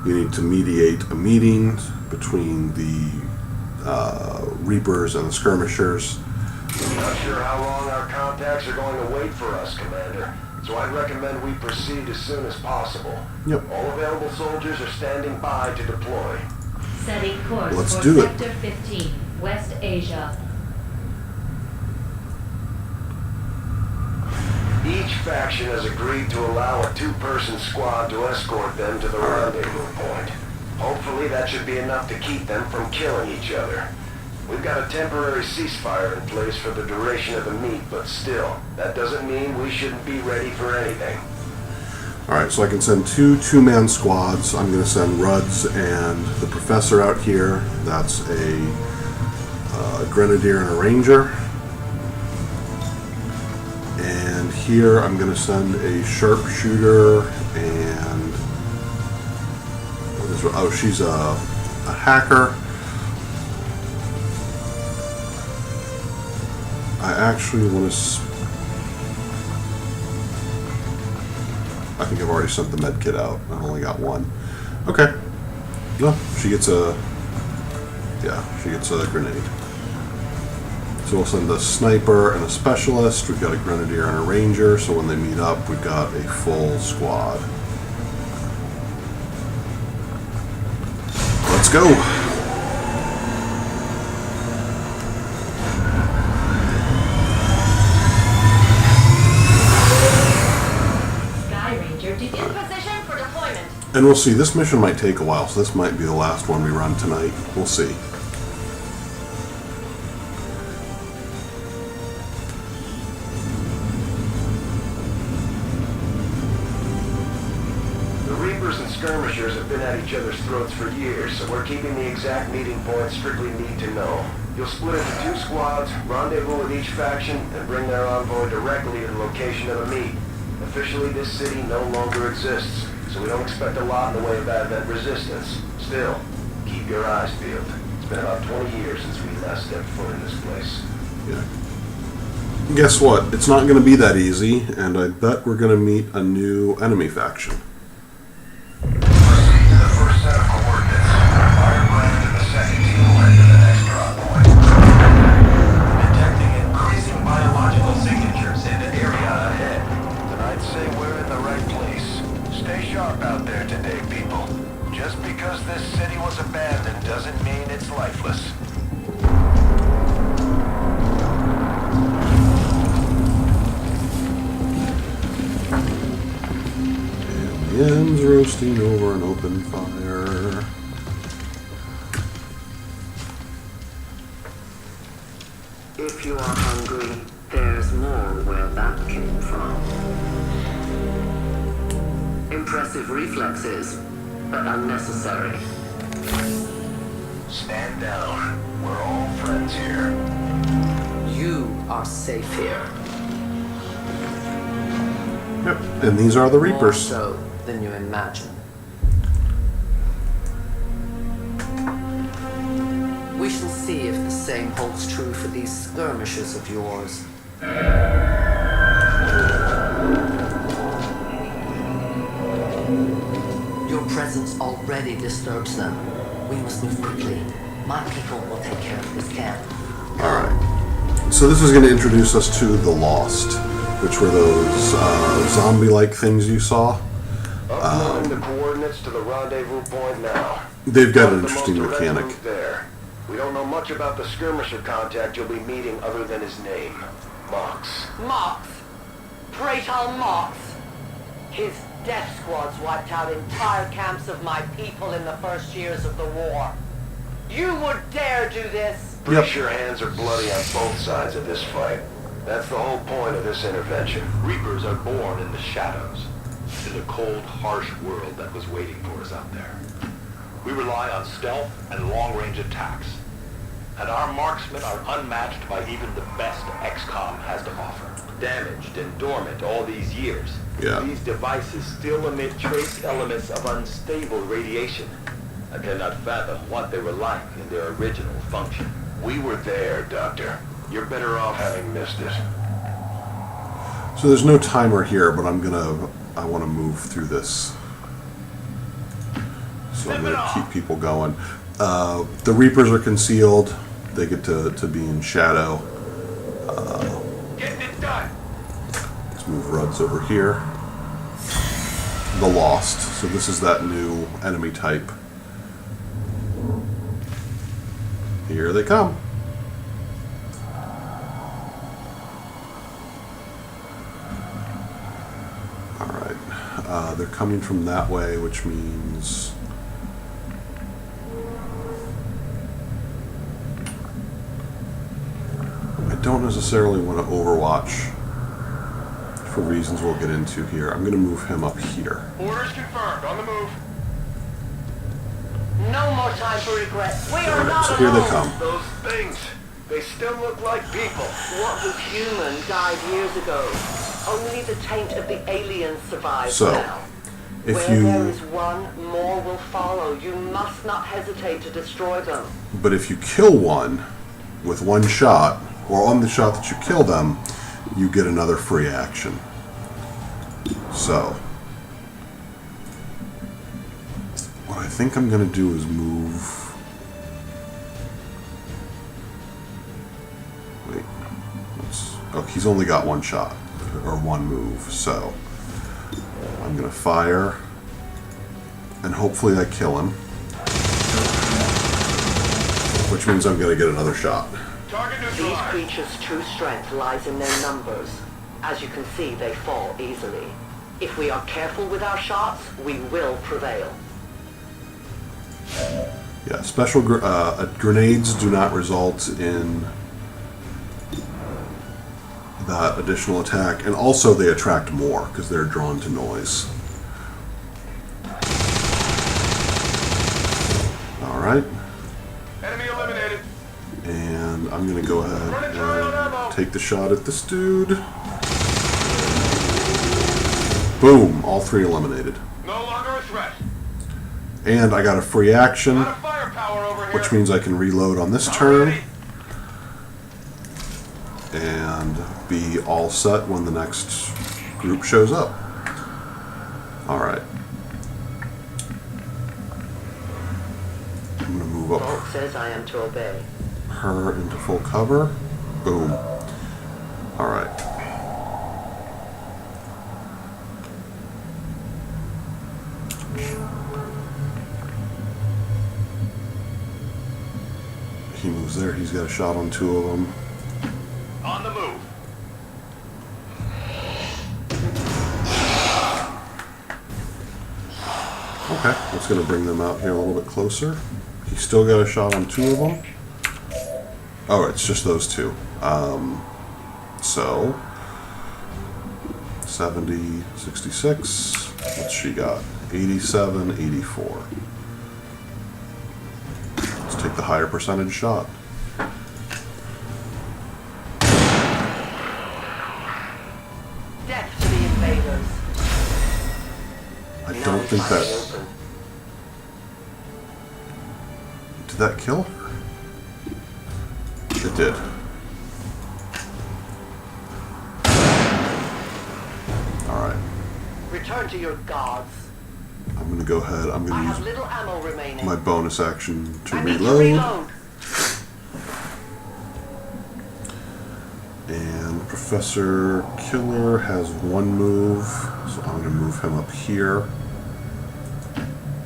You need to mediate a meeting between the Reapers and the Skirmishers. I'm not sure how long our contacts are going to wait for us, Commander. So I'd recommend we proceed as soon as possible. Yep. All available soldiers are standing by to deploy. Setting course Let's for do it. Sector 15, West Asia. Each faction has agreed to allow a 2-person squad to escort them to the rendezvous point. Hopefully that should be enough to keep them from killing each other. We've got a temporary ceasefire in place for the duration of the meet, but still, that doesn't mean we shouldn't be ready for anything. Alright, so I can send 2 2-man squads. I'm going to send Ruds and the Professor out here. That's a Grenadier and a Ranger. And here I'm going to send a Sharpshooter and... oh, she's a hacker. I actually want to... I think I've already sent the med kit out. I've only got 1. Okay. No, she gets a... yeah, she gets a grenade. So we'll send a sniper and a specialist. We've got a grenadier and a ranger, so when they meet up, we've got a full squad. Let's go! And we'll see, this mission might take a while, so this might be the last one we run tonight. We'll see. The Reapers and Skirmishers have been at each other's throats for years, so we're keeping the exact meeting point strictly need to know. You'll split into 2 squads, rendezvous with each faction, and bring their envoy directly to the location of the meet. Officially, this city no longer exists, so we don't expect a lot in the way of Advent resistance. Still, keep your eyes peeled. It's been about 20 years since we last stepped foot in this place. Yeah. Guess what? It's not going to be that easy, and I bet we're going to meet a new enemy faction. Proceed to the first set of coordinates. Firebrand and the second team will head to the next drop point. Detecting increasing biological signatures in the area ahead. Then I'd say we're in the right place. Stay sharp out there today, people. Just because this city was abandoned doesn't mean it's lifeless. Aliens roasting over an open fire. If you are hungry, there's more where that came from. Impressive reflexes, but unnecessary. Stand down. We're all friends here. You are safe here. Yep, and these are the Reapers. More so than you imagine. We shall see if the same holds true for these skirmishes of yours. Your presence already disturbs them. We must move quickly. My people will take care of this camp. Alright. So this is going to introduce us to the Lost, which were those zombie-like things you saw. Uploading the coordinates to the rendezvous point now. They've got an What's the interesting most direct mechanic. route there? We don't know much about the skirmisher contact you'll be meeting other than his name. Mox. Mox! Praetor Mox! His death squads wiped out entire camps of my people in the first years of the war. You would dare do this? Pretty sure hands are bloody on both sides of this fight. That's the whole point of this intervention. Reapers are born in the shadows, in the cold, harsh world that was waiting for us out there. We rely on stealth and long-range attacks, and our marksmen are unmatched by even the best Xcom has to offer. Damaged and dormant all these years, these devices still emit trace elements of unstable radiation. I cannot fathom what they were like in their original function. We were there, Doctor. You're better off having missed it. So there's no timer here, but I want to move through this. So I'm going to keep people going. The Reapers are concealed. They get to be in shadow. Getting it done. Let's move Ruds over here. The Lost. So this is that new enemy type. Here they come. Alright. They're coming from that way, which means... I don't necessarily want to overwatch for reasons we'll get into here. I'm going to move him up here. Orders confirmed. On the move. No more time for regret. We are Alright, not so here they alone. come. Those things, they still look like people. What was human died years ago. Only the taint of the aliens survives So, now. if Where you... there is one, more will follow. You must not hesitate to destroy them. But if you kill one with one shot, or on the shot that you kill them, you get another free action. So, what I think I'm going to do is move... Wait. Oh, he's only got one shot, or one move, so I'm going to fire, and hopefully I kill him. Which means I'm going to get another shot. These creatures' true strength lies in their numbers. As you can see, they fall easily. If we are careful with our shots, we will prevail. Yeah, special grenades do not result in that additional attack, and also they attract more because they're drawn to noise. Alright. Enemy eliminated. And I'm going to go ahead and take the shot at this dude. Boom! All three eliminated. No longer a threat. And I got a free action, Lot of firepower over here. which means I can reload on this turn. And be all set when the next group shows up. Alright. I'm going to move up Bolt says I am to obey. her into full cover. Boom. Alright. He moves there. He's got a shot on 2 of them. On the move. Okay, that's going to bring them out here a little bit closer. He's still got a shot on 2 of them. Oh, it's just those 2. So 70, 66. What's she got? 87, 84. Let's take the higher percentage shot. Death to the invaders. I don't think that... Did that kill her? It did. Alright. Return to your gods. I'm going to go ahead. I'm going I to have use little ammo remaining. my bonus action to I need to reload. reload. And Professor Killer has 1 move, so I'm going to move him up here.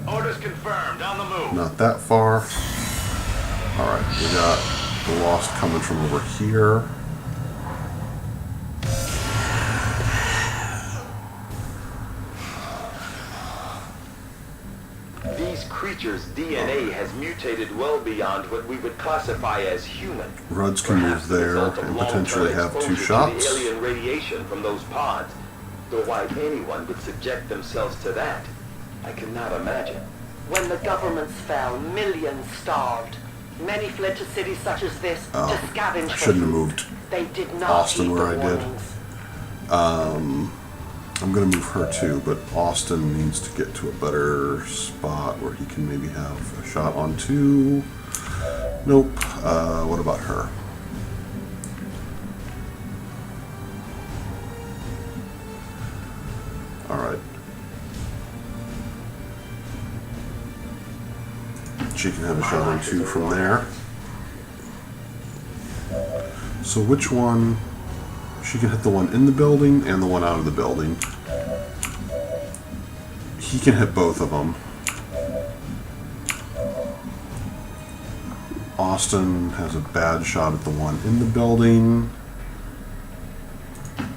Orders confirmed. On the move. Not that far. Alright, we got the Lost coming from over here. These creatures' DNA has mutated well beyond what we would classify as human. Ruds can move there and potentially have 2 shots. To the alien radiation from those pods. Though why anyone would subject themselves to that, I cannot imagine. When the governments fell, millions starved. Many fled to cities such as this to scavenge. I shouldn't have moved They did not Austin heed where the I did. warnings. I'm going to move her too, but Austin needs to get to a better spot where he can maybe have a shot on 2. Nope. What about her? Alright. She can have a shot on 2 from there. So which one? She can hit the one in the building and the one out of the building. He can hit both of them. Austin has a bad shot at the one in the building.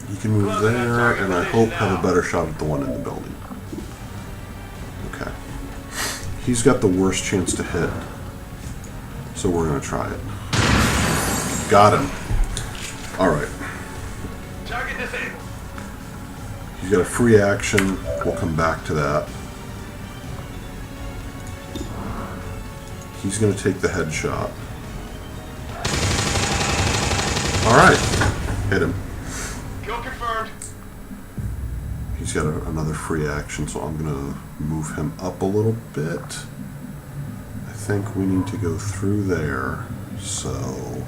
He can move there, and I hope have a better shot at the one in the building. Okay. He's got the worst chance to hit, so we're going to try it. Got him. Alright. Target disabled. He's got a free action. We'll come back to that. He's going to take the headshot. Alright. Hit him. Kill confirmed. He's got another free action, so I'm going to move him up a little bit. I think we need to go through there. So...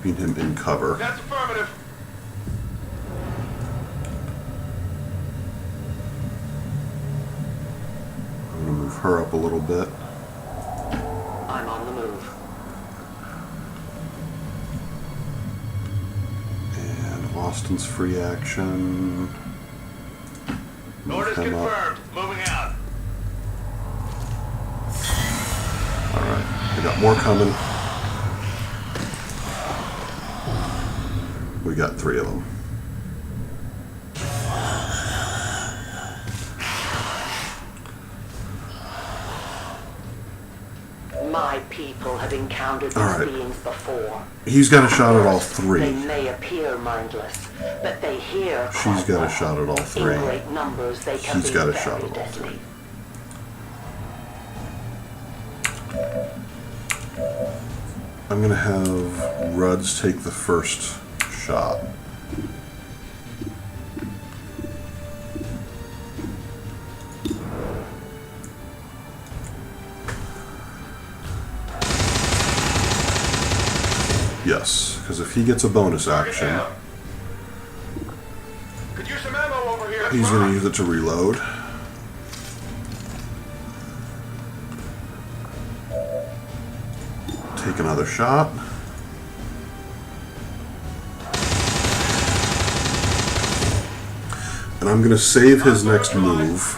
keeping him in cover. That's affirmative. I'm going to move her up a little bit. I'm on the move. And Austin's free action. Orders confirmed. Moving out. Alright, I got more coming. We got 3 of them. My people have encountered these All right. beings before. He's got a shot at all They 3. may appear mindless, but they hear. She's got a shot at all 3. In great numbers, they can He's be got a very shot at all deadly. 3. I'm going to have Ruds take the first shot. Yes, because if he gets a bonus action, Could use some ammo over here. he's going to use it to reload. Take another shot. And I'm going to save his next move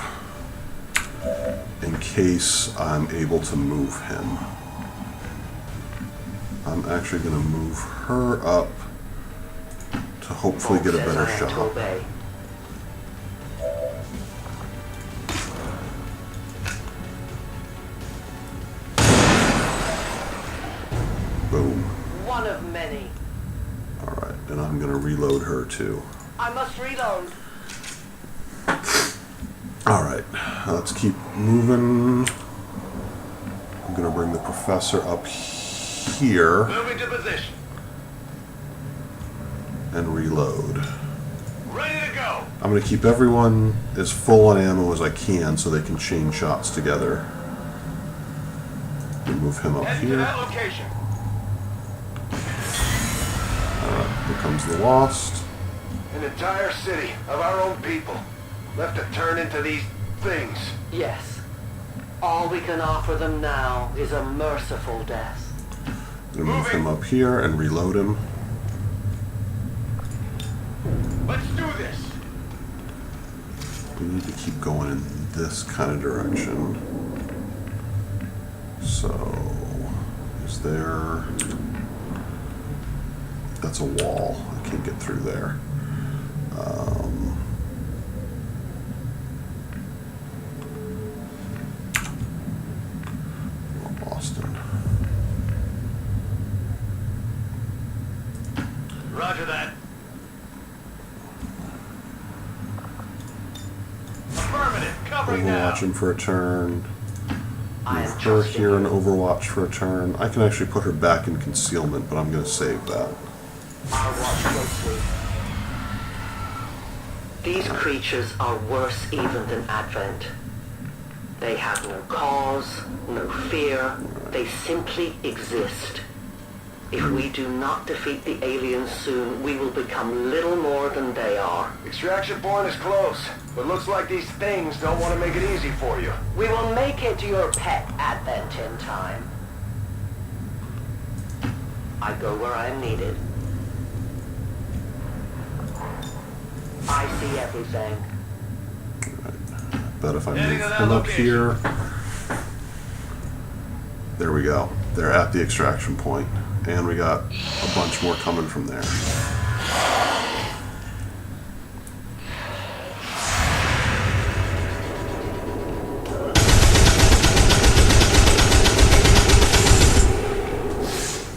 in case I'm able to move him. I'm actually going to move her up to hopefully get a better shot. Boom. One of many. Alright, and I'm going to reload her too. I must reload. Alright, let's keep moving. I'm going to bring the professor up here. Moving to position. And reload. Ready to go. I'm going to keep everyone as full on ammo as I can so they can chain shots together. And move him up Heading to here. that location. Alright, here comes the Lost. An entire city of our own people left to turn into these things. Yes. All we can offer them now is a merciful death. I'm going to move him up here and reload him. Let's do this. We need to keep going in this kind of direction. So, is there... That's a wall. I can't get through there. Boston. Roger that. Affirmative. Covering now. Overwatch him for a turn. Move her here and Overwatch for a turn. I can actually put her back in concealment, but I'm going to save that. I'll watch closely. These creatures are worse even than Advent. They have no cause, no fear. They simply exist. If we do not defeat the aliens soon, we will become little more than they are. Extraction point is close, but looks like these things don't want to make it easy for you. We will make it your pet Advent in time. I go where I am needed. I see everything. But if I move him up here... There we go. They're at the extraction point. And we got a bunch more coming from there.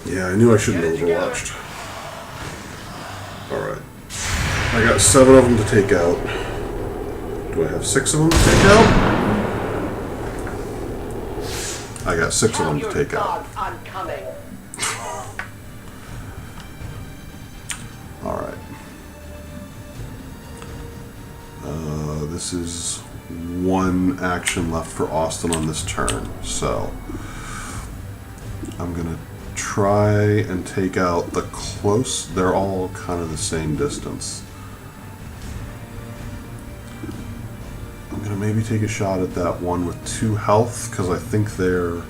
Yeah, I knew I shouldn't have overwatched. Alright. I got 7 of them to take out. Do I have 6 of them to take out? I got 6 of them to take out. I'm coming. Alright. This is 1 action left for Austin on this turn, so I'm gonna try and take out the close. They're all kind of the same distance. I'm gonna maybe take a shot at that one with 2 health because I think they're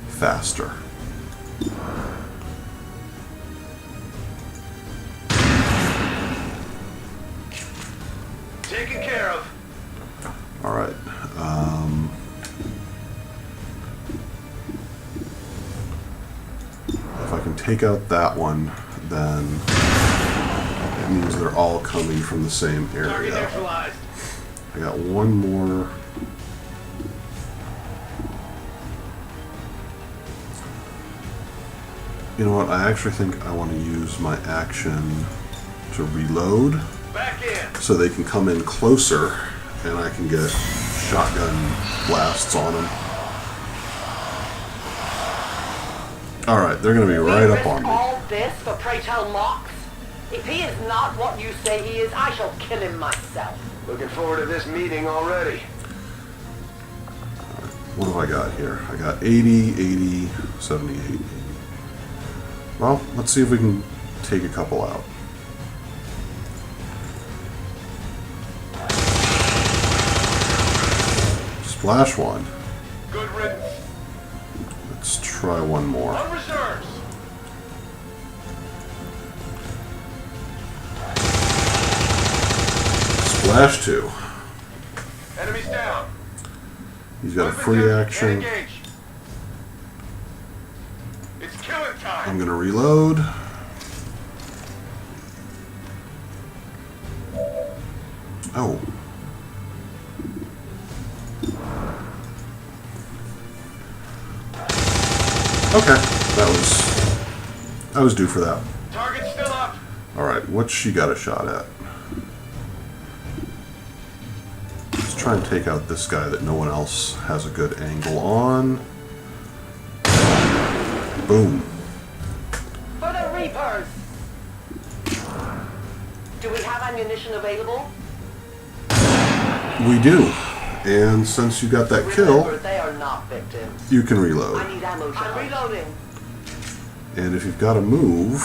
faster. Taken care of. All right. If I can take out that one, then it means they're all coming from the same Target area. neutralized. I got one more. You know what? I actually think I want to use my action to reload. Back in. So they can come in closer and I can get shotgun blasts on them. Alright, they're going to be right up on me. All this for pray tell Mox? If he is not what you say he is, I shall kill him myself. Looking forward to this meeting already. What have I got here? I got 80, 80, 78, 80. Well, let's see if we can take a couple out. Splash one. Good riddance. Let's try one more. On reserves. Flash 2. Enemies down. He's got a free action. Engage. It's killing time. I'm gonna reload. Oh. Okay, I was due for that. Target's still up. All right, what's she got a shot at? Let's try and take out this guy that no one else has a good angle on. Boom. For the Reapers! Do we have ammunition available? We do. And since you got that Remember, kill, they are not victims. you can reload. I need ammo. I'm reloading. And if you've got to move,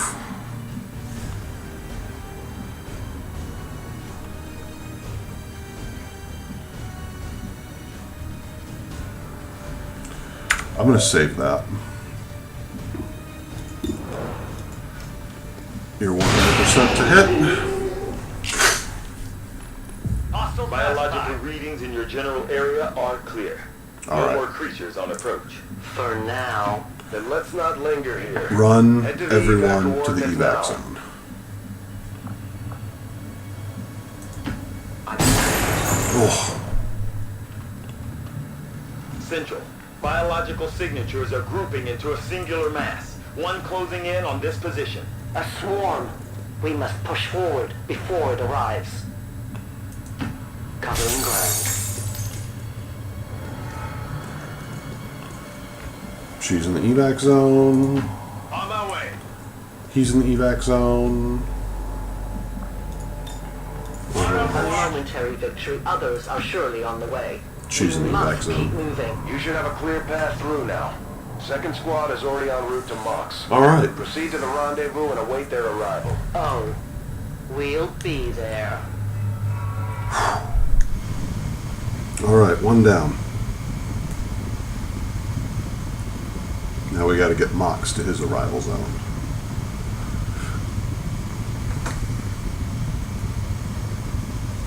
I'm going to save that. You're 100% to hit. Biological readings in your general area are clear. All No right. more creatures on approach. For now. Then let's not linger here. Run Head to the everyone evac to the coordinates evac now. zone. Oh, Central. Biological signatures are grouping into a singular mass. One closing in on this position. A swarm. We must push forward before it arrives. Covering ground. she's in the evac zone. On my way. He's in the evac zone. A momentary victory. Others are surely on the way. She's in the We evac must keep zone. moving. You should have a clear path through now. Second squad is already en route to Mox. All right. Proceed to the rendezvous and await their arrival. Oh, we'll be there. All right, one down. Now we got to get Mox to his arrival zone.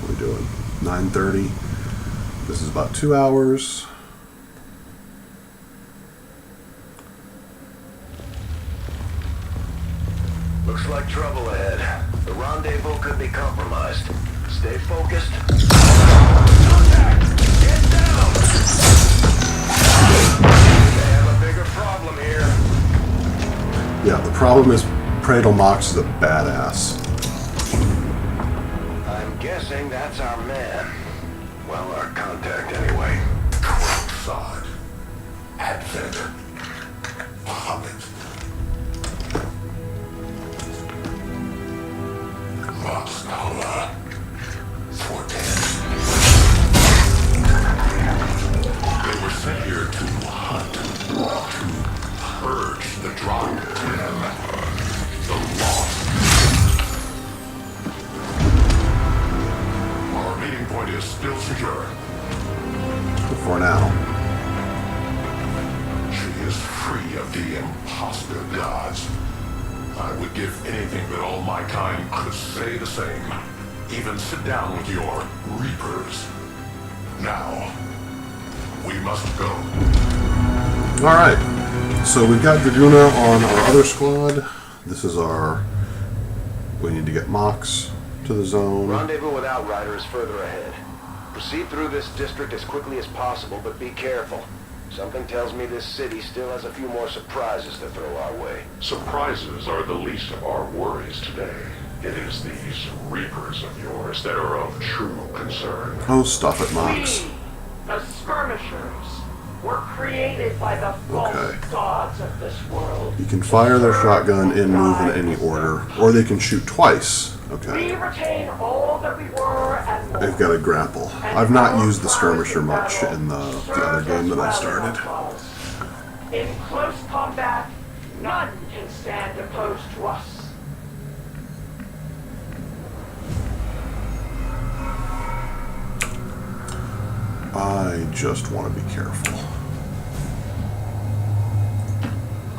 What are we doing? 9:30. This is about 2 hours. Looks like trouble ahead. The rendezvous could be compromised. Stay focused. Contact! Get down! They have a bigger problem here. Yeah, the problem is Pradle Mox is a badass. I'm guessing that's our man. Well, our contact anyway. Sod. Advent. Muhammad. Moxhole. Fortes. They were sent here to hunt, to purge the drop, the lost. Our meeting point is still secure. For now. She is free of the imposter gods. I would give anything that all my kind could say the same. Even sit down with your reapers. Now, we must go. All right. So we've got Draguna on our other squad. This is our... We need to get Mox to the zone. Rendezvous with Outriders further ahead. Proceed through this district as quickly as possible, but be careful. Something tells me this city still has a few more surprises to throw our way. Surprises are the least of our worries today. It is these reapers of yours that are of true concern. Oh, stop it, Mox. We, the skirmishers, were created by the false Okay. gods of this world. You can fire their shotgun and move in any order, or they can shoot twice. We Okay. retain all that we were and more. They've got a grapple. I've not used the skirmisher much in the other game that I started. In close combat, none can stand opposed to us. I just want to be careful.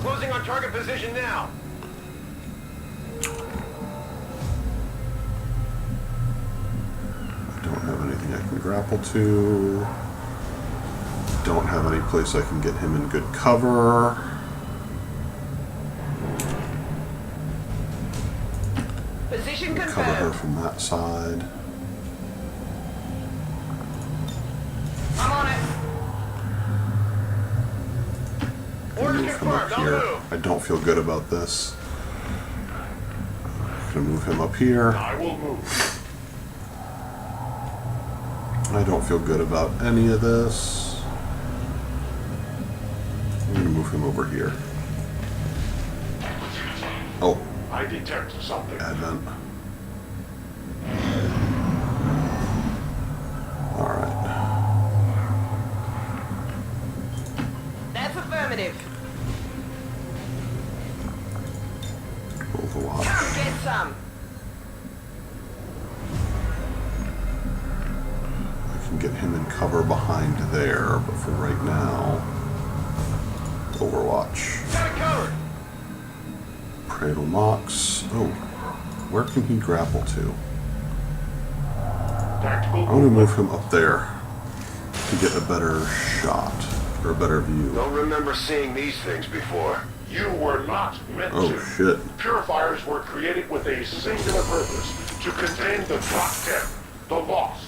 Closing on target position now. Don't have anything I can grapple to. Don't have any place I can get him in good cover. Position Cover confirmed. her from that side. I'm on it. Orders Move him up confirmed. I'll here. move. I don't feel good about this. Gonna move him up here. I will move. I don't feel good about any of this. I'm gonna move him over here. Oh, I detect something. Advent. Alright. That's affirmative. Overwatch. Come get some. I can get him in cover behind there, but for right now, Overwatch. Got it covered. Cradle Mox. Oh, where can he grapple to? I'm gonna move him up there to get a better shot, or a better view. Don't remember seeing these things before. You were not meant Oh, to. shit. Purifiers were created with a singular purpose, to contain the top 10, the Lost.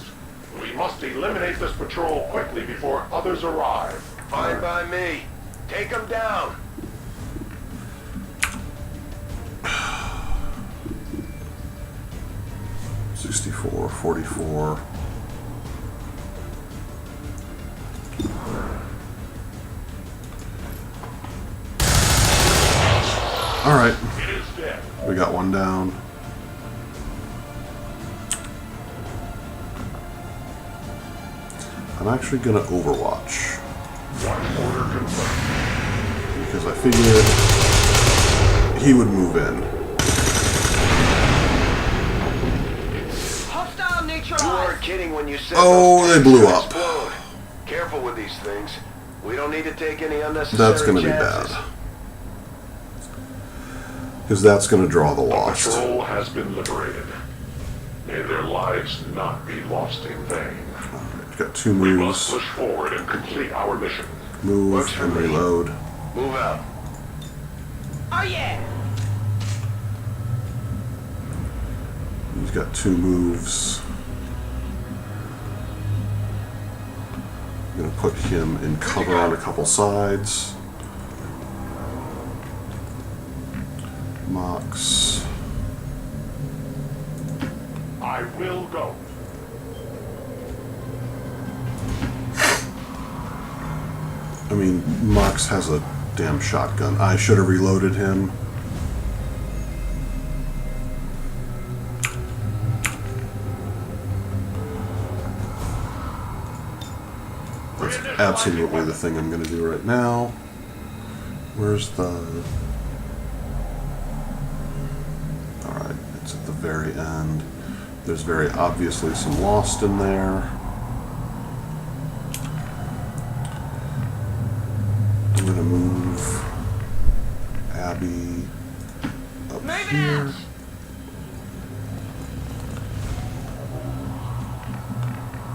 We must eliminate this patrol quickly before others arrive. Fine by me. Take them down. $64, $44. All right, It is dead. we got one down. I'm actually gonna Overwatch One order confirmed. because I figured he would move in. Hostile You neutralized. weren't kidding when you said Oh, those they tanks blew could up. explode. Careful with these things. We don't need to take any unnecessary That's gonna be chances. bad. Because that's gonna draw the Lost. Patrol has been liberated. May their lives not be lost in vain. Got two We must moves. push forward and complete our mission. Move Works for and me. reload. Move out. Oh yeah. He's got two moves. I'm gonna put him in cover on a couple sides. Mox. I will go. I mean, Mox has a damn shotgun. I should have reloaded him. That's absolutely the thing I'm going to do right now. Where's the... Alright, it's at the very end. There's very obviously some Lost in there. I'm going to move Abby up here.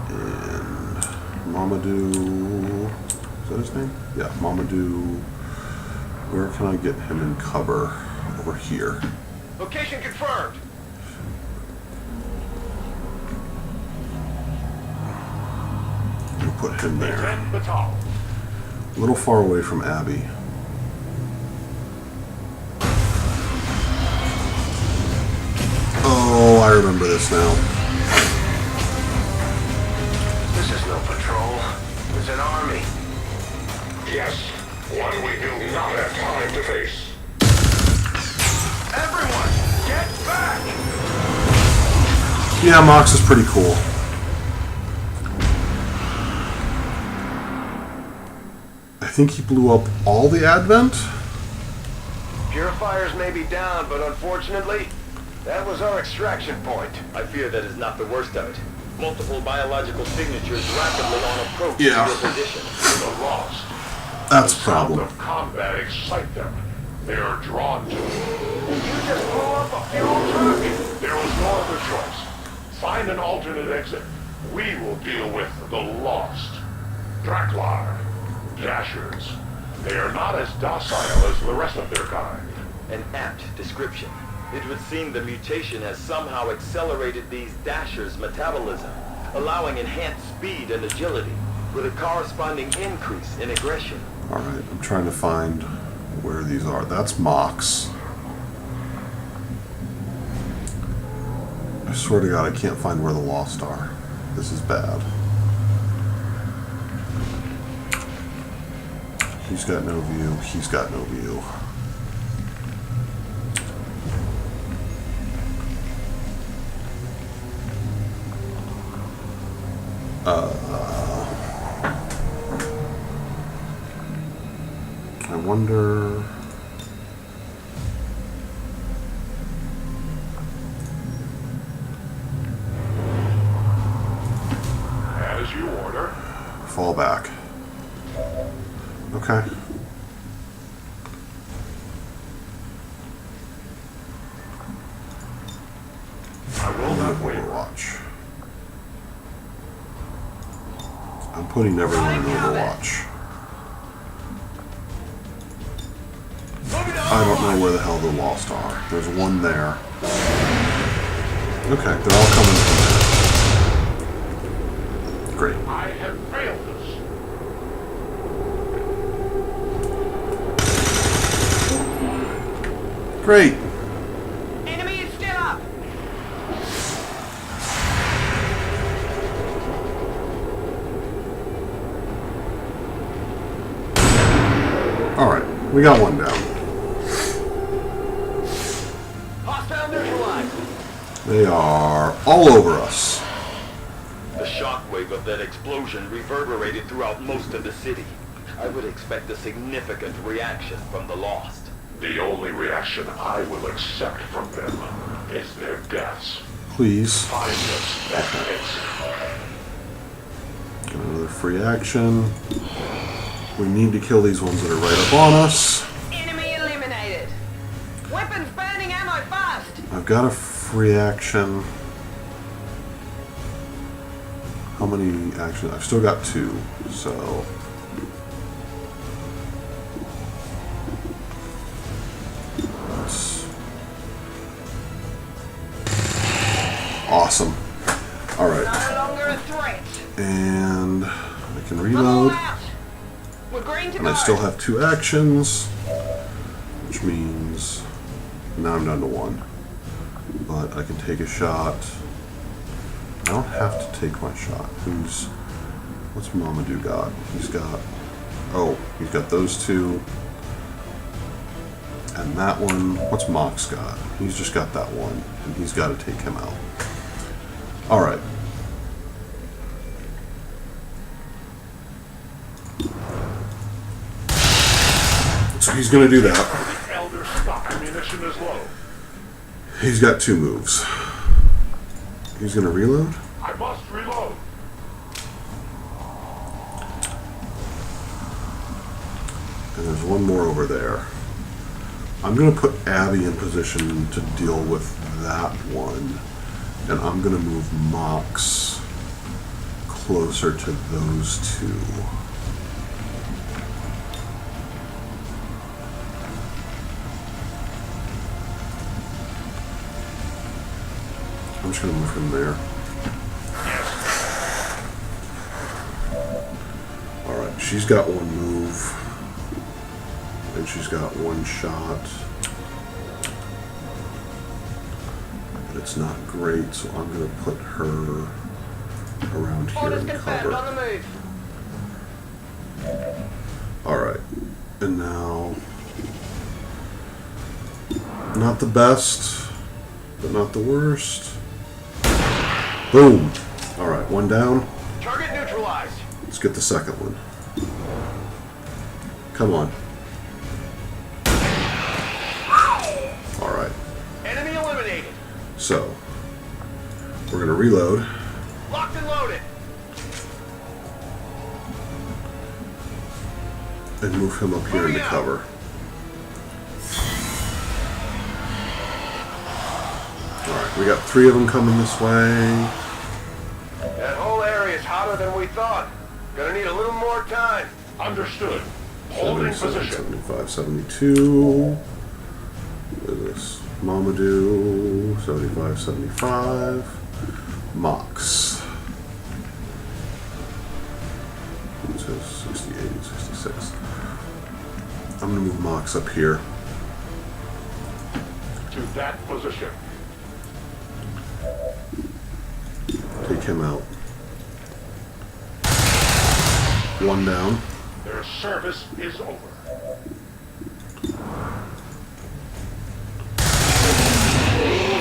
And Mamadou, is that his name? Yeah, Mamadou. Where can I get him in cover? Over here. Location confirmed. I'm going to put him there. Defend the top. A little far away from Abby. Oh, I remember this now. This is no patrol. It's an army. Yes, one we do not have time to face. Everyone, get back! Yeah, Mox is pretty cool. I think he blew up all the Advent? Purifiers may be down, but unfortunately, that was our extraction point. I fear that is not the worst of it. Multiple biological signatures rapidly on approach Yeah. to your position. The Lost. That's The a problem. sound of combat excite them. They are drawn to it. You just blew up a fuel truck? There was no other choice. Find an alternate exit. We will deal with the Lost. Draklar. Dashers. They are not as docile as the rest of their kind. An apt description. It would seem the mutation has somehow accelerated these Dashers' metabolism, allowing enhanced speed and agility, with a corresponding increase in aggression. Alright, I'm trying to find where these are. That's Mox. I swear to God, I can't find where the Lost are. This is bad. He's got no view. He's got no view. I wonder... As you order. Fall back. Okay. I will not wait. Overwatch. I'm putting everyone in Overwatch. I don't know where the hell the Lost are. There's one there. Okay, they're all coming from there. Great. I have failed us. Great. Enemy is still up. Alright, we got one down. Hostile neutralized. They are all over us. The shockwave of that explosion reverberated throughout most of the city. I would expect a significant reaction from the Lost. The only reaction I will accept from them is their deaths. Please. Find us that Get another free action. We need to kill these ones that are right up on us. Enemy eliminated. Weapons burning ammo fast. I've got a free action. How many actions? I've still got 2, so... That's awesome. Alright. No longer a threat. And I can reload. We're green to And go. I still have 2 actions, which means now I'm down to 1. But I can take a shot. I don't have to take my shot. What's Mamadou got? He's got those 2. And that one, what's Mox got? He's just got that one, and he's got to take him out. Alright. So he's going to do that. the Elder stock ammunition is low. He's got 2 moves. He's going to reload. I must reload. And there's one more over there. I'm going to put Abby in position to deal with that one. And I'm going to move Mox closer to those 2. I'm just going to move him there. Alright, she's got 1 move. And she's got 1 shot. But it's not great, so I'm going to put her around here Orders and confirmed. On cover. the move. Alright, and now... Not the best, but not the worst. Boom! Alright, 1 down. Target neutralized. Let's get the second one. Come on. Alright, Enemy eliminated. so we're going to reload. Locked and loaded. And move him up here into cover. Alright, we got 3 of them coming this way. At home. thought. Gonna need a little more time. Understood. Holding 77, position. 75, 72. What is this? Mamadou, 75, 75. Mox. It says 68, 66. I'm gonna move Mox up here. To that position. Take him out. One down. Their service is over.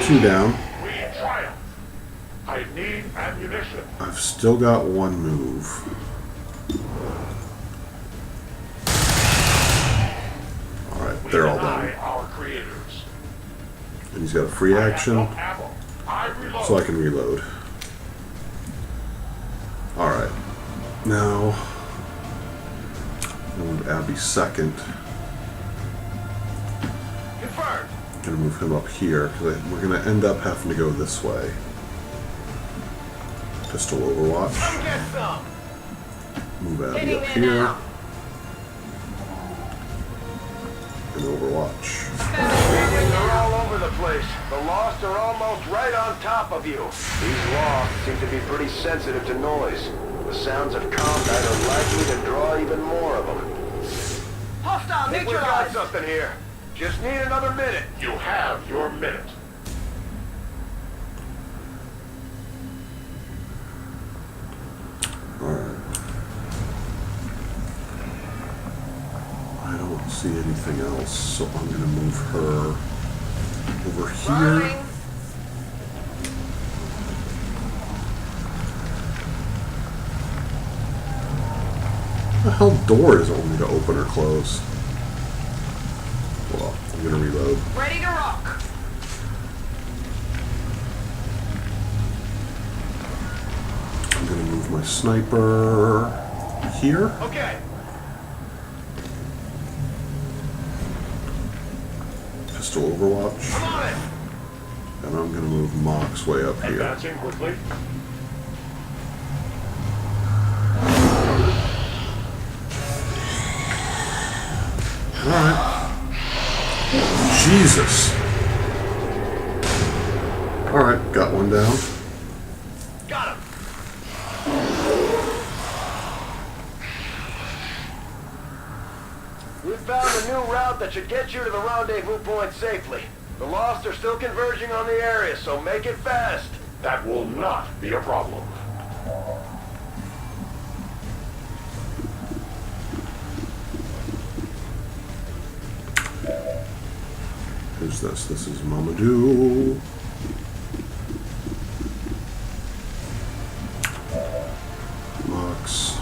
Two down. We triumph. I need ammunition. I've still got one move. Alright, they're all done. Our creators. And he's got a free action, so I can reload. Alright. Now, I'm going to Abby second. Confirmed. I'm going to move him up here, because we're going to end up having to go this way. Pistol Overwatch. Come get some. Move Abby Hitting up there here. now. And Overwatch. They're all over the place. The Lost are almost right on top of you. These Lost seem to be pretty sensitive to noise. The sounds of combat are likely to draw even more of them. Hostile Think we got something here. Just need another minute. You have your minute. Alright. I don't see anything else, so I'm going to move her over here. The hell door is only to open or close? Well, I'm going to reload. Ready to rock. I'm going to move my sniper here. Okay. Pistol Overwatch. I'm on it. And I'm going to move Mox way up here. Advancing quickly. Alright. Jesus. Alright, got one down. Got him. We found a new route that should get you to the rendezvous point safely. The Lost are still converging on the area, so make it fast. That will not be a problem. Who's this? This is Mamadou. Mox.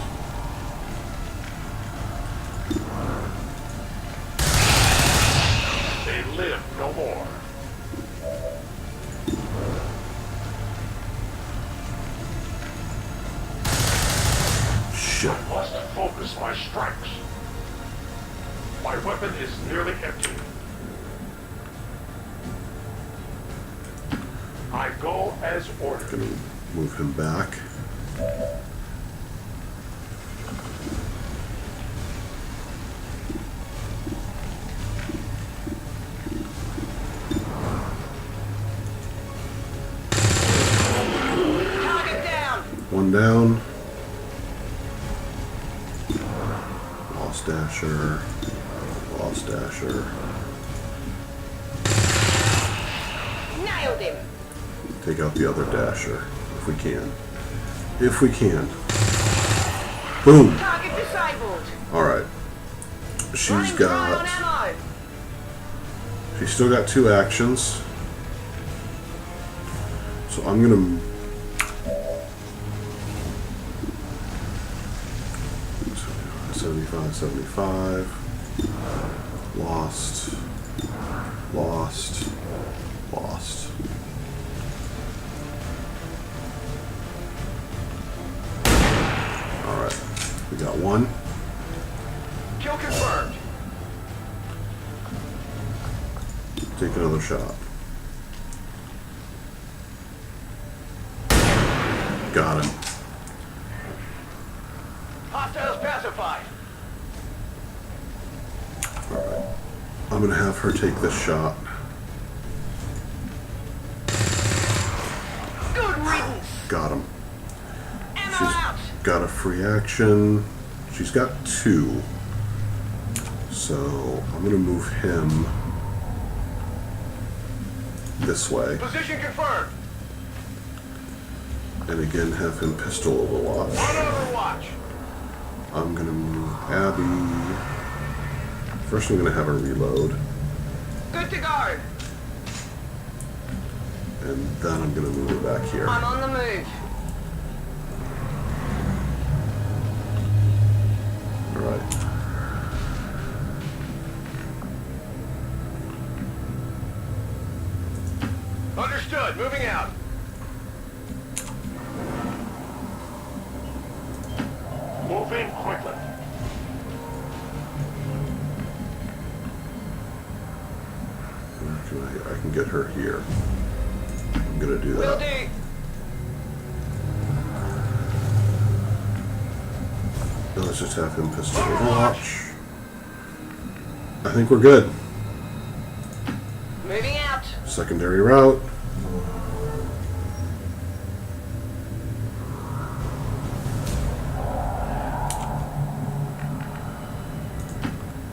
They live no more. Shit. I must focus my strikes. My weapon is nearly empty. I go as ordered. Gonna move him back. Target down. One down. Lost Dasher. Lost Dasher. Nailed him. Take out the other Dasher, if we can. If we can. Boom! Target disabled. Alright. She's Running dry on got... ammo. She's still got 2 actions. So I'm gonna... $75, $75. Lost. Lost. Lost. Alright. We got one. Kill confirmed. Take another shot. Got him. I'm gonna have her take this shot. Good riddance. Got him. She's got a free action. She's got 2. So I'm gonna move him this way. Position confirmed. And again have him pistol overwatch. On overwatch. I'm gonna move Abby. First I'm gonna have her reload. Good to guard. And then I'm gonna move her back here. I'm on the move. Alright. Understood. Moving out. Moving quickly. I can get her here. I'm gonna do that. Will do. Now let's just have him pistol overwatch. I think we're good. Moving out. Secondary route.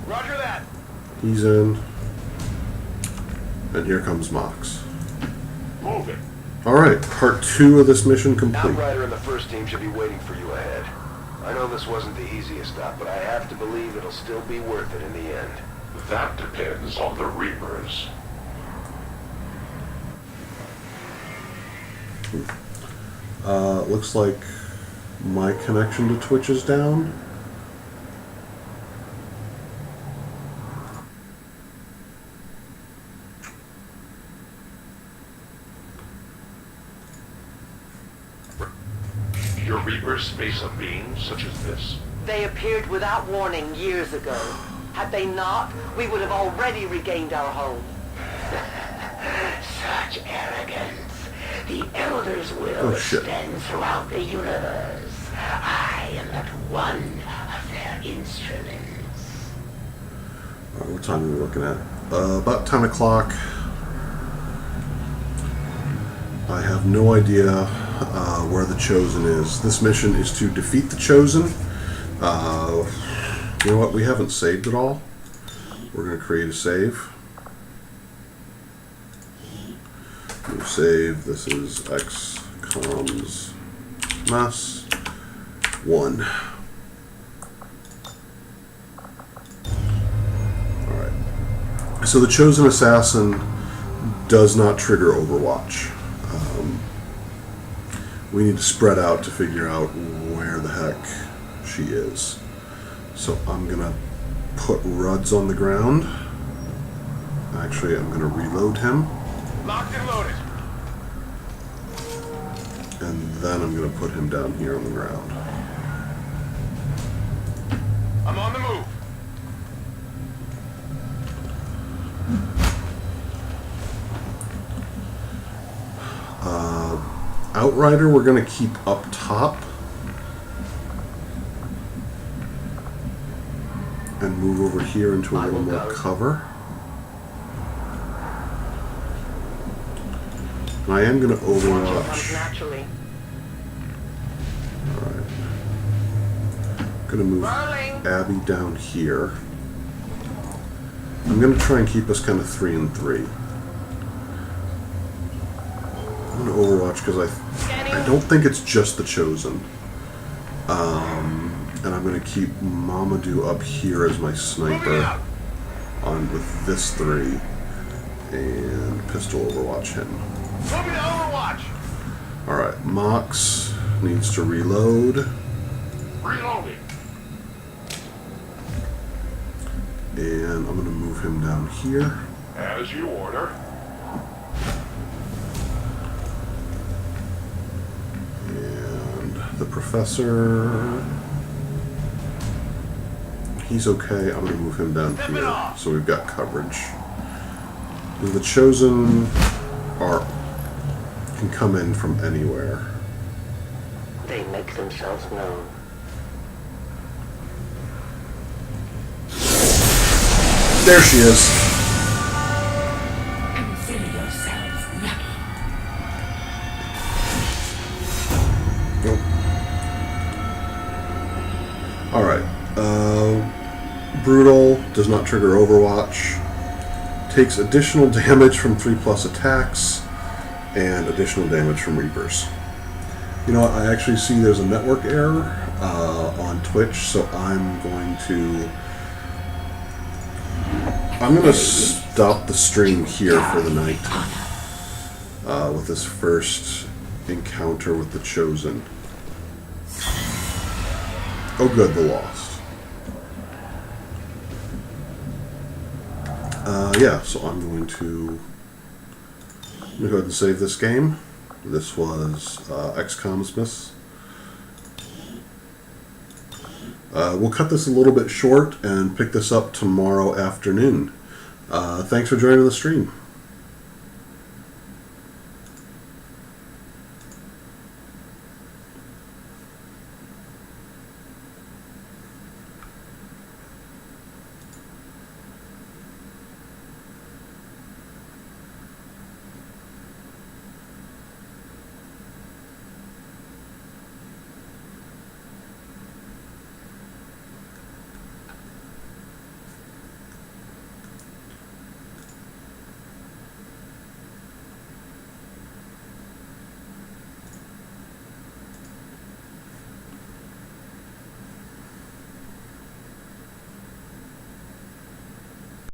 Roger that. He's in. And here comes Mox. Moving. Alright, part 2 of this mission complete. Outrider and the first team should be waiting for you ahead. I know this wasn't the easiest stop, but I have to believe it'll still be worth it in the end. That depends on the Reapers. Looks like my connection to Twitch is down. Your Reapers face a being such as this? They appeared without warning years ago. Had they not, we would have already regained our home. Such arrogance. The Elder's will extends throughout the universe. I am but one of their instruments. Alright, what time are we looking at? About 10 o'clock. I have no idea where the Chosen is. This mission is to defeat the Chosen. You know what? We haven't saved at all. We're going to create a save. New save. This is Xcomsmas 1. Alright. So the Chosen Assassin does not trigger Overwatch. We need to spread out to figure out where the heck she is. So I'm gonna put Ruds on the ground. Actually, I'm gonna reload him. Locked and loaded. And then I'm gonna put him down here on the ground. I'm on the move. Outrider, we're gonna keep up top. And move over here into a little more cover. And I am going to Overwatch. Alright. I'm going to move Abby down here. I'm going to try and keep us kind of 3 and 3. I'm going to Overwatch because I don't think it's just the Chosen. And I'm going to keep Mamadou up here as my sniper on with this 3 and pistol Overwatch him. Moving to Overwatch. Alright, Mox needs to reload. Reloading. And I'm going to move him down here. As you order. And the Professor... He's okay. I'm going to move him down here so we've got coverage. The Chosen can come in from anywhere. They make themselves known. There she is. Consider yourselves lucky. Nope. Alright. Brutal. Does not trigger Overwatch. Takes additional damage from 3+ attacks. And additional damage from Reapers. You know what? I actually see there's a network error on Twitch, so I'm going to stop the stream here for the night with this first encounter with the Chosen. Oh good, the Lost. Yeah, so I'm going to go ahead and save this game. This was Xcomsmas. We'll cut this a little bit short and pick this up tomorrow afternoon. Thanks for joining the stream.